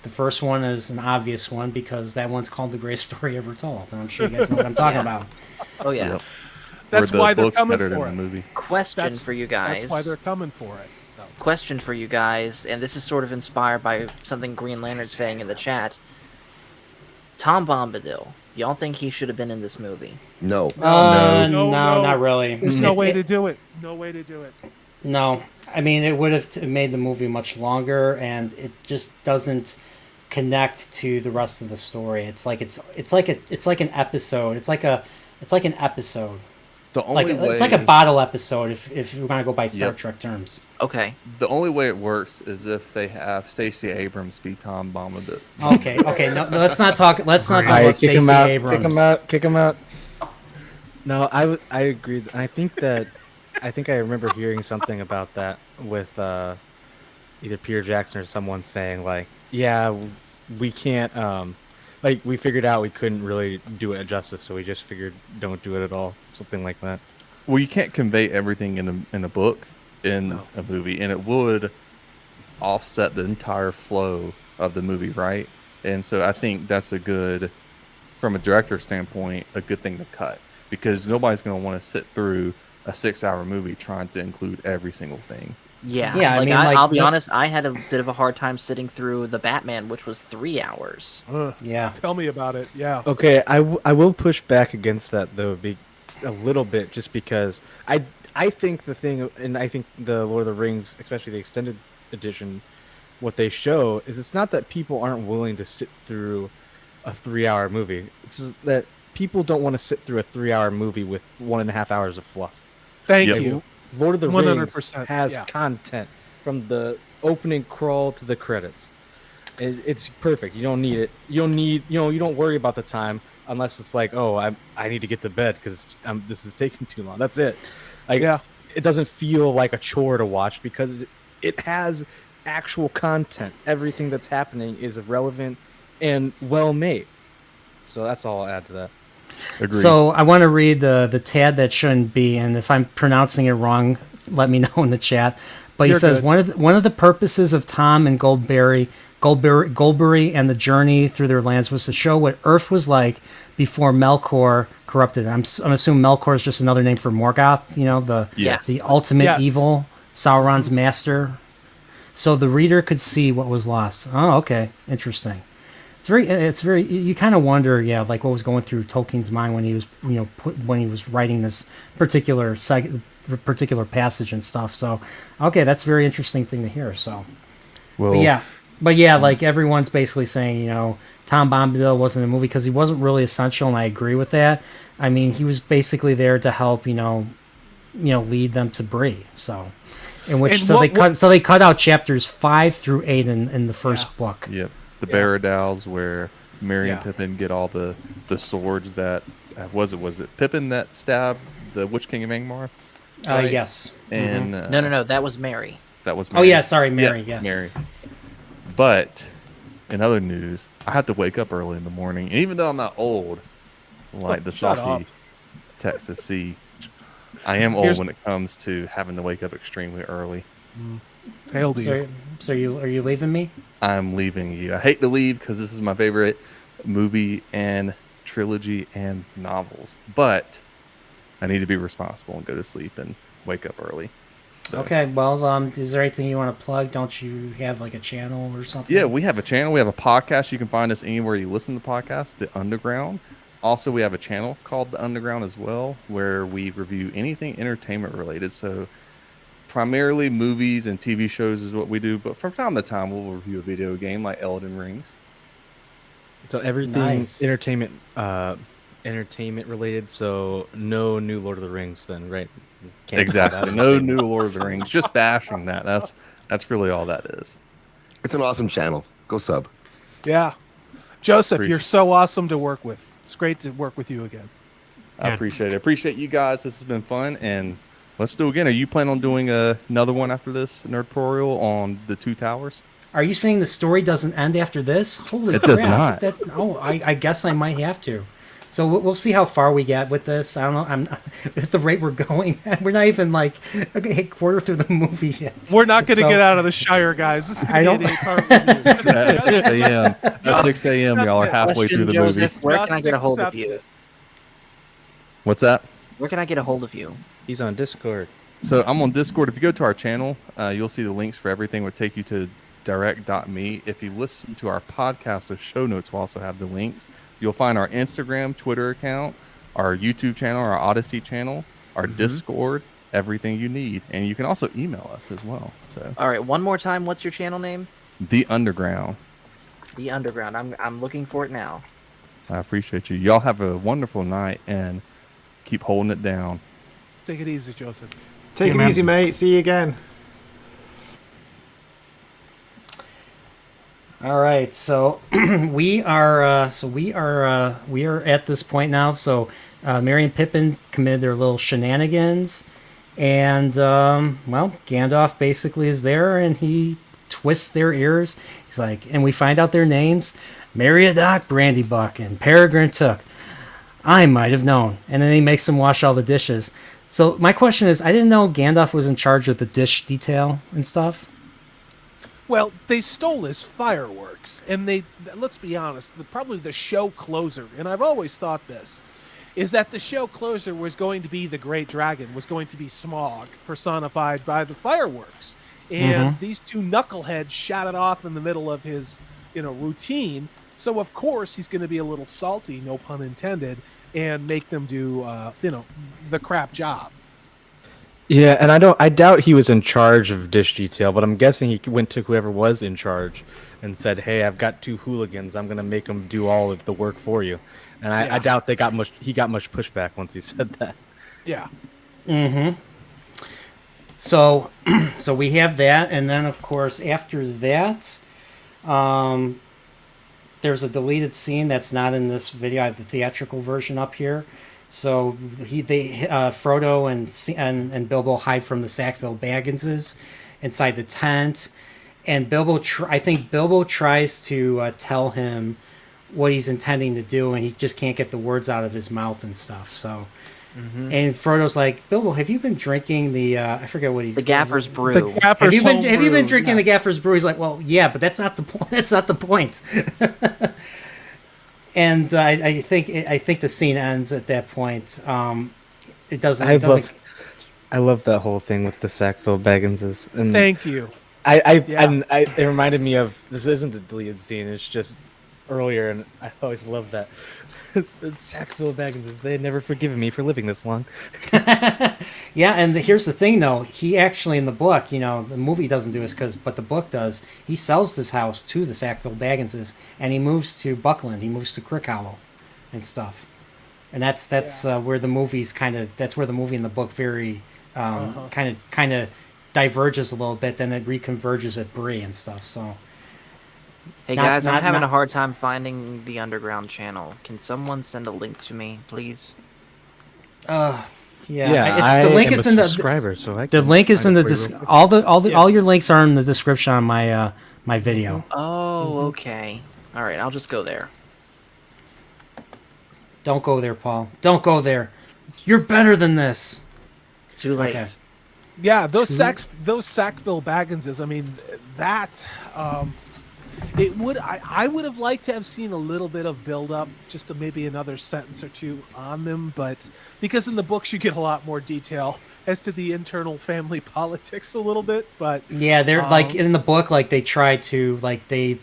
The first one is an obvious one because that one's called The Greatest Story Ever Told, and I'm sure you guys know what I'm talking about. Oh yeah. Yep. That's why they're coming for it. Movie. Question for you guys. That's why they're coming for it. No. Question for you guys, and this is sort of inspired by something Green Lantern's saying in the chat. Tom Bombadil, y'all think he should have been in this movie? No. No, not really. There's no way to do it. No way to do it. No. I mean, it would have made the movie much longer, and it just doesn't connect to the rest of the story. It's like an episode. It's like an episode. The only way, it's like a bottle episode if we're gonna go by Star Trek terms. Okay. The only way it works is if they have Stacey Abrams be Tom Bombadil. Okay. No, let's not talk. Let's not talk about Stacey Abrams. Kick him out. No, I agree. I think I remember hearing something about that with either Peter Jackson or someone saying like, yeah, we can't. Like, we figured out we couldn't really do it justice, so we just figured don't do it at all. Something like that. Well, you can't convey everything in a book in a movie, and it would offset the entire flow of the movie, right? And so I think that's from a director standpoint, a good thing to cut, because nobody's going to want to sit through a 6-hour movie trying to include every single thing. Yeah. Yeah, I'll be honest, I had a bit of a hard time sitting through The Batman, which was 3 hours. Yeah. Tell me about it. Yeah. Okay, I will push back against that, though, a little bit, just because I think the thing, and I think the Lord of the Rings, especially the extended edition, what they show is it's not that people aren't willing to sit through a 3-hour movie. It's that people don't want to sit through a 3-hour movie with 1.5 hours of fluff. Thank you. Lord of the 100%, Rings has content from the opening crawl to the credits. It's perfect. You don't need it. You don't worry about the time unless it's like, oh, I need to get to bed because this is taking too long. That's it. It doesn't feel like a chore to watch because it has actual content. Everything that's happening is relevant and well made. So that's all I'll add to that. Agreed. So I want to read the tad that shouldn't be, and if I'm pronouncing it wrong, let me know in the chat. But he says one of the purposes of Tom and Goldberry and the journey through their lands was to show what Earth was like before Melkor corrupted it. I'm assuming Melkor is just another name for Morgoth. The ultimate evil, Sauron's master. So the reader could see what was lost. Oh, okay, interesting. It's very. You kind of wonder, like what was going through Tolkien's mind when he was, when he was writing this particular passage and stuff. So, okay, that's a very interesting thing to hear. So, well, but like everyone's basically saying, Tom Bombadil wasn't in the movie because he wasn't really essential, and I agree with that. I mean, he was basically there to help, lead them to Bree. So, they cut out chapters 5 through 8 in the first book. Yep. The Barradals, where Merry and Pippin get all the swords that was it Pippin that stabbed the Witch King of Angmar? Right? Yes. And no, that was Merry. That was Merry. Oh yeah, sorry, Merry. Yeah, Merry. But in other news, I have to wake up early in the morning, and even though I'm not old, like the softy Texas sea, I am old when it comes to having to wake up extremely early. Hail to you. So are you leaving me? I'm leaving you. I hate to leave because this is my favorite movie and trilogy and novels, but I need to be responsible and go to sleep and wake up early. So. Okay, well, is there anything you want to plug? Don't you have like a channel or something? Yeah, we have a channel. We have a podcast. You can find us anywhere you listen to podcasts, The Underground. Also, we have a channel called The Underground as well, where we review anything entertainment related. So primarily movies and TV shows is what we do, but from time to time we'll review a video game like Elden Rings. So everything Nice. entertainment related. So no new Lord of the Rings, then, right? Can't Exactly. No new Lord of the Rings. Just bashing that. That's really all that is. It's an awesome channel. Go sub. Yeah. Joseph, Appreciate you're it. so awesome to work with. It's great to work with you again. I Yeah. appreciate it. Appreciate you guys. This has been fun, and let's do it again. Are you planning on doing another one after this, Nerdporeal, on the Two Towers? Are you saying the story doesn't end after this? Holy It crap! does not. I guess I might have to. So we'll see how far we get with this. I don't know. I'm at the rate we're going. We're not even like a quarter through the movie yet. We're not going to So- get out of the Shire, guys. This is I going to don't- be an 8-part review. At 6 a.m. At 6 a.m. Y'all are halfway through the movie. Joseph, where Josh, can I get a take hold us of out. you? What's that? Where can I get a hold of you? He's on Discord. So I'm on Discord. If you go to our channel, you'll see the links for everything. Would take you to direct.me. If you listen to our podcast, the show notes will also have the links. You'll find our Instagram, Twitter account, our YouTube channel, our Odyssey channel, our Discord, everything you need. And you can also email us as well. So All right, one more time. What's your channel name? The Underground. The Underground. I'm looking for it now. I appreciate you. Y'all have a wonderful night and keep holding it down. Take it easy, Joseph. Take it man. easy, mate. See you again. All right, so we are at this point now. So Merry and Pippin committed their little shenanigans, and well, Gandalf basically is there, and he twists their ears. He's like, and we find out their names: Meriadoc Brandybuck and Peregrine Took. I might have known, and then he makes them wash all the dishes. So my question is, I didn't know Gandalf was in charge of the dish detail and stuff. Well, they stole his fireworks, and let's be honest, probably the show closer, and I've always thought this, is that the show closer was going to be the Great Dragon, was going to be Smaug, personified by the fireworks. And these two knuckleheads shot it off in the middle of his, routine. So, of course, he's going to be a little salty, no pun intended, and make them do, the crap job. Yeah, and I doubt he was in charge of dish detail, but I'm guessing he went to whoever was in charge and said, "Hey, I've got two hooligans. I'm gonna make them do all of the work for you." And I doubt he got much pushback once he said that. Yeah. So, so we have that, and then of course after that, there's a deleted scene that's not in this video. I have the theatrical version up here. So Frodo and Bilbo hide from the Sackville Bagginses inside the tent, and Bilbo I think Bilbo tries to tell him what he's intending to do, and he just can't get the words out of his mouth and stuff. So. And Frodo's like, Bilbo, have you been drinking the I forget what he's The Gaffer's Brew. The Gaffer's have you been home have you been brew. drinking the Gaffer's Brew? He's like, well, yeah, but that's not the point. That's not the point. And I think the scene ends at that point. It doesn't. I love that whole thing with the Sackville Bagginses. And Thank you. it reminded me of, this isn't a deleted scene. It's just earlier, and I always love that. It's Sackville Bagginses. They had never forgiven me for living this long. Yeah, and here's the thing, though. He actually, in the book, the movie doesn't do this, but the book does. He sells this house to the Sackville Bagginses, and he moves to Buckland. He moves to Crickhollow and stuff. And that's where the movie's that's where the movie and the book very kind of diverges a little bit. Then it reconverges at Bree and stuff. So. Hey guys, I'm having a hard time finding the Underground channel. Can someone send a link to me, please? Yeah, I the link am is a in subscriber, so I the can link is in find the it for you all real quick. all your links are in the description on my my video. Oh, okay. All right, I'll just go there. Don't go there, Paul. Don't go there. You're better than this. Too late. Okay. Yeah, those Sackville Bagginses. I mean, that it would. I would have liked to have seen a little bit of build up, just to maybe another sentence or two on them, but because in the books you get a lot more detail as to the internal family politics a little bit. But yeah, they're like in the book, like they try to they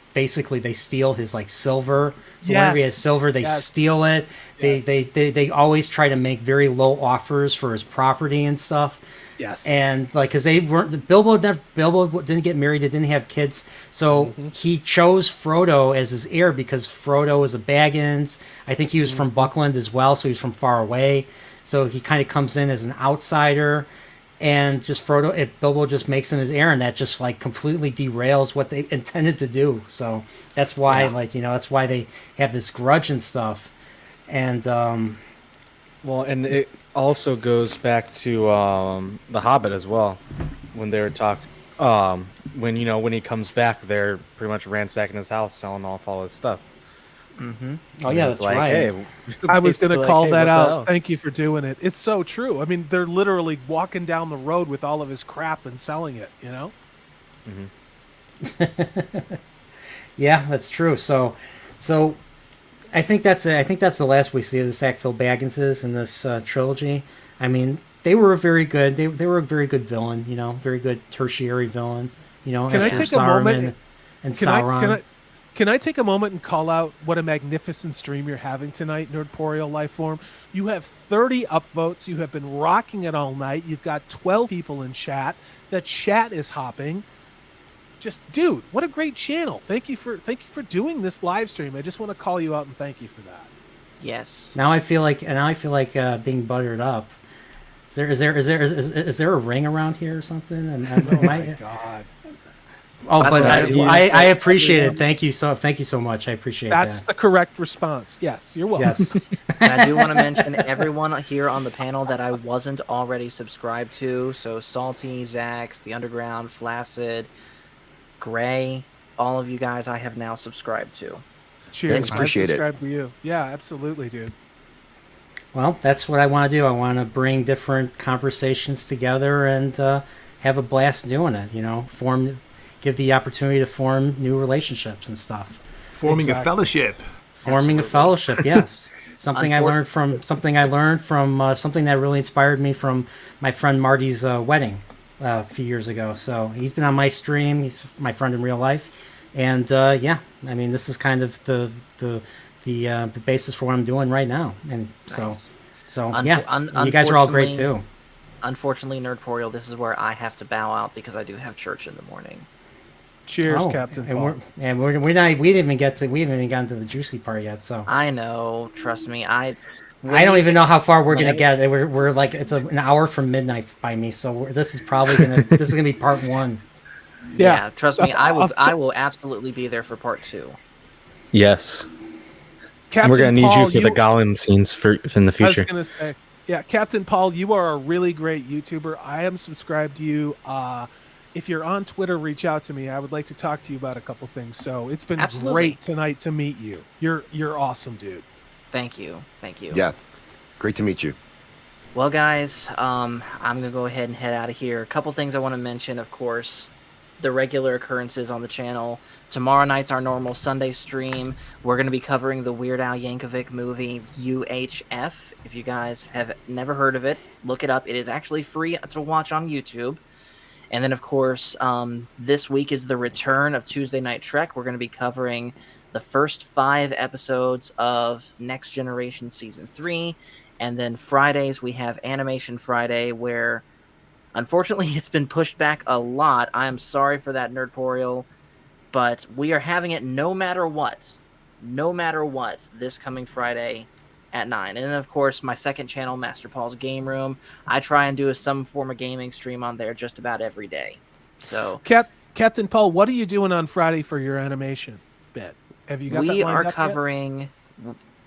steal his like silver. So whenever he has silver, they steal it. They always try to make very low offers for his property and stuff. Yes. And like, cause Bilbo didn't get married, they didn't have kids. So he chose Frodo as his heir because Frodo was a Baggins. I think he was from Buckland as well. So he's from far away. So he kind of comes in as an outsider, and just Bilbo just makes him his heir, and that just like completely derails what they intended to do. So that's why, that's why they have this grudge and stuff. And, well, and it also goes back to the Hobbit as well, when they were when he comes back, they're pretty much ransacking his house, selling off all his stuff. Mm-hmm. Oh yeah, that's right. Hey, I was going to call that out. Thank you for doing it. It's so true. I mean, they're literally walking down the road with all of his crap and selling it. Yeah, that's true. So I think that's the last we see of the Sackville Bagginses in this trilogy. I mean, they were very good. They were a very good villain. Very good tertiary villain. Can I take a moment and Sauron. Can I take a moment and call out what a magnificent stream you're having tonight, Nerdporeal Lifeform? You have 30 upvotes. You have been rocking it all night. You've got 12 people in chat. The chat is hopping. Just, dude, what a great channel. Thank you for doing this live stream. I just want to call you out and thank you for that. Yes. Now I feel like being buttered up. Is there a ring around here or something? Oh my God. Oh, but I appreciate it. Thank you so much. I appreciate that. That's the correct response. Yes, you're welcome. Yes. And I do want to mention everyone here on the panel that I wasn't already subscribed to. So Salty, Zax, The Underground, Flaccid, Gray, all of you guys I have now subscribed to. Cheers. Thanks, appreciate I subscribe to you. Yeah, absolutely, dude. Well, that's what I want to do. I want to bring different conversations together and have a blast doing it. Give the opportunity to form new relationships and stuff. Forming a fellowship. Forming a fellowship, yes. Something I learned from something that really inspired me from my friend Marty's wedding a few years ago. So he's been on my stream. He's my friend in real life, and I mean, this is kind of the basis for what I'm doing right now. And Nice. You guys are all great too. Unfortunately, Nerdporeal, this is where I have to bow out because I do have church in the morning. Cheers, Captain Paul. We haven't even gotten to the juicy part yet. So I know. Trust me. I don't even know how far we're gonna get. We're like it's an hour from midnight by me. So this is probably gonna be part one. Yeah, trust me. I will absolutely be there for part 2. Yes. Captain We're gonna Paul, need you for the Gollum scenes in the future. I was gonna say, yeah, Captain Paul, you are a really great YouTuber. I am subscribed to you. If you're on Twitter, reach out to me. I would like to talk to you about a couple things. So it's been great tonight to meet you. You're awesome, dude. Thank you. Yeah, great to meet you. Well, guys, I'm gonna go ahead and head out of here. A couple things I want to mention, of course. The regular occurrences on the channel. Tomorrow night's our normal Sunday stream. We're going to be covering the Weird Al Yankovic movie UHF. If you guys have never heard of it, look it up. It is actually free to watch on YouTube. And then, of course, this week is the return of Tuesday Night Trek. We're going to be covering the first 5 episodes of Next Generation Season 3. And then Fridays, we have Animation Friday, where unfortunately it's been pushed back a lot. I am sorry for that, Nerdporeal. But we are having it no matter what, this coming Friday at 9. And then, of course, my second channel, Master Paul's Game Room. I try and do some form of gaming stream on there just about every day. So, Captain Paul, what are you doing on Friday for your animation bit? Have you got that lined up yet? Covering...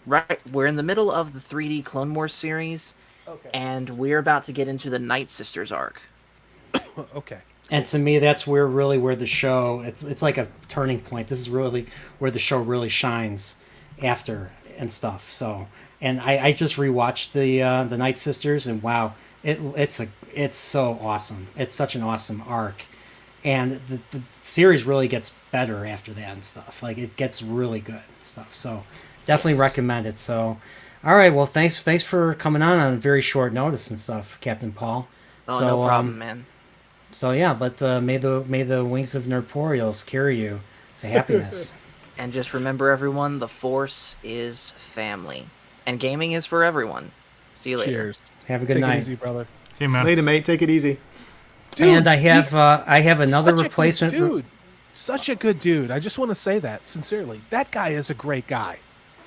Right, we're in the middle of the 3D Clone Wars series, and we're about to get into the Night Sisters arc. Okay. And to me, that's where the show, it's like a turning point. This is really where the show really shines after and stuff. So, and I just rewatched the Night Sisters, and wow, it's it's so awesome. It's such an awesome arc, and the series really gets better after that and stuff. Like it gets really good and stuff. So definitely recommend it. So, all right. Well, thanks for coming on very short notice and stuff, Captain Paul. Oh, so, no problem, man. So yeah, may the wings of Nerdporeals carry you to happiness. And just remember, everyone, the Force is family, and gaming is for everyone. See you later. Cheers. Have a good Take night. it easy, brother. See you, man. Later, mate. Take it easy. Dude, And I have another such a good replacement. dude. Such a good dude. I just want to say that sincerely. That guy is a great guy.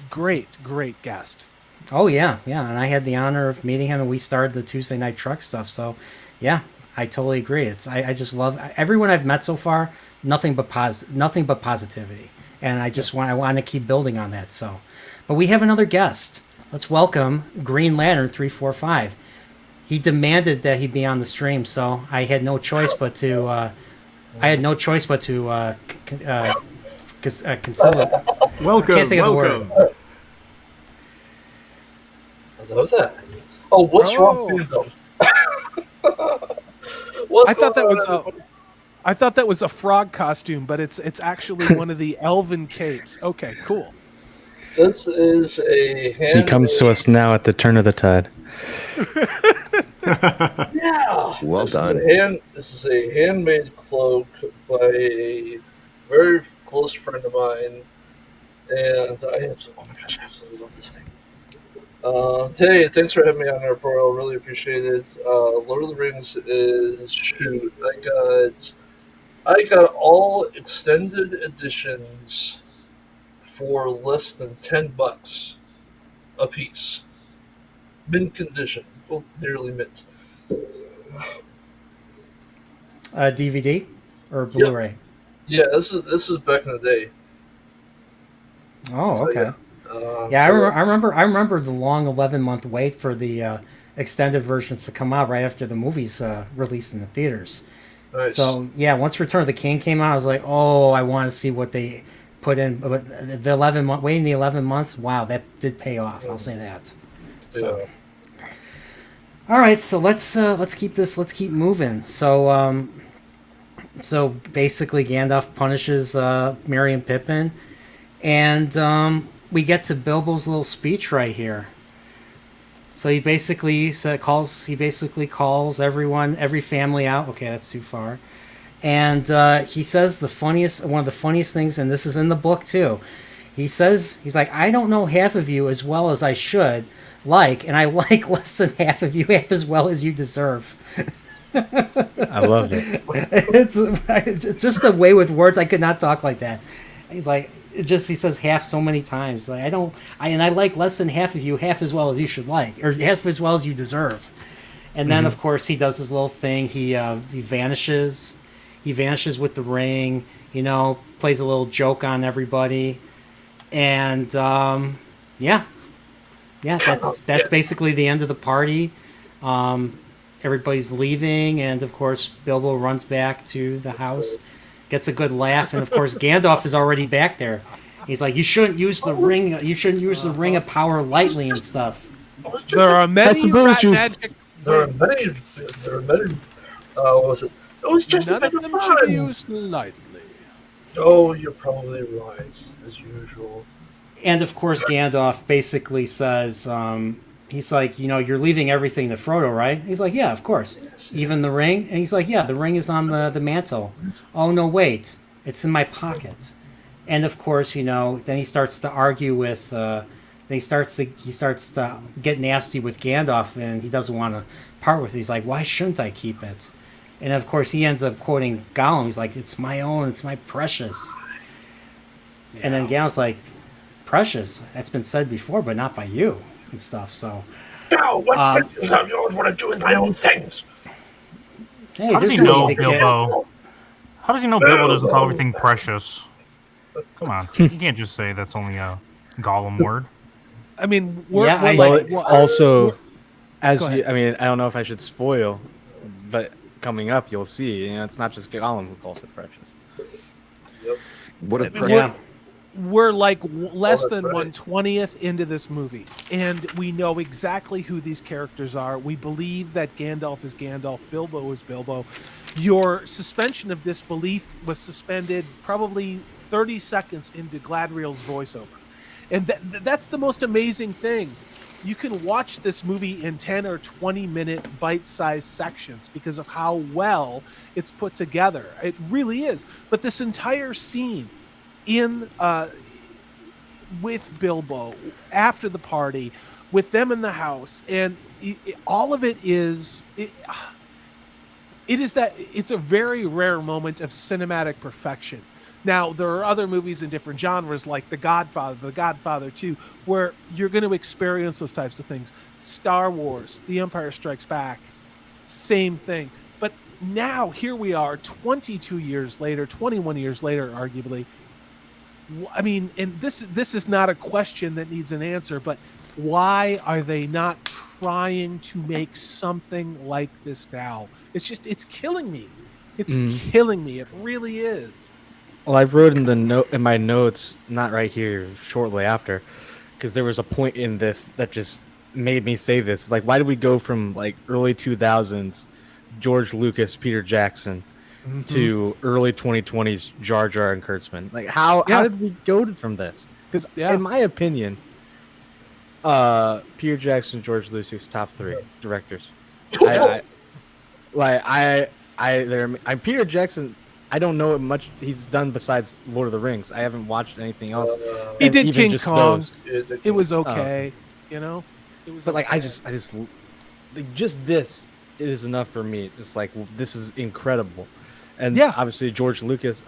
Great guest. Oh yeah, and I had the honor of meeting him, and we started the Tuesday Night Truck stuff. So, yeah, I totally agree. I just love everyone I've met so far. Nothing but positivity, and I want to keep building on that. So, but we have another guest. Let's welcome Green Lantern 345. He demanded that he be on the stream, so I had no choice but to consider. Welcome. Can't think of the word. What was that? Oh, what's wrong, Bilbo? I thought that was a frog costume, but it's actually one of the elven capes. Okay, cool. This is a handmade... He comes to us now at the turn of the tide. Yeah. Well done. This is a handmade cloak by a very close friend of mine, and I absolutely love this thing. Hey, thanks for having me on Nerdporeal. Really appreciate it. Lord of the Rings is shoot. I got all extended editions for less than $10 a piece, mint condition. Well, nearly mint. DVD or Blu-ray? Yeah, this is back in the day. Oh, okay. I remember the long 11-month wait for the extended versions to come out right after the movies released in the theaters. Nice. So yeah, once Return of the King came out, I was like, oh, I want to see what they put in. But waiting the 11 months, wow, that did pay off. I'll say that. So. Yeah. All right, so let's keep moving. So basically, Gandalf punishes Merry and Pippin, and we get to Bilbo's little speech right here. So he basically calls every family out. Okay, that's too far. And he says one of the funniest things, and this is in the book too. He's like, I don't know half of you as well as I should like, and I like less than half of you half as well as you deserve. I love it. It's just the way with words. I could not talk like that. He's like, he says half so many times. Like I like less than half of you half as well as you should like, or half as well as you deserve. And then of course he does his little thing. He vanishes. He vanishes with the ring. Plays a little joke on everybody. And that's basically the end of the party. Everybody's leaving, and of course Bilbo runs back to the house, gets a good laugh, and of course Gandalf is already back there. He's like, you shouldn't use the ring. You shouldn't use the ring of power lightly and stuff. There are many rat magic. There are many. What was it? It was just None a of bit them of should be fun. used lightly. Oh, you're probably right, as usual. And of course Gandalf basically says, he's like, you're leaving everything to Frodo, right? He's like, yeah, of course. Even the ring? And he's like, yeah, the ring is on the mantle. Oh, no, wait. It's in my pocket. And of course, then he starts to argue with, he starts to get nasty with Gandalf, and he doesn't want to part with it. He's like, why shouldn't I keep it? And of course, he ends up quoting Gollum. He's like, it's my own, it's my precious. Yeah. And then Gandalf's like, precious? That's been said before, but not by you and stuff, so... No, what business have yours want to do with my own things? Hey, How does he know Bilbo? How does he know Bilbo doesn't call everything precious? Come on, you can't just say that's only a Gollum word. I mean, also, I don't know if I should spoil, but coming up, you'll see. It's not just Gollum who calls it precious. Yep. What if we're like less that's than right. 1/20th into this movie, and we know exactly who these characters are. We believe that Gandalf is Gandalf, Bilbo is Bilbo. Your suspension of disbelief was suspended probably 30 seconds into Gladriel's voiceover. And that's the most amazing thing. You can watch this movie in 10 or 20-minute bite-sized sections because of how well it's put together. It really is. But this entire scene in with Bilbo after the party, with them in the house, and all of it is it's a very rare moment of cinematic perfection. Now, there are other movies in different genres like The Godfather 2, where you're going to experience those types of things. Star Wars, The Empire Strikes Back, same thing. But now, here we are, 22 years later, 21 years later, arguably. I mean, and this is not a question that needs an answer, but why are they not trying to make something like this now? It's killing me. It's killing me. It really is. Well, I wrote in my notes, not right here, shortly after, because there was a point in this that just made me say this. Like, why did we go from like early 2000s, George Lucas, Peter Jackson, to early 2020s, Jar Jar and Kurtzman? Like, how did we go from this? Because in my opinion, Peter Jackson, George Lucas, top 3 directors. I'm Peter Jackson. I don't know what much he's done besides Lord of the Rings. I haven't watched anything else. He did King Kong. Those. It was okay, you know. It was. But okay. I just just this is enough for me. It's like, well, this is incredible, and obviously George Lucas.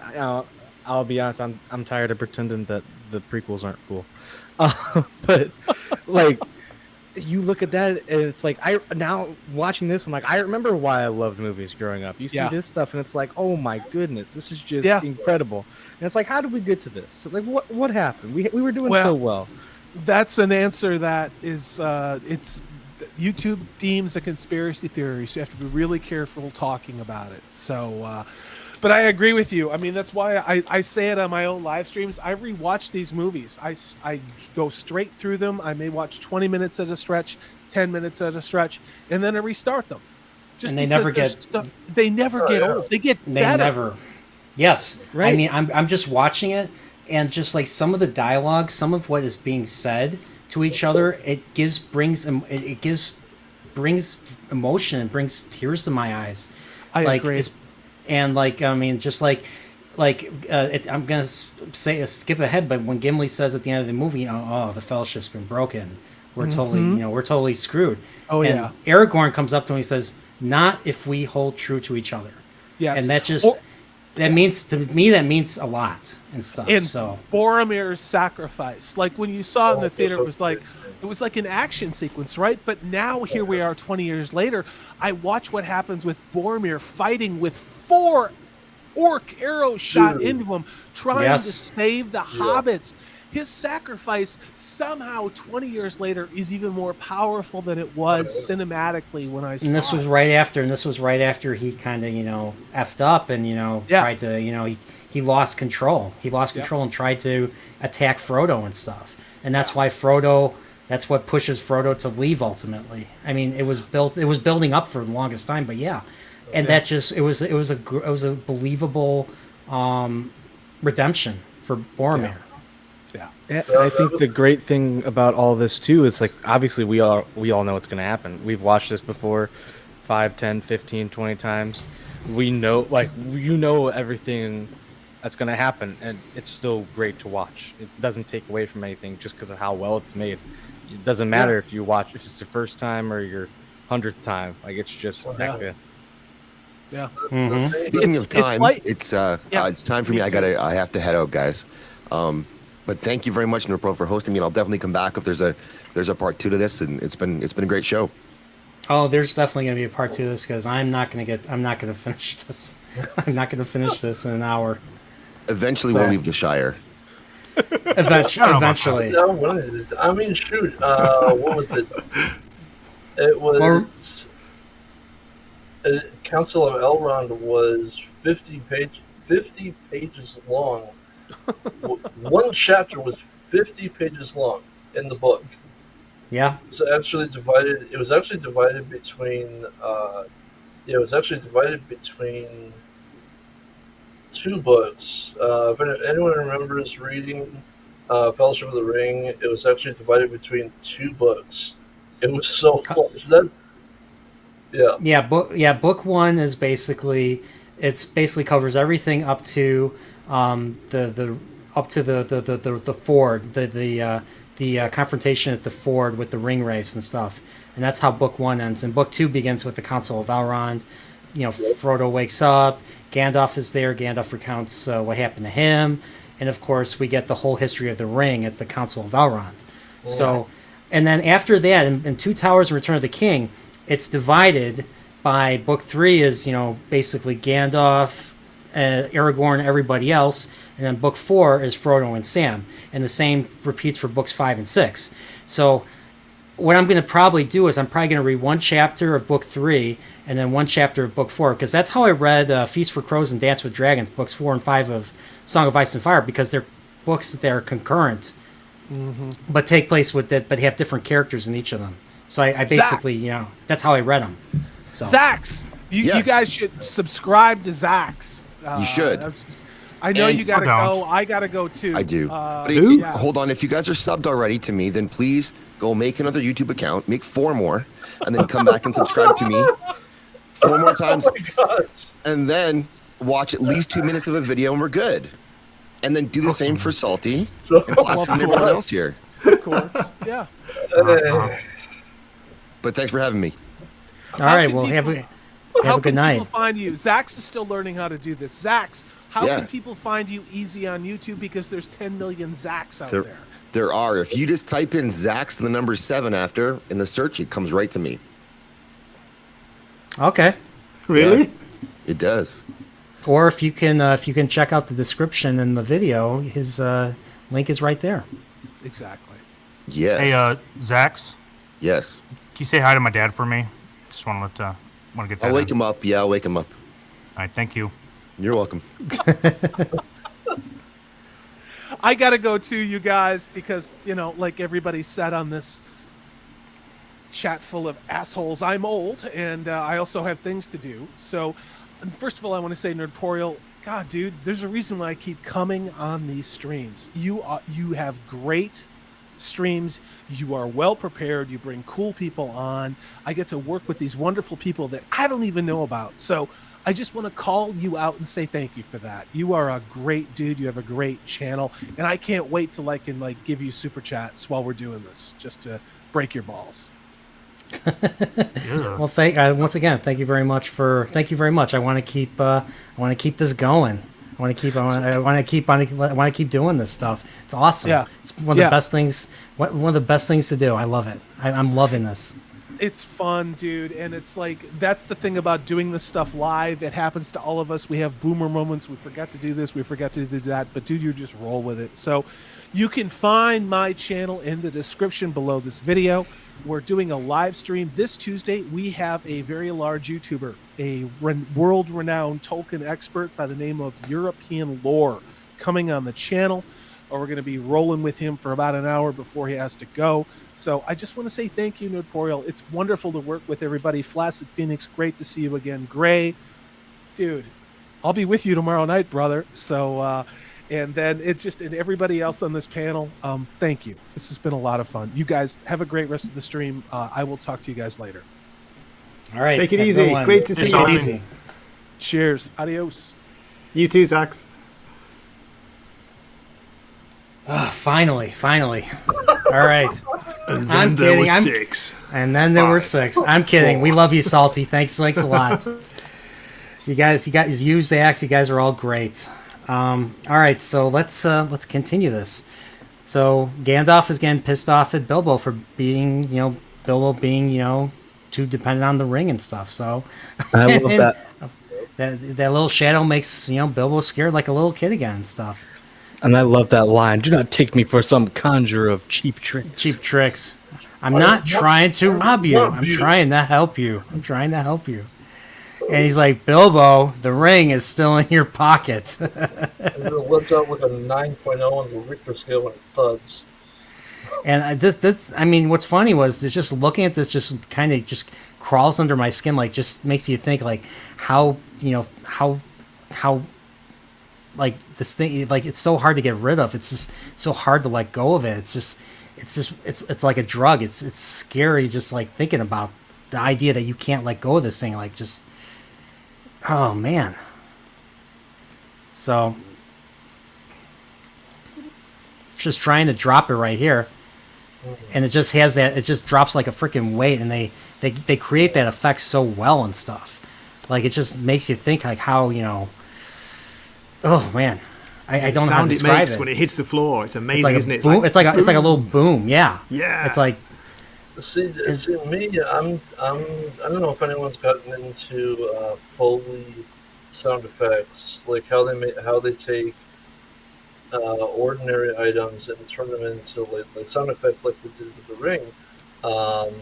I'll be honest. I'm tired of pretending that the prequels aren't cool, but like. You look at that and it's like, now watching this, I'm like, I remember why I loved movies growing up. You see this stuff and it's like, oh my goodness, this is just incredible. And it's like, how did we get to this? Like, what happened? We were doing so well. That's an answer that is it's YouTube deems a conspiracy theory, so you have to be really careful talking about it. So but I agree with you. I mean, that's why I say it on my own live streams. I rewatch these movies. I go straight through them. I may watch 20 minutes at a stretch, 10 minutes at a stretch, and then I restart them. And they never get old. They get better. Never. Yes. Right. I mean, I'm just watching it, and just like some of the dialogue, some of what is being said to each other, it brings emotion and brings tears to my eyes. I agree. And like, I mean, just I'm gonna say skip ahead, but when Gimli says at the end of the movie, "Oh, the Fellowship's been broken. We're totally screwed." Oh, and yeah. Aragorn comes up to him and he says, "Not if we hold true to each other." Yes. And that means to me, that means a lot and stuff. And so Boromir's sacrifice, like when you saw it in the theater, it was like an action sequence, right? But now here we are 20 years later. I watch what happens with Boromir fighting with 4 orc arrows shot into him, trying to save the hobbits. His sacrifice somehow 20 years later is even more powerful than it was cinematically when I saw it. And this was right after he kind of, effed up and, tried to, he lost control. He lost control and tried to attack Frodo and stuff. And that's why that's what pushes Frodo to leave ultimately. I mean, it was building up for the longest time, but that just it was a believable redemption for Boromir. Yeah, I think the great thing about all this too is, like, obviously we all know what's going to happen. We've watched this before 5, 10, 15, 20 times. We know, like, everything that's going to happen, and it's still great to watch. It doesn't take away from anything just because of how well it's made. It doesn't matter if it's your first time or your 100th time. Like, it's just that good. Yeah. Speaking of time, it's time for me. I have to head out, guys. But thank you very much, Nerdporeal, for hosting me, and I'll definitely come back if there's a part 2 to this. And it's been a great show. Oh, there's definitely going to be a part 2 to this because I'm not going to finish this. I'm not going to finish this in an hour. Eventually, we'll leave the Shire. Eventually. I mean, shoot. What was it? It was. Council of Elrond was 50 pages long, One chapter was 50 pages long in the book. Yeah. It was actually divided. It was actually divided between. It was actually divided between two books. If anyone remembers reading Fellowship of the Ring, it was actually divided between two books. It was so close. Book one is basically covers everything up to the ford, the confrontation at the ford with the ring race and stuff, and that's how book one ends. And book two begins with the Council of Elrond. Frodo wakes up, Gandalf is there, Gandalf recounts what happened to him, and of course we get the whole history of the ring at the Council of Elrond. Oh. So, and then after that, in Two Towers and Return of the King, it's divided by book three is, basically Gandalf, Aragorn, everybody else, and then book four is Frodo and Sam, and the same repeats for books 5 and 6. So what I'm going to probably do is I'm probably going to read one chapter of book 3 and then one chapter of book 4, because that's how I read Feast for Crows and Dance with Dragons, books 4 and 5 of Song of Ice and Fire, because they're books that are concurrent, but take place with it, but have different characters in each of them. So I basically, that's how I read them. So. Zax, you guys should subscribe to Zax. You should. I know you gotta go. I gotta go too. I do. Hold on. If you guys are subbed already to me, then please go make another YouTube account, make 4 more, and then come back and subscribe to me 4 more times. And then watch at least 2 minutes of a video and we're good. And then do the same for Salty and Plastic and everyone else here. Of course. Yeah. But thanks for having me. All right. Well, have a good night. How can people find you? Zax is still learning how to do this. Zax, how can people find you easy on YouTube? Because there's 10 million Zax out there. There are. If you just type in Zax and the number 7 after in the search, it comes right to me. Okay. Really? Yeah, it does. Or if you can check out the description in the video, his link is right there. Exactly. Yes. Hey, Zax. Yes. Can you say hi to my dad for me? Just want to get that. I'll wake him up. Yeah, I'll wake him up. All right, thank you. You're welcome. I gotta go too, you guys, because like everybody said on this chat full of assholes, I'm old and I also have things to do. So, first of all, I want to say, Nerdporeal, God, dude, there's a reason why I keep coming on these streams. You have great streams. You are well prepared. You bring cool people on. I get to work with these wonderful people that I don't even know about. So I just want to call you out and say thank you for that. You are a great dude. You have a great channel, and I can't wait to give you super chats while we're doing this, just to break your balls. Well, once again, thank you very much. I want to keep this going. I want to keep doing this stuff. It's awesome. Yeah. It's one of the best things. One of the best things to do. I love it. I'm loving this. It's fun, dude, and it's that's the thing about doing this stuff live. It happens to all of us. We have boomer moments. We forget to do this. We forget to do that. But dude, you just roll with it. So you can find my channel in the description below this video. We're doing a live stream this Tuesday. We have a very large YouTuber, a world-renowned Tolkien expert by the name of European Lore, coming on the channel. We're going to be rolling with him for about an hour before he has to go. So I just want to say thank you, Nerdporeal. It's wonderful to work with everybody. Flaccid Phoenix, great to see you again. Gray, dude, I'll be with you tomorrow night, brother. So, and then and everybody else on this panel, thank you. This has been a lot of fun. You guys have a great rest of the stream. I will talk to you guys later. All right. Take it easy. Great to see you. Easy. Cheers. Adios. You too, Zax. Finally. All right. And then there were 6. And then there were 6. I'm kidding. 4. We love you, Salty. Thanks a lot. You guys use the axe. You guys are all great. All right, so let's continue this. So Gandalf is getting pissed off at Bilbo for being, Bilbo being, too dependent on the ring and stuff. So I love that little shadow makes, Bilbo scared like a little kid again and stuff. And I love that line. Do not take me for some conjurer of cheap tricks. I'm not trying to rob you. I'm trying to help you. And he's like, Bilbo, the ring is still in your pocket. And it lets out like a 9.0 on the Richter scale when it thuds. And this, I mean, what's funny was just looking at this, just kind of just crawls under my skin, like just makes you think, like how like this thing, like it's so hard to get rid of. It's just so hard to let go of it. It's like a drug. It's scary just like thinking about the idea that you can't let go of this thing. Like just, oh man. So just trying to drop it right here. And it just has that, it just drops like a freaking weight, and they create that effect so well and stuff. Like it just makes you think like how, oh man, I don't know how to describe sound it makes it. when it hits the floor, it's amazing, like isn't it? Boom, it's like a little boom, yeah. Yeah. It's like, See me, I don't know if anyone's gotten into Foley sound effects, like how they take ordinary items and turn them into like sound effects, like they did with the ring. I'm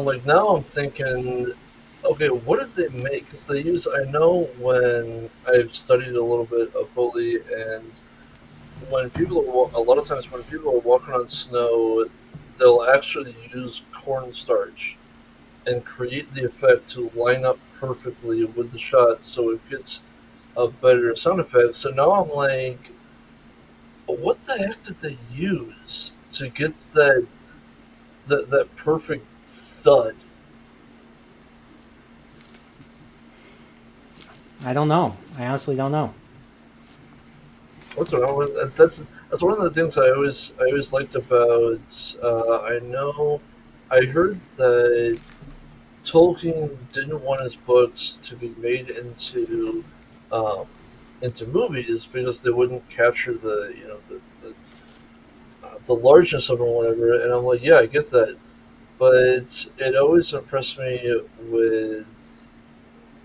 like, now I'm thinking, okay, what did they make? Because they use, I know when I've studied a little bit of Foley, and when people a lot of times when people are walking on snow, they'll actually use cornstarch and create the effect to line up perfectly with the shot, so it gets a better sound effect. So now I'm like, what the heck did they use to get that perfect thud? I don't know. I honestly don't know. What's wrong with that's one of the things I always liked about. I heard that Tolkien didn't want his books to be made into movies because they wouldn't capture the largeness of them or whatever. And I'm like, yeah, I get that, but it always impressed me with.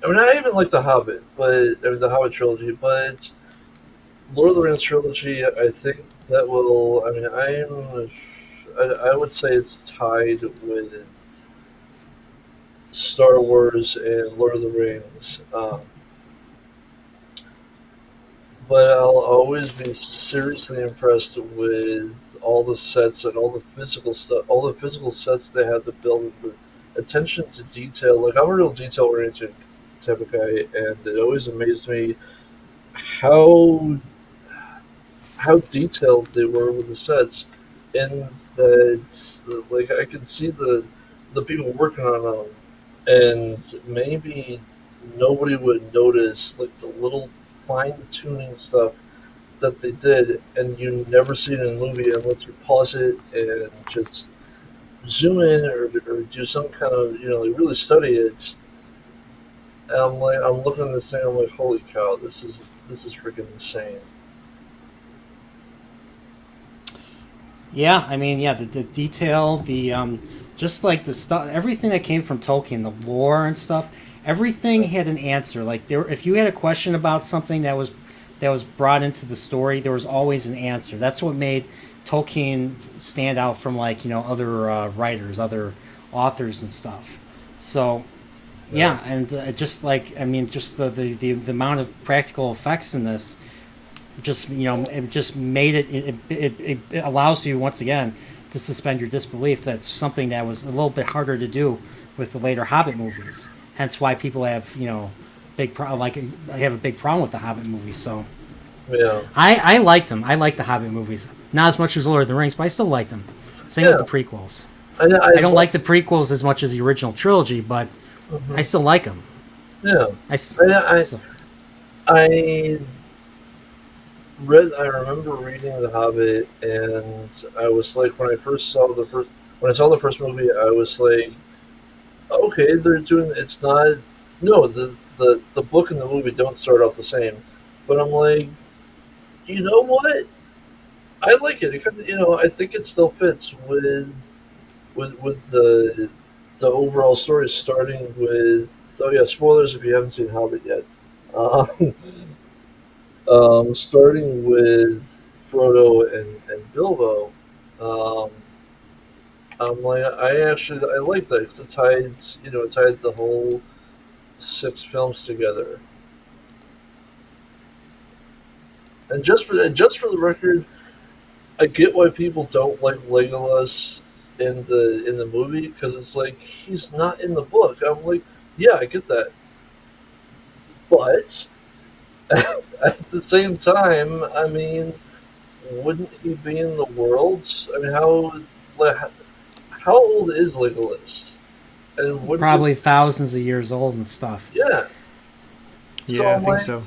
I mean, I even like The Hobbit, the Hobbit trilogy, but Lord of the Rings trilogy, I think that will. I mean, I would say it's tied with Star Wars and Lord of the Rings. But I'll always be seriously impressed with all the sets and all the physical stuff, all the physical sets they had to build, the attention to detail. Like, I'm a real detail-oriented type of guy, and it always amazed me how detailed they were with the sets, and that like I could see the people working on them, and maybe nobody would notice like the little fine-tuning stuff that they did, and you never see it in a movie unless you pause it and just zoom in or do some kind of like really study it. And I'm looking at this thing, I'm like, holy cow, this is freaking insane. Yeah, I mean, yeah, the detail, the just like the stuff, everything that came from Tolkien, the lore and stuff, everything had an answer. Like if you had a question about something that was brought into the story, there was always an answer. That's what made Tolkien stand out from other writers, other authors and stuff. So yeah, and just like I mean, just the amount of practical effects in this. Just it just made it allows you once again to suspend your disbelief. That's something that was a little bit harder to do with the later Hobbit movies. Hence why people have I have a big problem with the Hobbit movies. So yeah, I liked them. I liked the Hobbit movies, not as much as Lord of the Rings, but I still liked them. Same with the prequels. I don't like the prequels as much as the original trilogy, but I still like them. Yeah, I remember reading The Hobbit, and I was like, when I saw the first movie, I was like, okay, they're doing. It's not. No, the book and the movie don't start off the same, but I'm like, you know what? I like it. It kind of, I think it still fits with the overall story, starting with. Oh yeah, spoilers if you haven't seen Hobbit yet. Starting with Frodo and Bilbo, I'm like, I like that because it tied the whole 6 films together. And just for the record, I get why people don't like Legolas in the movie, because it's like he's not in the book. I'm like, yeah, I get that, but at the same time, I mean, wouldn't he be in the world? I mean, how old is Legolas? And Probably thousands of years old and stuff. Yeah. Yeah, I think so.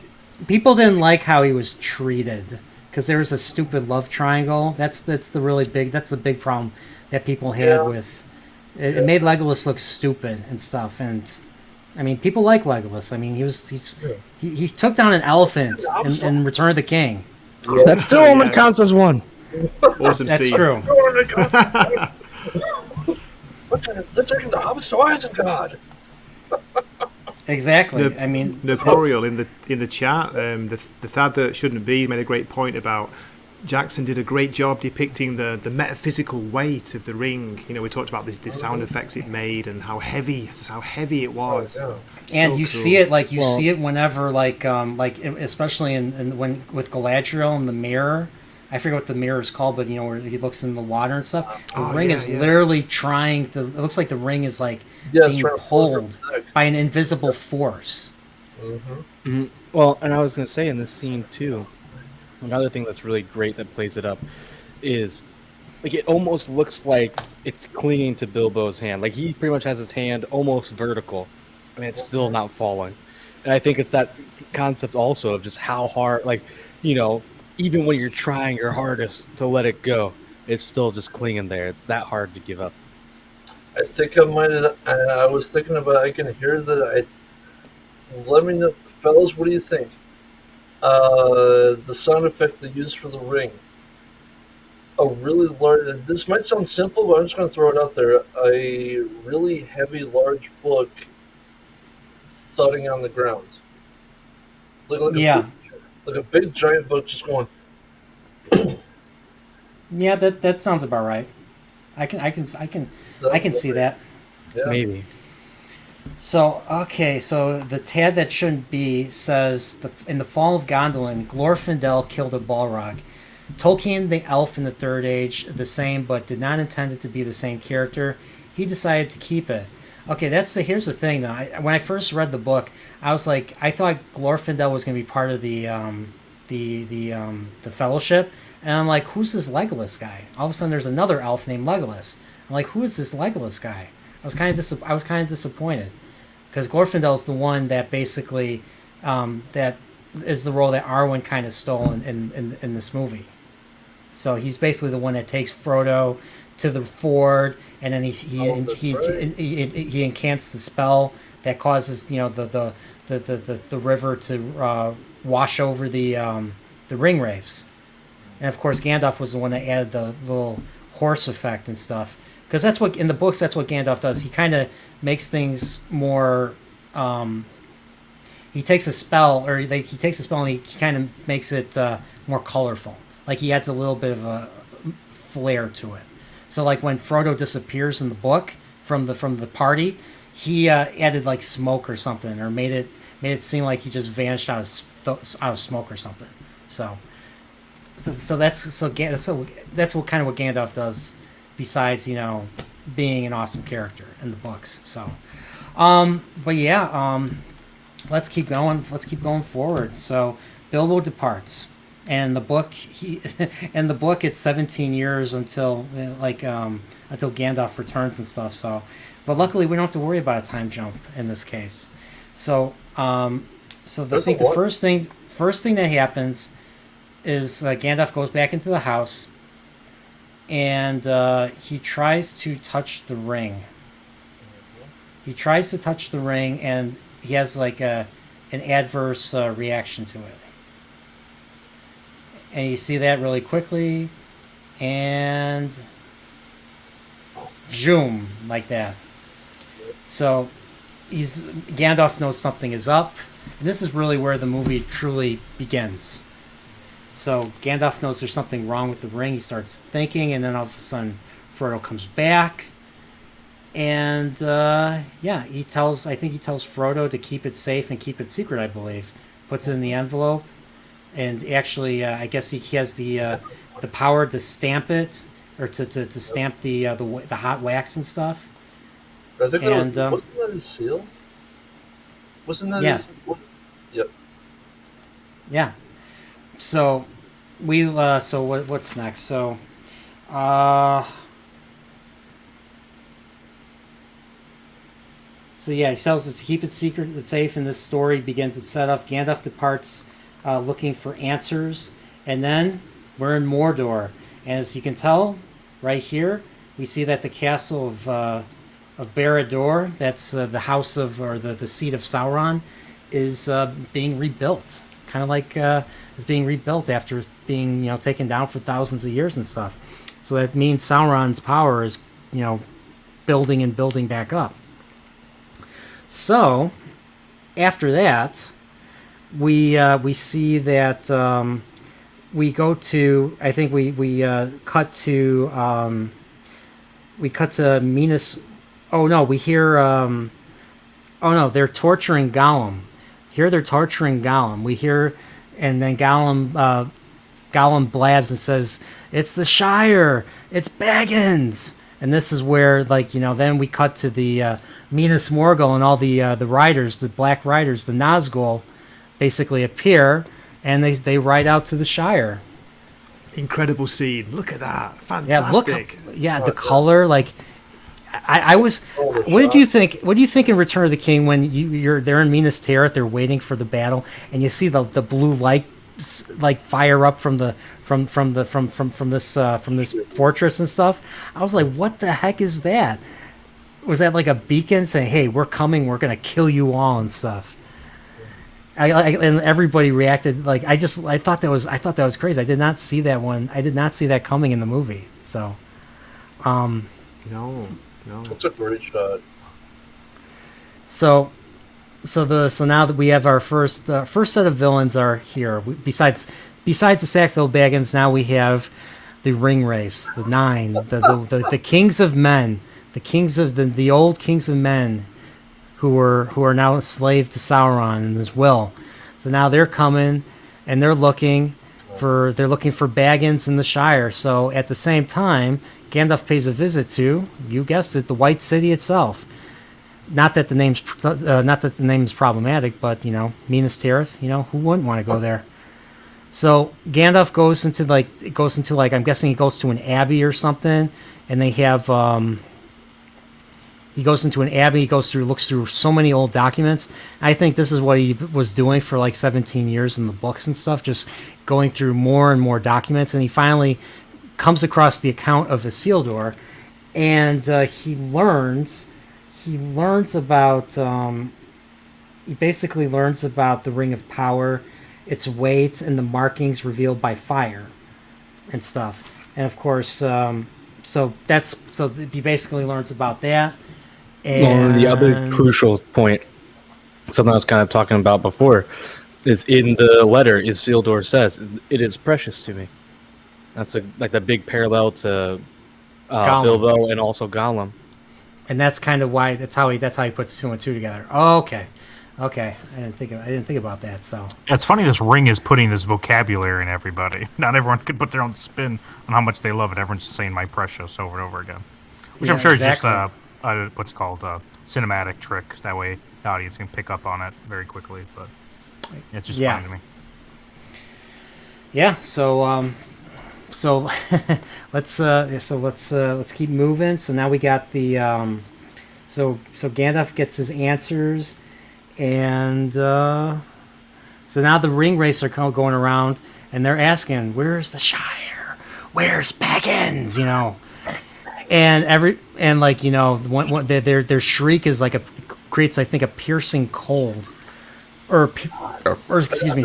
People didn't like how he was treated because there was a stupid love triangle. That's the big problem that people had with it. It made Legolas look stupid and stuff. And I mean, people like Legolas. I mean, he took down an elephant in Return of the King. Yeah. That still only counts as one. Awesome That's scene. true. They're taking the hobbits to Isengard. Exactly. I mean, Nerdporeal in the chat, the Thad that shouldn't be made a great point about Jackson did a great job depicting the metaphysical weight of the ring. You know, we talked about the sound effects it made and how heavy it was. Oh, and So you cool. see it see it whenever like especially in when with Galadriel in the mirror. I forget what the mirror is called, but you know where he looks in the water and stuff. The ring is literally trying to. It looks like the ring is like being pulled by an invisible force. Mm-hmm. Well, and I was going to say in this scene too, another thing that's really great that plays it up is like it almost looks like it's clinging to Bilbo's hand. Like he pretty much has his hand almost vertical, and it's still not falling. And I think it's that concept also of just how hard, like, you know, even when you're trying your hardest to let it go, it's still just clinging there. It's that hard to give up. I think I might have. I was thinking about. I can hear that. Let me know, fellas. What do you think? The sound effect they used for the ring. A really large. This might sound simple, but I'm just going to throw it out there. A really heavy, large book thudding on the ground. Like a big giant book just going. Yeah, that sounds about right. I can see that. Yeah. Maybe. So the Tad that shouldn't be says in the Fall of Gondolin, Glorfindel killed a Balrog. Tolkien, the elf in the Third Age, the same, but did not intend it to be the same character. He decided to keep it. Okay, here's the thing though. When I first read the book, I was like, I thought Glorfindel was going to be part of the Fellowship, and I'm like, who's this Legolas guy? All of a sudden, there's another elf named Legolas. I'm like, who is this Legolas guy? I was kind of disappointed because Glorfindel is the one that basically that is the role that Arwen kind of stole in this movie. So he's basically the one that takes Frodo to the ford, and then he incants the spell that causes the river to wash over the ring wraiths. And of course Gandalf was the one that added the little horse effect and stuff, because that's what in the books that's what Gandalf does. He kind of makes things more he takes a spell and he kind of makes it more colorful. Like he adds a little bit of a flair to it. So like when Frodo disappears in the book from the party, he added like smoke or something, or made it seem like he just vanished out of smoke or something. So that's what kind of what Gandalf does, besides being an awesome character in the books. So, but yeah, let's keep going. Let's keep going forward. So Bilbo departs. And the book, it's 17 years until Gandalf returns and stuff. So, but luckily we don't have to worry about a time jump in this case. So, I think the first thing that happens is Gandalf goes back into the house, and he tries to touch the ring. He tries to touch the ring, and he has like an adverse reaction to it. And you see that really quickly, and zoom, like that. So Gandalf knows something is up, and this is really where the movie truly begins. So Gandalf knows there's something wrong with the ring. He starts thinking, and then all of a sudden Frodo comes back, And he tells Frodo to keep it safe and keep it secret. I believe puts it in the envelope, and actually, I guess he has the power to stamp it or to stamp the hot wax and stuff. I think wasn't that his seal? Wasn't that? Yeah. Yep. Yeah. So what's next? So he tells us to keep it secret and safe, and this story begins its setup. Gandalf departs looking for answers, and then we're in Mordor. And as you can tell, right here, we see that the castle of Barad-dûr, that's the house of, or the seat of Sauron, is being rebuilt. Kind of like is being rebuilt after being taken down for thousands of years and stuff. So that means Sauron's power is building and building back up. So after that, we see that we go to, I think we cut to Minas. Oh no, we hear oh no, they're torturing Gollum. Here they're torturing Gollum. We hear, and then Gollum blabs and says, "It's the Shire. It's Baggins." And this is where, then we cut to the Minas Morgul, and all the riders, the Black Riders, the Nazgul, basically appear, and they ride out to the Shire. Incredible scene. Look at that. Fantastic. The color, I was. What did you think? What do you think in Return of the King when they're in Minas Tirith, they're waiting for the battle, and you see the blue light fire up from this fortress and stuff? I was like, what the heck is that? Was that like a beacon saying, "Hey, we're coming. We're gonna kill you all" and stuff? And everybody reacted I thought that was crazy. I did not see that one. I did not see that coming in the movie. So, no. That's a great shot. So now that we have our first set of villains are here. Besides the Sackville Baggins, now we have the Ring Race, the Nine, the Kings of Men, the kings of the old Kings of Men, who are now enslaved to Sauron and his will. So now they're coming, and they're looking for Baggins in the Shire. So at the same time, Gandalf pays a visit to, you guessed it, the White City itself. Not that the name is problematic, but Minas Tirith. Who wouldn't want to go there? So Gandalf goes into I'm guessing he goes to an abbey or something, and they have he goes into an abbey. He looks through so many old documents. I think this is what he was doing for 17 years in the books and stuff, just going through more and more documents, and he finally comes across the account of Isildur, and he basically learns about the Ring of Power, its weight, and the markings revealed by fire and stuff. And of course, so he basically learns about that. And the other crucial point, something I was kind of talking about before, is in the letter Isildur says, "It is precious to me." That's the big parallel to Bilbo and also Gollum. And that's kind of why that's how he puts two and two together. Oh, okay. I didn't think about that. So it's funny. This ring is putting this vocabulary in everybody. Not everyone could put their own spin on how much they love it. Everyone's just saying "my precious" over and over again, which I'm sure is just what's called a cinematic trick. That way, the audience can pick up on it very quickly. But it's just funny to me. Yeah. So let's keep moving. So now we got the so Gandalf gets his answers, and so now the Ring Race are going around, and they're asking, "Where's the Shire? Where's Baggins?" And their shriek is creates, I think, a piercing cold, or excuse me,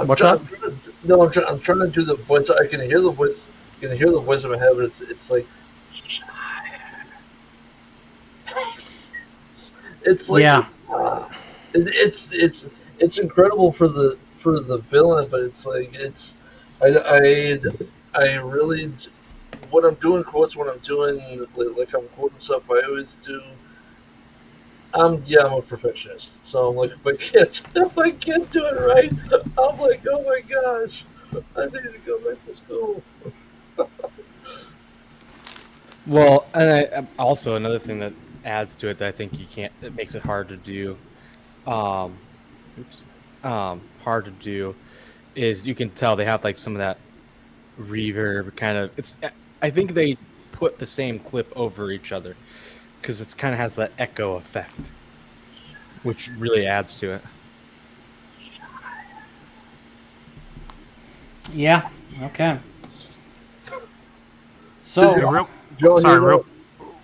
what's up? I'm trying to do the voice. I can hear the voice. You can hear the voice in my head, but it's like, it's like, yeah. It's incredible for the villain, but it's like I really when I'm doing quotes, when I'm doing like I'm quoting stuff, I always do. I'm a perfectionist, so I'm like, if I can't do it right, I'm like, oh my gosh, I need to go back to school. Well, and also another thing that adds to it that I think it makes it hard to do, hard to do, is you can tell they have like some of that reverb kind of. I think they put the same clip over each other because it kind of has that echo effect, which really adds to it. Yeah. Okay. So,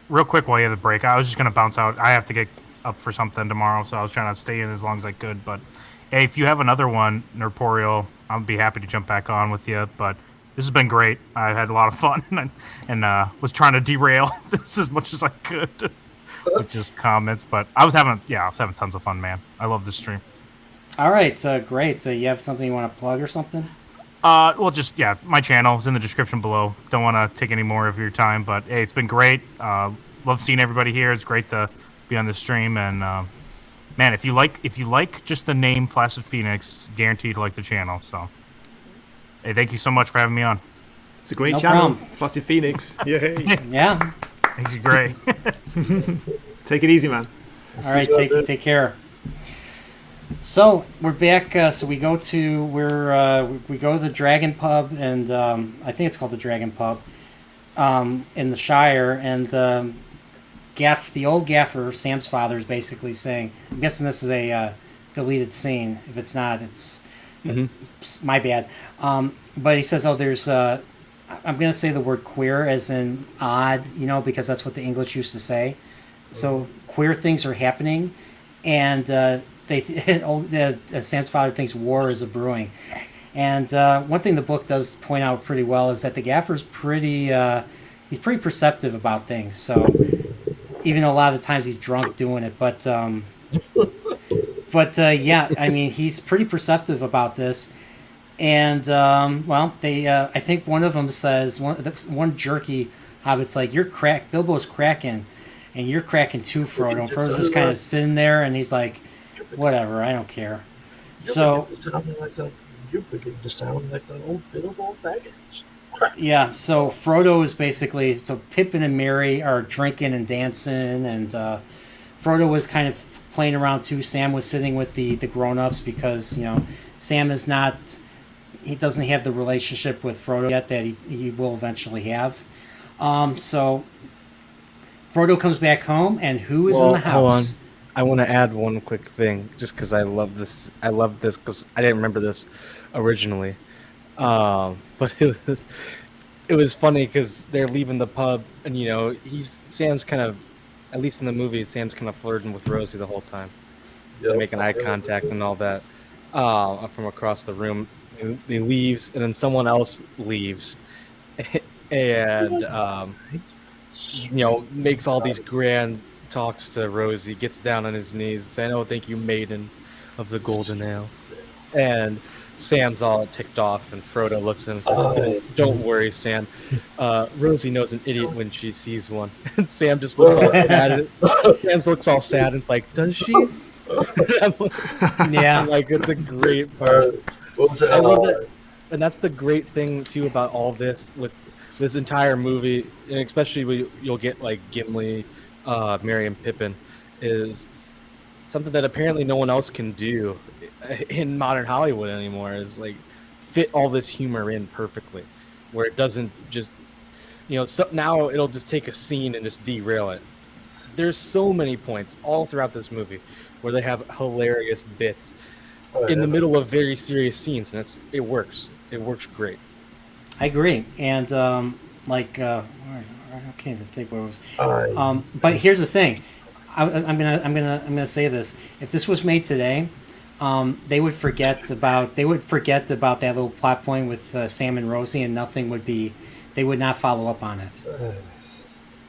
Real quick while you have the break, I was just gonna bounce out. I have to get up for something tomorrow, so I was trying to stay in as long as I could. But hey, if you have another one, Nerdporeal, I'll be happy to jump back on with you. But this has been great. I had a lot of fun and was trying to derail this as much as I could with just comments. But I was having tons of fun, man. I love this stream. all right, great. You have something you want to plug or something? Well, my channel is in the description below. Don't want to take any more of your time, but hey, it's been great. Love seeing everybody here. It's great to be on the stream, and man, if you like just the name Flaccid Phoenix, guaranteed to like the channel. So, hey, thank you so much for having me on. It's a great No channel, problem. Flaccid Phoenix. Yay. Yeah. Thanks, great. Take it easy, man. All right, take care. So we're back. So we go to the Dragon Pub, and I think it's called the Dragon Pub, in the Shire, and the old gaffer, Sam's father, is basically saying, I'm guessing this is a deleted scene. If it's not, it's my bad. But he says, there's I'm going to say the word queer as in odd, because that's what the English used to say. So queer things are happening, and Sam's father thinks war is a brewing. And one thing the book does point out pretty well is that the gaffer's he's pretty perceptive about things. So even though a lot of the times he's drunk doing it, but yeah, I mean, he's pretty perceptive about this. And I think one of them says, one jerky Hobbit's like, Bilbo's cracking, and you're cracking too, Frodo. And Frodo's just kind of sitting there, and he's like, whatever, I don't care. You're beginning to sound like the old Bilbo Baggins. Yeah, so Frodo is basically, Pippin and Merry are drinking and dancing, and Frodo was kind of playing around too. Sam was sitting with the grown-ups because, Sam is not, he doesn't have the relationship with Frodo yet that he will eventually have. So Frodo comes back home, and who is in the house? Hold on. I want to add one quick thing, just because I love this. I love this because I didn't remember this originally, but it was funny because they're leaving the pub, and Sam's kind of, at least in the movie, Sam's kind of flirting with Rosie the whole time, making eye contact and all that from across the room. He leaves, and then someone else leaves, and makes all these grand talks to Rosie, gets down on his knees and says, "Oh, thank you, maiden of the golden ale." And Sam's all ticked off, and Frodo looks at him and says, "Don't worry, Sam. Rosie knows an idiot when she sees one." And Sam just looks all sad. Sam looks all sad and it's like, "Does she?" Yeah. Like, it's a great part. I love that. And that's the great thing too about all this, with this entire movie, and especially when you'll get like Gimli, Merry and Pippin, is something that apparently no one else can do in modern Hollywood anymore, is like fit all this humor in perfectly, where it doesn't just, so now it'll just take a scene and just derail it. There's so many points all throughout this movie where they have hilarious bits in the middle of very serious scenes, and it works great. I agree. And I can't even think what it was. But here's the thing. I'm gonna say this. If this was made today, they would forget about that little plot point with Sam and Rosie, and they would not follow up on it.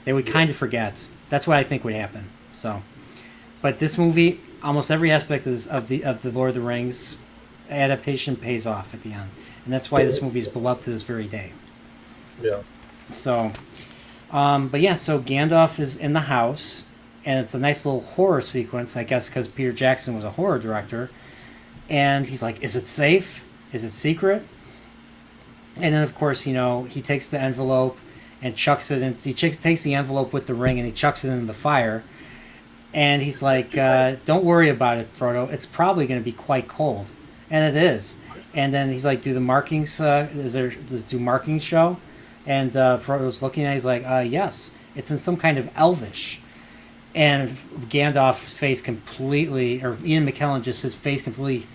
They would kind of forget. That's what I think would happen. So, but this movie, almost every aspect of the Lord of the Rings adaptation pays off at the end, and that's why this movie is beloved to this very day. Yeah. So, but yeah, so Gandalf is in the house, and it's a nice little horror sequence, I guess, because Peter Jackson was a horror director. And he's like, "Is it safe? Is it secret?" And then, of course, he takes the envelope and chucks it in. He takes the envelope with the ring and he chucks it in the fire. And he's like, "Don't worry about it, Frodo. It's probably going to be quite cold," and it is. And then he's like, "Do the markings? Do markings show?" And Frodo's looking at it. He's like, "Yes. It's in some kind of Elvish." And Gandalf's face completely, or Ian McKellen, just his face completely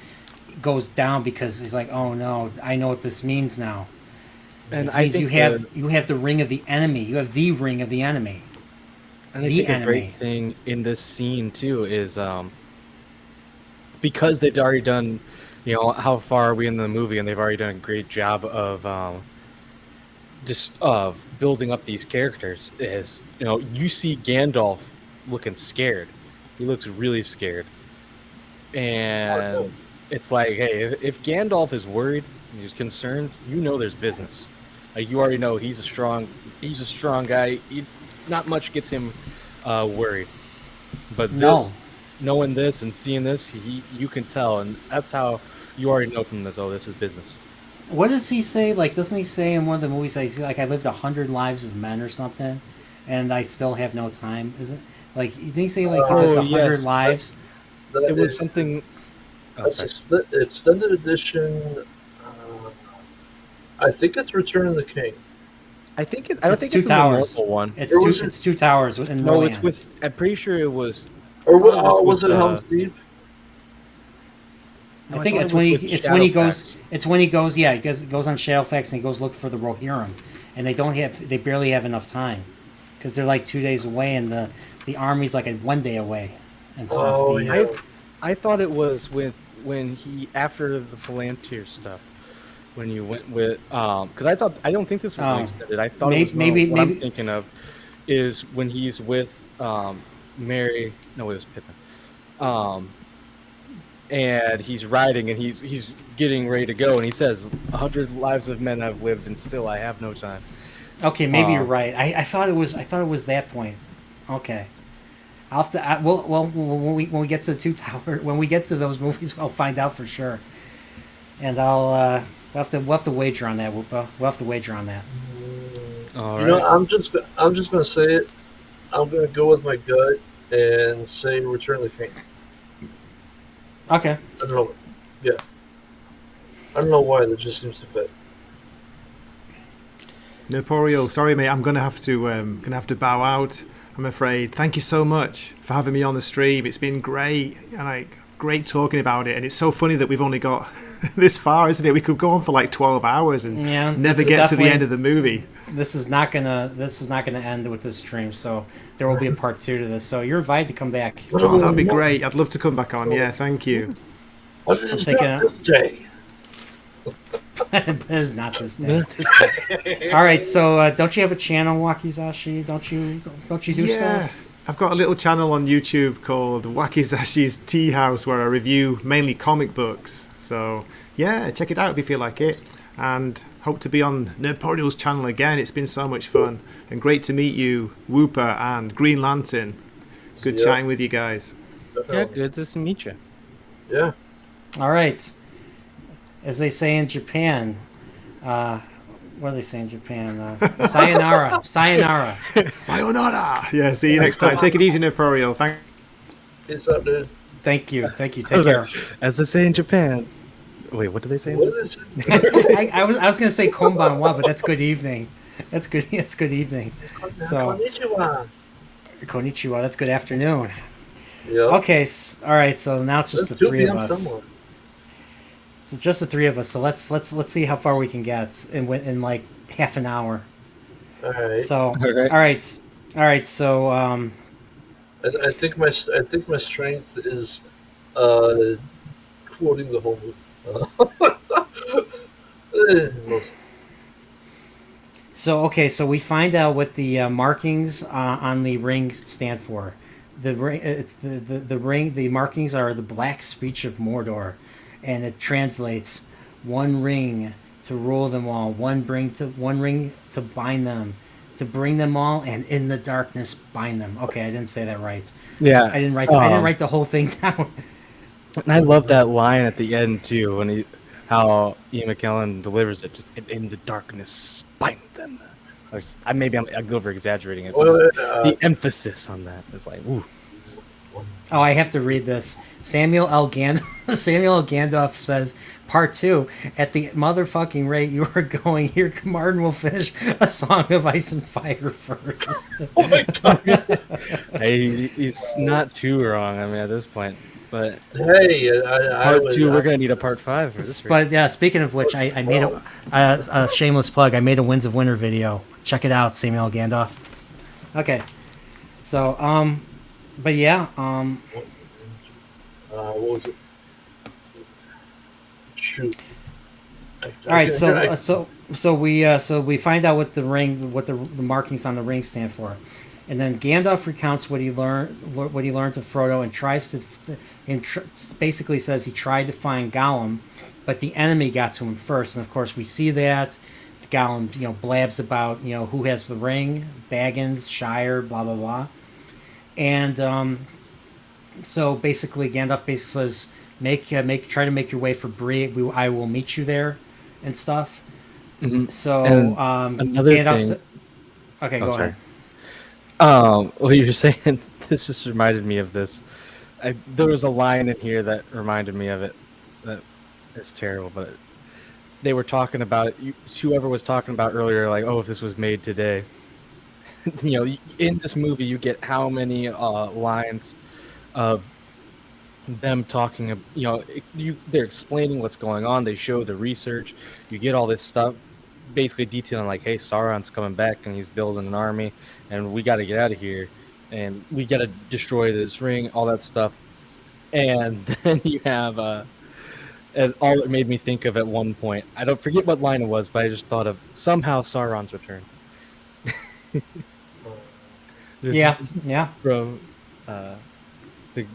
goes down because he's like, "Oh no, I know what this means now." And this I means think you have the ring of the enemy. You have the ring of the enemy. And I think a great thing in this scene too is because they've already done, how far are we in the movie, and they've already done a great job of just of building up these characters. Is you see Gandalf looking scared. He looks really scared, and it's like, hey, if Gandalf is worried, and he's concerned, there's business. Like, you already know he's a strong guy. Not much gets him worried, but knowing this and seeing this, you can tell, and that's how you already know from this. Oh, this is business. What does he say? Like, doesn't he say in one of the movies, like, I lived 100 lives of men or something, and I still have no time? Is it like, didn't he say like he lived 100 lives? It was something. That's extended edition. I think it's Return of the King. I think I don't think Two it's Towers. The one. It's Two Towers. No, it's with. I'm pretty sure it was. Or was it Helm's Deep? I think it's when he goes. It's when he goes. Yeah, he goes on Shadowfax and he goes look for the Rohirrim, and they barely have enough time, because they're like 2 days away, and the army's like 1 day away, and stuff. Oh, yeah. I thought it was when he, after the Palantir stuff, when you went with because I don't think this was extended. I thought maybe what I'm thinking of is when he's with Mary. No, it was Pippin. And he's riding, and he's getting ready to go, and he says, "100 lives of men I've lived, and still I have no time." Okay, maybe you're right. I thought it was that point. Okay, I'll have to. Well, when we get to Two Towers, when we get to those movies, I'll find out for sure, and we'll have to wager on that. We'll have to wager on that. All right. I'm just gonna say it. I'm gonna go with my gut and say Return of the King. Okay. I don't know. Yeah. I don't know why. That just seems to fit. Nerdporeal, sorry mate, I'm gonna have to bow out, I'm afraid. Thank you so much for having me on the stream. It's been great, and great talking about it. And it's so funny that we've only got this far, isn't it? We could go on for like 12 hours and never get to the end of the movie. This is not gonna end with this stream, so there will be a part 2 to this. So you're invited to come back. Oh, that'd be great. I'd love to come back on. Yeah, thank you. I'm thinking this day. It is not this day. All right, so don't you have a channel, Wakizashi? Don't you do stuff? I've got a little channel on YouTube called Wakizashi's Tea House, where I review mainly comic books. So yeah, check it out if you feel like it. And hope to be on Nerdporeal's channel again. It's been so much fun, and great to meet you, Whooper and Green Lantern. Good chatting with you guys. Yeah, good to meet you. Yeah. All right. As they say in Japan, what do they say in Japan? Sayonara. Sayonara. Sayonara. Yeah, see you next time. Take it easy, Nerdporeal. Peace out, dude. Thank you. Take care. As they say in Japan. Wait, what do they say? I was going to say konbanwa, but that's good evening. That's good evening. So konnichiwa. That's good afternoon. Yeah. Okay. All right. So now it's just the three of us. Somewhere. So just the three of us. So let's see how far we can get in like half an hour. All right. So all right. So I think my strength is quoting the whole movie. So we find out what the markings on the rings stand for. The ring, it's the ring. The markings are the black speech of Mordor, and it translates: one ring to rule them all. One ring to bind them, to bring them all, and in the darkness bind them. Okay, I didn't say that right. Yeah, I didn't write the whole thing down. and I love that line at the end too, when how Ian McKellen delivers it. Just in the darkness, bind them. Maybe I'm over exaggerating it. But the emphasis on that is like, ooh. Oh, I have to read this. Samuel L. Gandalf says, Part 2, at the motherfucking rate you are going, here Martin will finish A Song of Ice and Fire first. Oh my god! Hey, he's not too wrong. I mean, at this point, but Hey, part 2, we're gonna need a part 5 for this. But yeah, speaking of which, I made a shameless plug. I made a Winds of Winter video. Check it out, Samuel L. Gandalf. Okay, so but yeah, what was it? Shoot. All right, so we find out what the markings on the ring stand for, and then Gandalf recounts what he learned to Frodo, and tries to basically says he tried to find Gollum, but the enemy got to him first, and of course we see that Gollum blabs about who has the ring, Baggins, Shire, blah blah blah, and so basically Gandalf says, try to make your way for Bree. I will meet you there, and stuff. Mm-hmm. So another Gandalf thing. Okay, go ahead. Well, you're saying this just reminded me of this. There was a line in here that reminded me of it. That is terrible, but they were talking about it. Whoever was talking about earlier, like, oh, if this was made today. In this movie, you get how many lines of them talking, they're explaining what's going on. They show the research. You get all this stuff, basically detailing like, hey, Sauron's coming back and he's building an army, and we got to get out of here, and we got to destroy this ring, all that stuff. And then you have, and all it made me think of at one point, I don't forget what line it was, but I just thought of somehow Sauron's return. Yeah. Bro, the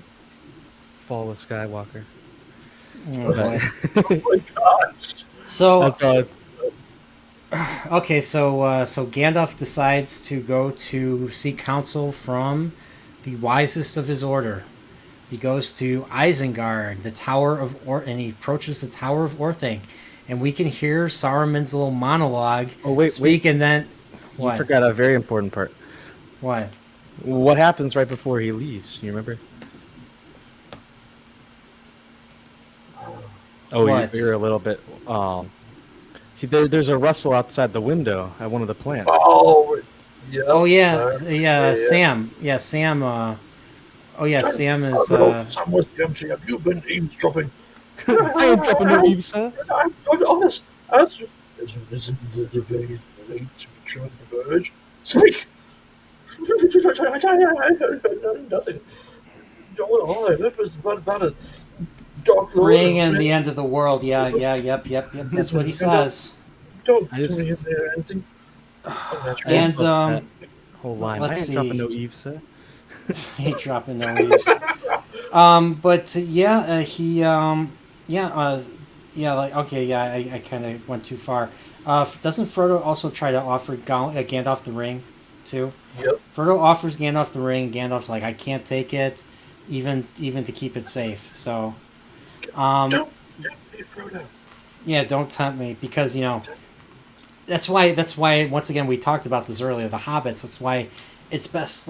Fall of Skywalker. Oh, boy. Oh my gosh! So that's all. Okay, so Gandalf decides to go to seek counsel from the wisest of his order. He goes to Isengard, the Tower of and he approaches the Tower of Orthanc, and we can hear Saruman's little monologue. Oh wait, and then what? You forgot a very important part. What? What happens right before he leaves? You remember? Oh, you're a little bit. There's a rustle outside the window at one of the plants. Oh, yeah. Oh yeah. Sam. Yeah, Sam. Sam is. Sam was empty. Have you been eavesdropping? I ain't dropping no eaves, sir. I'm honest. Isn't the very late to be showing the verge? Speak. Nothing. All I heard was about a dark ring and the end of the world. Yeah. Yep. That's what he says. Don't do anything. And whole line. Let's I ain't see. dropping no eaves, sir. He ain't dropping no eaves. But he I kind of went too far. Doesn't Frodo also try to offer Gandalf the ring too? Yep. Frodo offers Gandalf the ring. Gandalf's like, I can't take it, even to keep it safe. So, don't tempt me, Frodo. Yeah, don't tempt me, because that's why once again we talked about this earlier. The Hobbits. That's why it's best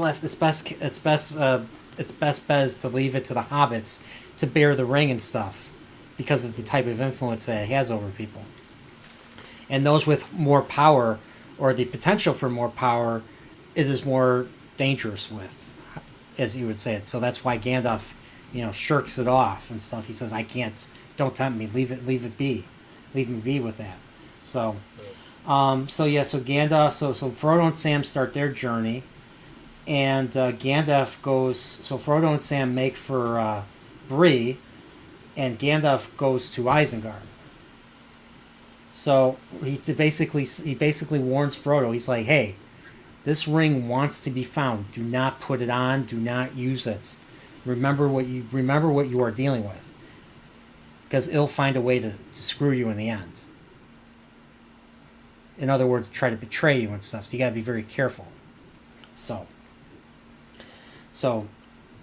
bet is to leave it to the Hobbits to bear the ring and stuff, because of the type of influence that it has over people. And those with more power, or the potential for more power, it is more dangerous with, as you would say it. So that's why Gandalf, shirks it off and stuff. He says, I can't, don't tempt me, leave it be. Leave me be with that. So Gandalf, so Frodo and Sam start their journey, and Gandalf goes, so Frodo and Sam make for Bree, and Gandalf goes to Isengard. So he basically warns Frodo. He's like, hey, this ring wants to be found. Do not put it on. Do not use it. Remember what you are dealing with, because it'll find a way to screw you in the end. in other words, try to betray you and stuff. So you got to be very careful. So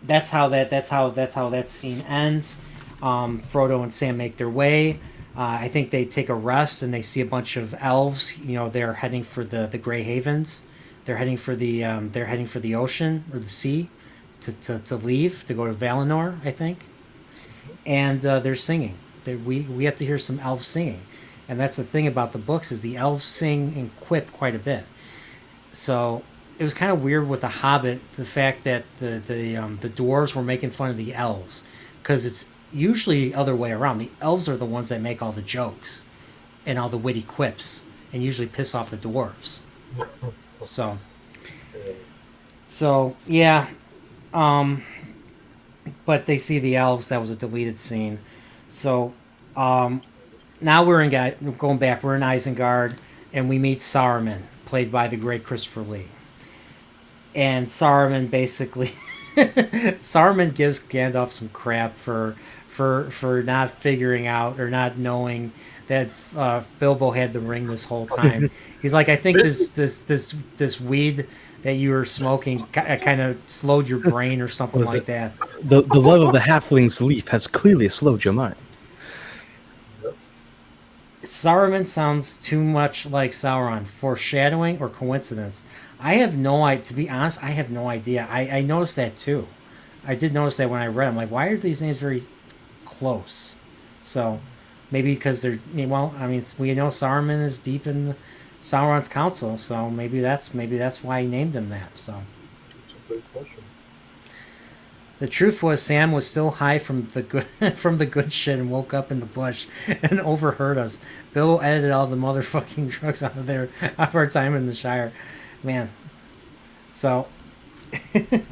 that's how that scene ends. Frodo and Sam make their way. I think they take a rest and they see a bunch of elves. They're heading for the Grey Havens. They're heading for the ocean or the sea to leave to go to Valinor, I think. And they're singing. We have to hear some elves singing, and that's the thing about the books is the elves sing and quip quite a bit. So it was kind of weird with the Hobbit, the fact that the dwarves were making fun of the elves, because it's usually the other way around. The elves are the ones that make all the jokes and all the witty quips, and usually piss off the dwarves. So yeah, but they see the elves. That was a deleted scene. So now we're going back. We're in Isengard, and we meet Saruman, played by the great Christopher Lee. And Saruman basically, Saruman gives Gandalf some crap for not figuring out or not knowing that Bilbo had the ring this whole time. He's like, I think this weed that you were smoking kind of slowed your brain or something like that. The love of the halfling's leaf has clearly slowed your mind. Saruman sounds too much like Sauron. Foreshadowing or coincidence? I have no idea. To be honest, I have no idea. I noticed that too. I did notice that when I read. I'm like, why are these names very close? So maybe because they're we know Saruman is deep in Sauron's council, so maybe that's why he named him that. So That's a great question. the truth was Sam was still high from the good shit and woke up in the bush and overheard us. Bilbo edited all the motherfucking drugs out of our time in the Shire, man. So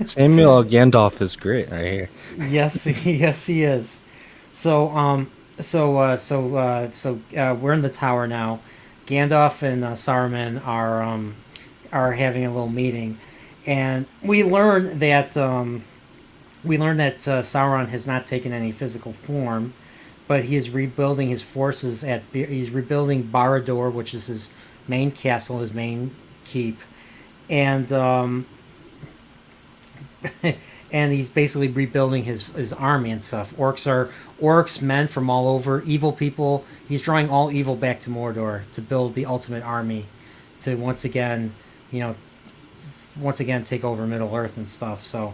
Samuel Gandalf is great right here. yes, he is. So we're in the tower now. Gandalf and Saruman are having a little meeting, and we learn that Sauron has not taken any physical form, but he is rebuilding his forces he's rebuilding Barad-dûr, which is his main castle, his main keep, and and he's basically rebuilding his army and stuff. Orcs, men from all over, evil people. He's drawing all evil back to Mordor to build the ultimate army to once again take over Middle Earth and stuff. So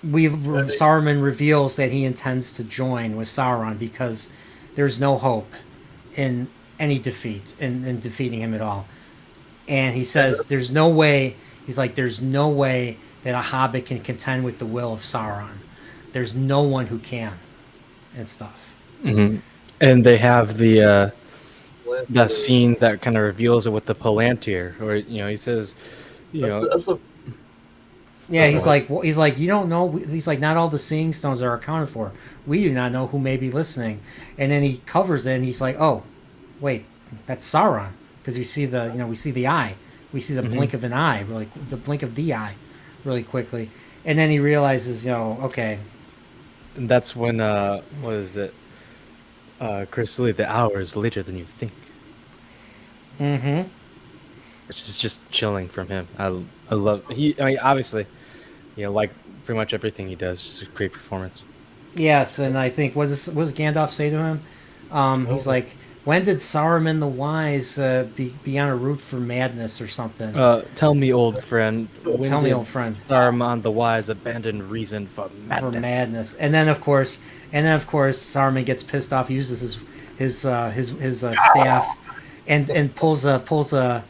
Saruman reveals that he intends to join with Sauron because there's no hope in any defeat in defeating him at all. And he says there's no way that a hobbit can contend with the will of Sauron. There's no one who can and stuff. Mm-hmm. And they have the scene that kind of reveals it with the Palantir, where he says, yeah, he's like, you don't know. He's like, not all the seeing stones are accounted for. We do not know who may be listening. And then he covers it, and he's like, oh, wait, that's Sauron, because we see the eye, we see the blink of an eye, the blink of the eye, really quickly, and then he realizes, okay. And that's when what is it? Chris Lee, the hour is later than you think. Mm-hmm. Which is just chilling from him. I love obviously, like pretty much everything he does, just a great performance. Yes, and I think what does Gandalf say to him? He's like, when did Saruman the Wise be on a route for madness or something? Tell me, old friend. Tell me, old friend. Saruman the Wise abandoned reason for madness. And then of course, Saruman gets pissed off, uses his staff, and pulls a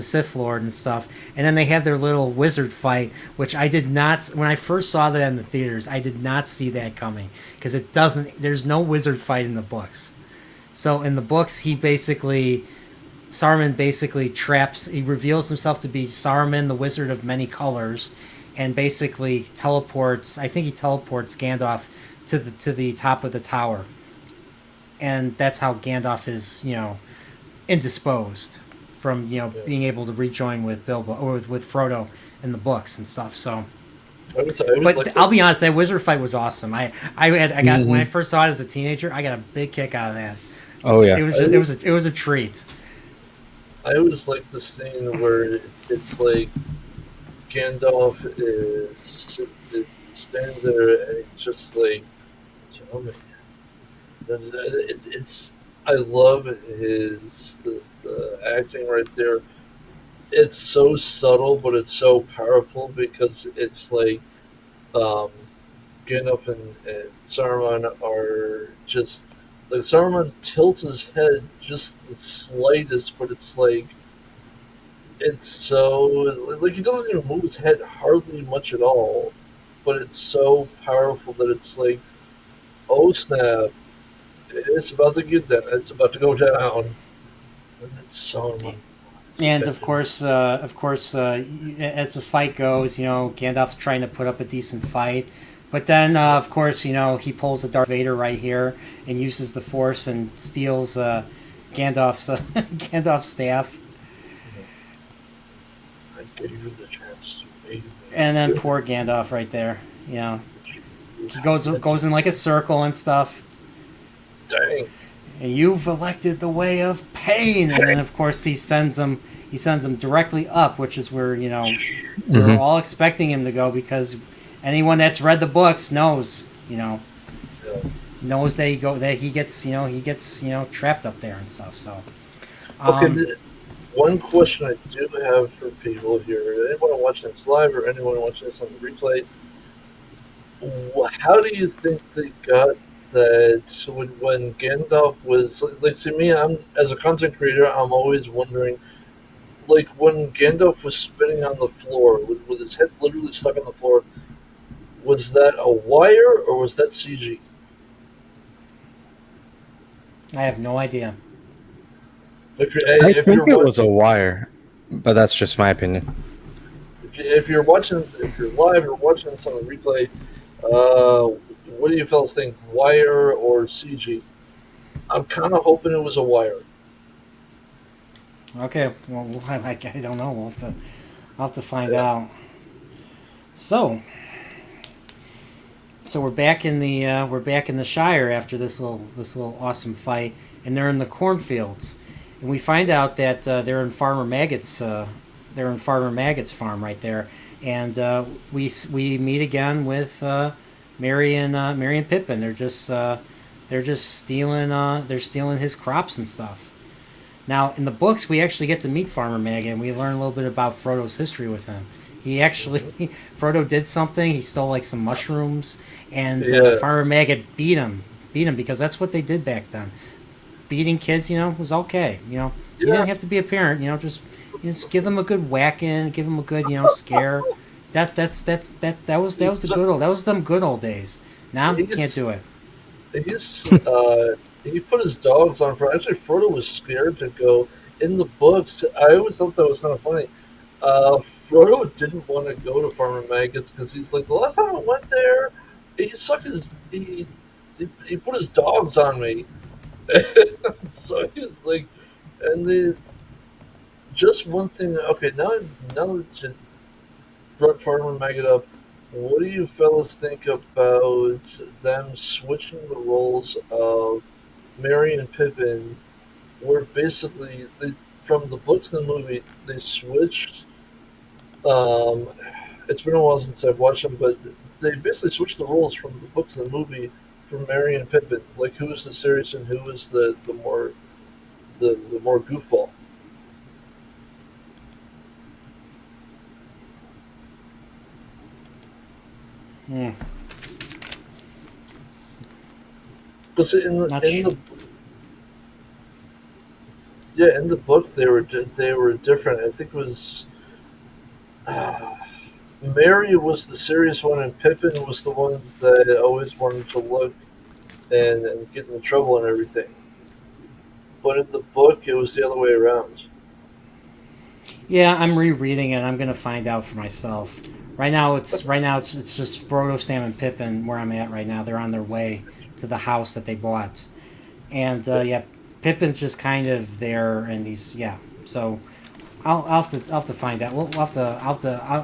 Sith Lord and stuff, and then they have their little wizard fight, which I did not. When I first saw that in the theaters, I did not see that coming because there's no wizard fight in the books. So in the books, Saruman basically traps. He reveals himself to be Saruman, the Wizard of Many Colors, and basically teleports. I think he teleports Gandalf to the top of the tower, and that's how Gandalf is indisposed from being able to rejoin with Bilbo or with Frodo in the books and stuff. So But I'll be honest, that wizard fight was awesome. I got when I first saw it as a teenager, I got a big kick out of that. Oh yeah, it was a treat. I always like the scene where it's like Gandalf is standing there and it's just like, gentlemen. It's I love the acting right there. It's so subtle, but it's so powerful because it's like Gandalf and Saruman are just like Saruman tilts his head just the slightest, but it's like it's so like he doesn't even move his head hardly much at all, but it's so powerful that it's like, oh snap, it's about to get down, it's about to go down, and it's Saruman. And of course, as the fight goes, Gandalf's trying to put up a decent fight, but then, of course, he pulls a Darth Vader right here and uses the Force and steals Gandalf's Gandalf's staff. I gave you the chance to make it. And then poor Gandalf right there, he goes in like a circle and stuff. Dang. And you've elected the way of pain, and then of course he sends him directly up, which is where we're all expecting him to go, because anyone that's read the books knows that he gets trapped up there and stuff. So okay, one question I do have for people here, anyone watching this live or anyone watching this on the replay, how do you think they got that when Gandalf was like, to me, I'm as a content creator, I'm always wondering, like when Gandalf was spinning on the floor with his head literally stuck on the floor, was that a wire or was that CG? I have no idea. I think it was a wire, but that's just my opinion. If you're live or watching this on the replay, what do you fellas think, wire or CG? I'm kind of hoping it was a wire. Okay, well, I don't know. I'll have to find out. So we're back in the Shire after this little awesome fight, and they're in the cornfields, and we find out that they're in Farmer Maggot's farm right there, and we meet again with Merry and Pippin. They're just stealing his crops and stuff. Now, in the books, we actually get to meet Farmer Maggot, and we learn a little bit about Frodo's history with him. Frodo did something. He stole like some mushrooms, and Farmer Maggot beat him because that's what they did back then. Beating kids, was okay. You didn't have to be a parent. Just give them a good whacking, give them a good scare. That was them good old days. Now you can't do it. He put his dogs on. Actually, Frodo was scared to go in the books. I always thought that was kind of funny. Frodo didn't want to go to Farmer Maggot's because he's like, the last time I went there, he put his dogs on me. So he was like, and then just one thing. Okay, now that you brought Farmer Maggot up, what do you fellas think about them switching the roles of Merry and Pippin, where basically from the books and the movie they switched? It's been a while since I've watched them, but they basically switched the roles from the books and the movie for Merry and Pippin. Like who was the serious and who was the more goofball. Because in the book they were different. I think it was Merry was the serious one, and Pippin was the one that always wanted to look and get into trouble and everything. But in the book, it was the other way around. Yeah, I'm rereading it. I'm gonna find out for myself. Right now, it's just Frodo, Sam, and Pippin where I'm at right now. They're on their way to the house that they bought, and Pippin's just kind of there, and So I'll have to find out. I'll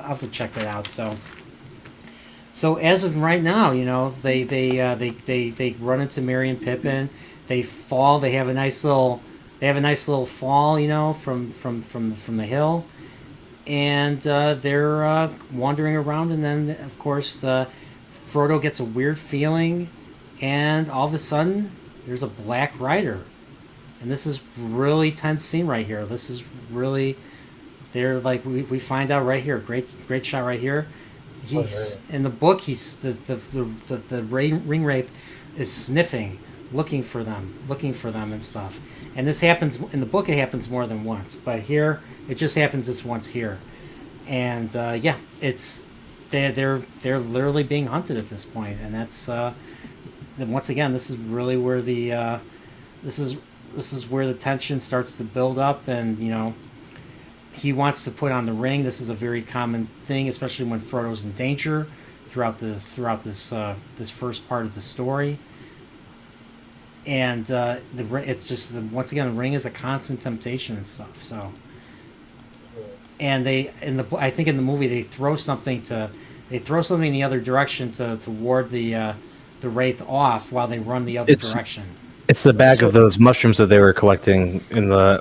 have to check that out. So So as of right now, they run into Merry and Pippin. They fall. They have a nice little fall, from the hill, and they're wandering around. And then, of course, Frodo gets a weird feeling, and all of a sudden, there's a black rider, and this is really tense scene right here. This is really, they're like we find out right here. Great shot right here. He's in the book. He's the ring wraith is sniffing, looking for them and stuff. And this happens in the book. It happens more than once, but here it just happens this once here. And it's they're literally being hunted at this point, and that's once again, this is really where the this is where the tension starts to build up, and he wants to put on the ring. This is a very common thing, especially when Frodo's in danger throughout this first part of the story. And it's just once again, the ring is a constant temptation and stuff. So, and I think in the movie they throw something in the other direction to ward the wraith off while they run the other direction. It's the bag of those mushrooms that they were collecting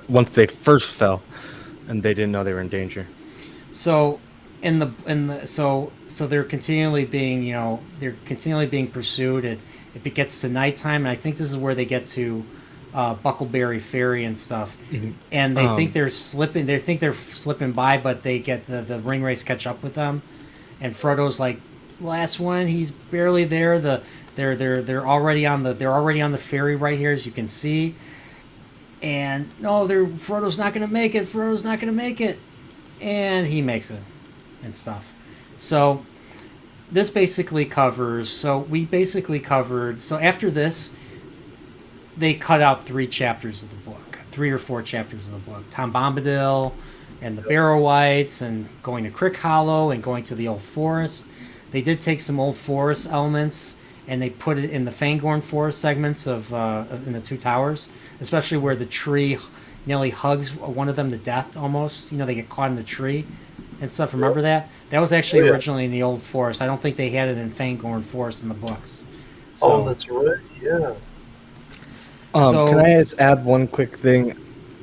once they first fell, and they didn't know they were in danger. So so they're continually being pursued. It gets to nighttime, and I think this is where they get to Buckleberry Ferry and stuff. Mm-hmm. And they think they're slipping. They think they're slipping by, but they get the ring wraiths catch up with them. And Frodo's like, last one, he's barely there. They're already on the ferry right here, as you can see. And no, Frodo's not gonna make it. Frodo's not gonna make it, and he makes it, and stuff. So this basically covers. So after this, they cut out 3 chapters of the book, 3 or 4 chapters of the book. Tom Bombadil and the Barrow-wights, and going to Crick Hollow, and going to the Old Forest. They did take some Old Forest elements, and they put it in the Fangorn Forest segments in the Two Towers, especially where the tree nearly hugs one of them to death almost. They get caught in the tree and stuff. Remember that? That was actually originally in the Old Forest. I don't think they had it in Fangorn Forest in the books. So, that's right. Yeah. Can I just add one quick thing?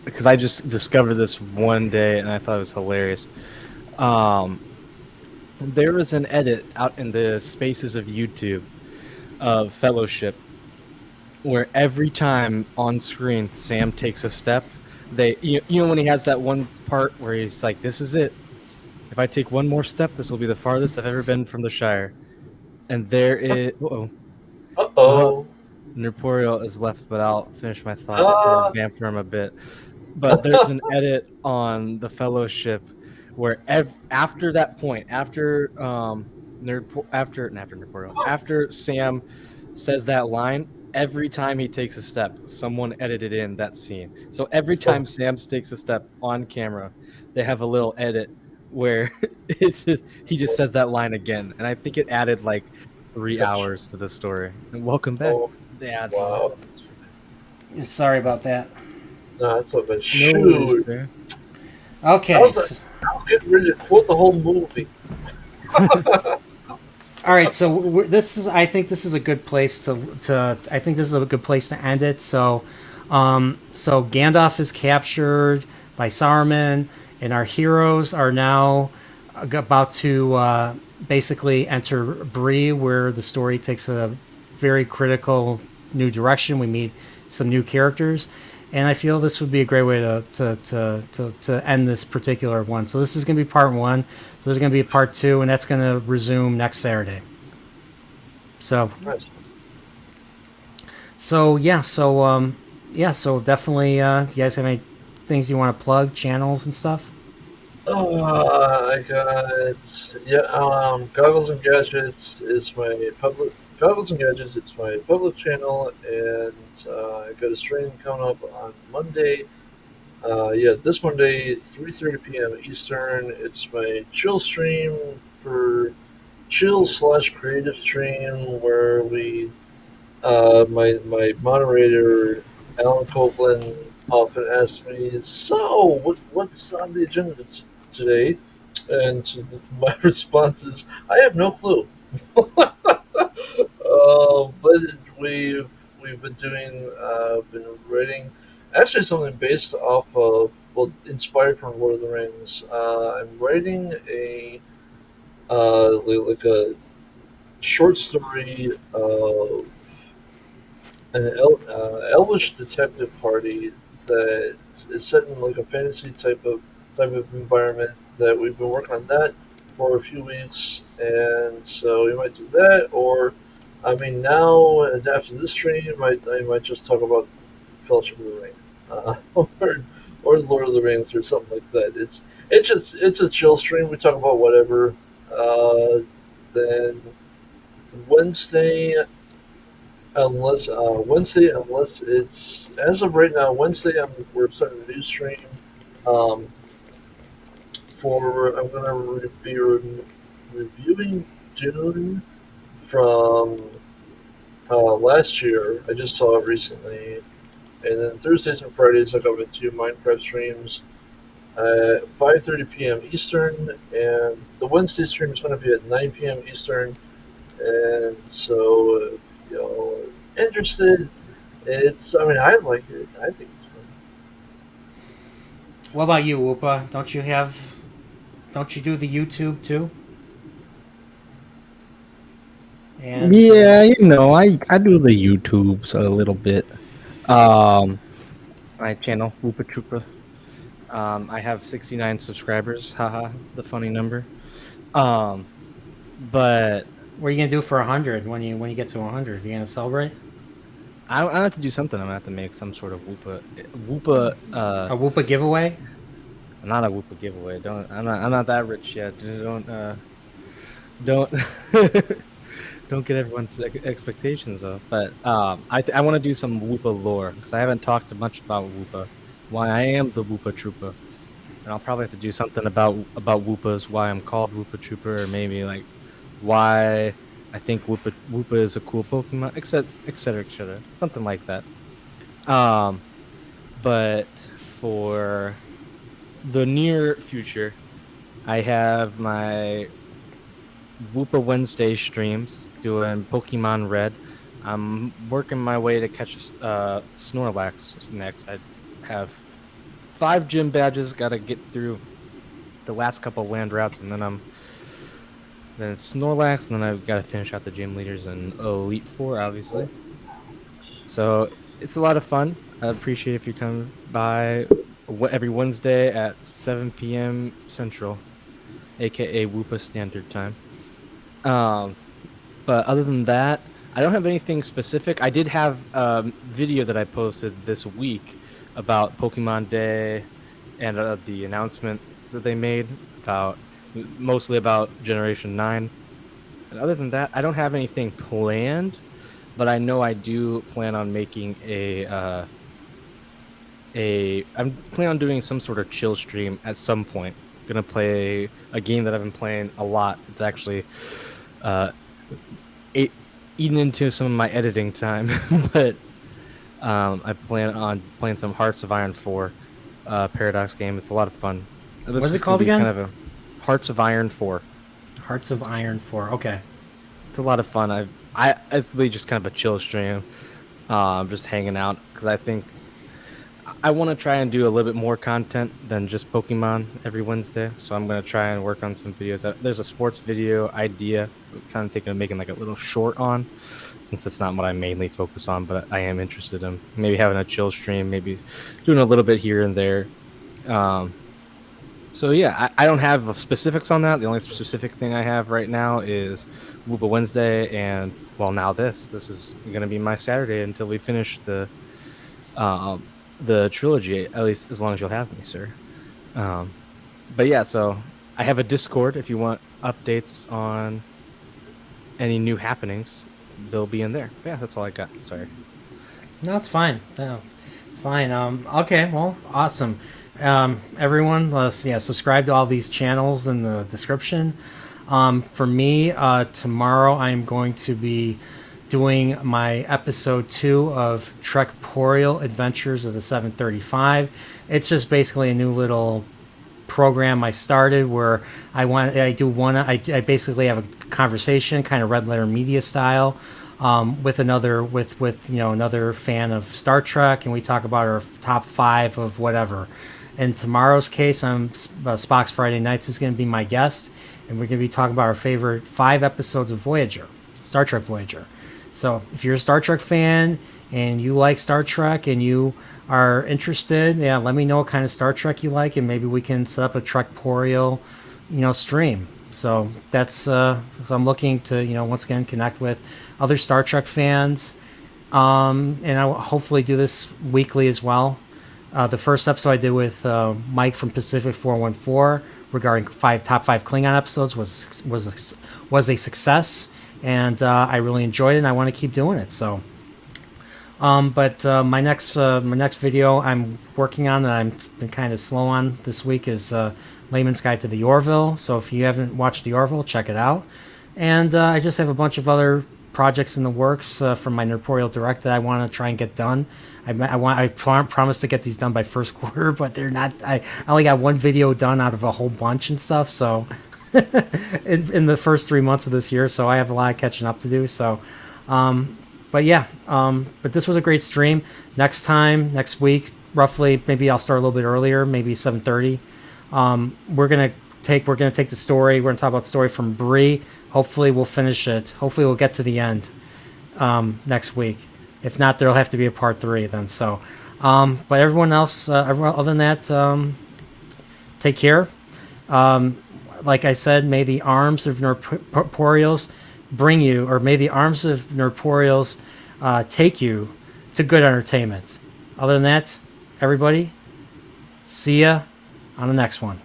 Because I just discovered this one day, and I thought it was hilarious. There was an edit out in the spaces of YouTube of Fellowship where every time on screen Sam takes a step, when he has that one part where he's like, "This is it. If I take one more step, this will be the farthest I've ever been from the Shire." And there is... Uh-oh. Nerdporeal is left, but I'll finish my thought. Vamp for him a bit. But there's an edit on the Fellowship where after that point, after Sam says that line, every time he takes a step, someone edited in that scene. So every time Sam takes a step on camera, they have a little edit where he just says that line again, and I think it added like 3 hours to the story. And welcome back. Wow. Sorry about that. No, that's what I shoot. Okay. I was getting ready to quote the whole movie. All right, so I think this is a good place to end it. So Gandalf is captured by Saruman, and our heroes are now about to basically enter Bree, where the story takes a very critical new direction. We meet some new characters, and I feel this would be a great way to end this particular one. So this is going to be part 1. So there's going to be a part 2, and that's going to resume next Saturday. So definitely. Do you guys have any things you want to plug, channels and stuff? I got Goggles and Gadgets is my public. Goggles and Gadgets, it's my public channel, and I got a stream coming up on Monday. This Monday, 3:30 p.m. Eastern. It's my chill stream for chill/creative stream where we, my moderator Alan Copeland often asks me, "So, what's on the agenda today?" And my response is, "I have no clue." But we've been doing been writing actually something based off of, well, inspired from Lord of the Rings. I'm writing a like a short story of elvish detective party that is set in like a fantasy type of environment. That we've been working on that for a few weeks, and so we might do that. Or, I mean, now and after this stream, I might just talk about Fellowship of the Ring, or Lord of the Rings, or something like that. It's a chill stream. We talk about whatever. Then Wednesday, unless it's, as of right now, Wednesday, we're starting a new stream. Um, I'm gonna be reviewing Dune from last year. I just saw it recently, and then Thursdays and Fridays I got into Minecraft streams at 5:30 p.m. Eastern, and the Wednesday stream is going to be at 9 p.m. Eastern. And so, if y'all are interested, I mean, I like it. I think it's fun. What about you, Whoopa? Don't you do the YouTube too? And Yeah, I do the YouTubes a little bit. My channel, Whoopa Troopa. I have 69 subscribers. Haha, the funny number. But what are you gonna do for 100 when you get to 100? You gonna celebrate? I have to do something. I'm gonna have to make some sort of Whoopa. A Whoopa giveaway? Not a Whoopa giveaway. I'm not that rich yet. Don't don't get everyone's expectations up. But I want to do some Whoopa lore because I haven't talked much about Whoopa. Why I am the Whoopa Troopa, and I'll probably have to do something about Whoopas, why I'm called Whoopa Trooper, or maybe like why I think Whoopa is a cool Pokemon, etc., something like that. But for the near future, I have my Whoopa Wednesday streams doing Pokemon Red. I'm working my way to catch Snorlax next. I have 5 gym badges. Got to get through the last couple land routes, and then Snorlax, and then I've got to finish out the gym leaders in Elite Four, obviously. So it's a lot of fun. I appreciate if you come by every Wednesday at 7 p.m. Central, aka Whoopa Standard Time. But other than that, I don't have anything specific. I did have a video that I posted this week about Pokemon Day and the announcements that they made mostly about Generation 9. And other than that, I don't have anything planned, but I know I do plan on making I'm planning on doing some sort of chill stream at some point. I'm gonna play a game that I've been playing a lot. It's actually eating into some of my editing time, but I plan on playing some Hearts of Iron 4 Paradox game. It's a lot of fun. What's it called again? Kind of Hearts of Iron 4. Hearts of Iron 4. Okay. It's a lot of fun. It's really just kind of a chill stream. Just hanging out because I think I want to try and do a little bit more content than just Pokemon every Wednesday. So I'm going to try and work on some videos. There's a sports video idea. I'm kind of thinking of making like a little short on, since it's not what I mainly focus on, but I am interested in maybe having a chill stream, maybe doing a little bit here and there. So yeah, I don't have specifics on that. The only specific thing I have right now is Whoopa Wednesday, and well, now this is going to be my Saturday until we finish the trilogy, at least as long as you'll have me, sir. But yeah, so I have a Discord if you want updates on any new happenings. They'll be in there. Yeah, that's all I got. Sorry. No, it's fine. No, fine. Okay, well, awesome. Everyone, subscribe to all these channels in the description. For me, tomorrow I am going to be doing my episode 2 of Nerdporeal Adventures of the 735. It's just basically a new little program I started where I basically have a conversation, kind of red letter media style, with another fan of Star Trek, and we talk about our top 5 of whatever. In tomorrow's case, Spock's Friday Nights is going to be my guest, and we're going to be talking about our favorite 5 episodes of Voyager, Star Trek Voyager. So if you're a Star Trek fan and you like Star Trek and you are interested, let me know what kind of Star Trek you like, and maybe we can set up a Nerdporeal, stream. So that's so I'm looking to once again connect with other Star Trek fans, and I will hopefully do this weekly as well. The first episode I did with Mike from Pacific 414 regarding top 5 Klingon episodes was a success, and I really enjoyed it, and I want to keep doing it. So. But my next video I'm working on that I've been kind of slow on this week is Layman's Guide to the Orville. So if you haven't watched the Orville, check it out. And I just have a bunch of other projects in the works from my Nerdporeal Direct that I want to try and get done. I promise to get these done by first quarter, but they're not. I only got one video done out of a whole bunch and stuff. So in the first 3 months of this year, so I have a lot of catching up to do. So. But yeah, but this was a great stream. Next week, roughly, maybe I'll start a little bit earlier, maybe 7:30. We're gonna take the story. We're gonna talk about the story from Bree. Hopefully, we'll finish it. Hopefully, we'll get to the end next week. If not, there'll have to be a part 3 then. So, but everyone else, everyone other than that, take care. Like I said, may the arms of Nerdporeals bring you, or may the arms of Nerdporeals take you to good entertainment. Other than that, everybody, see ya on the next one.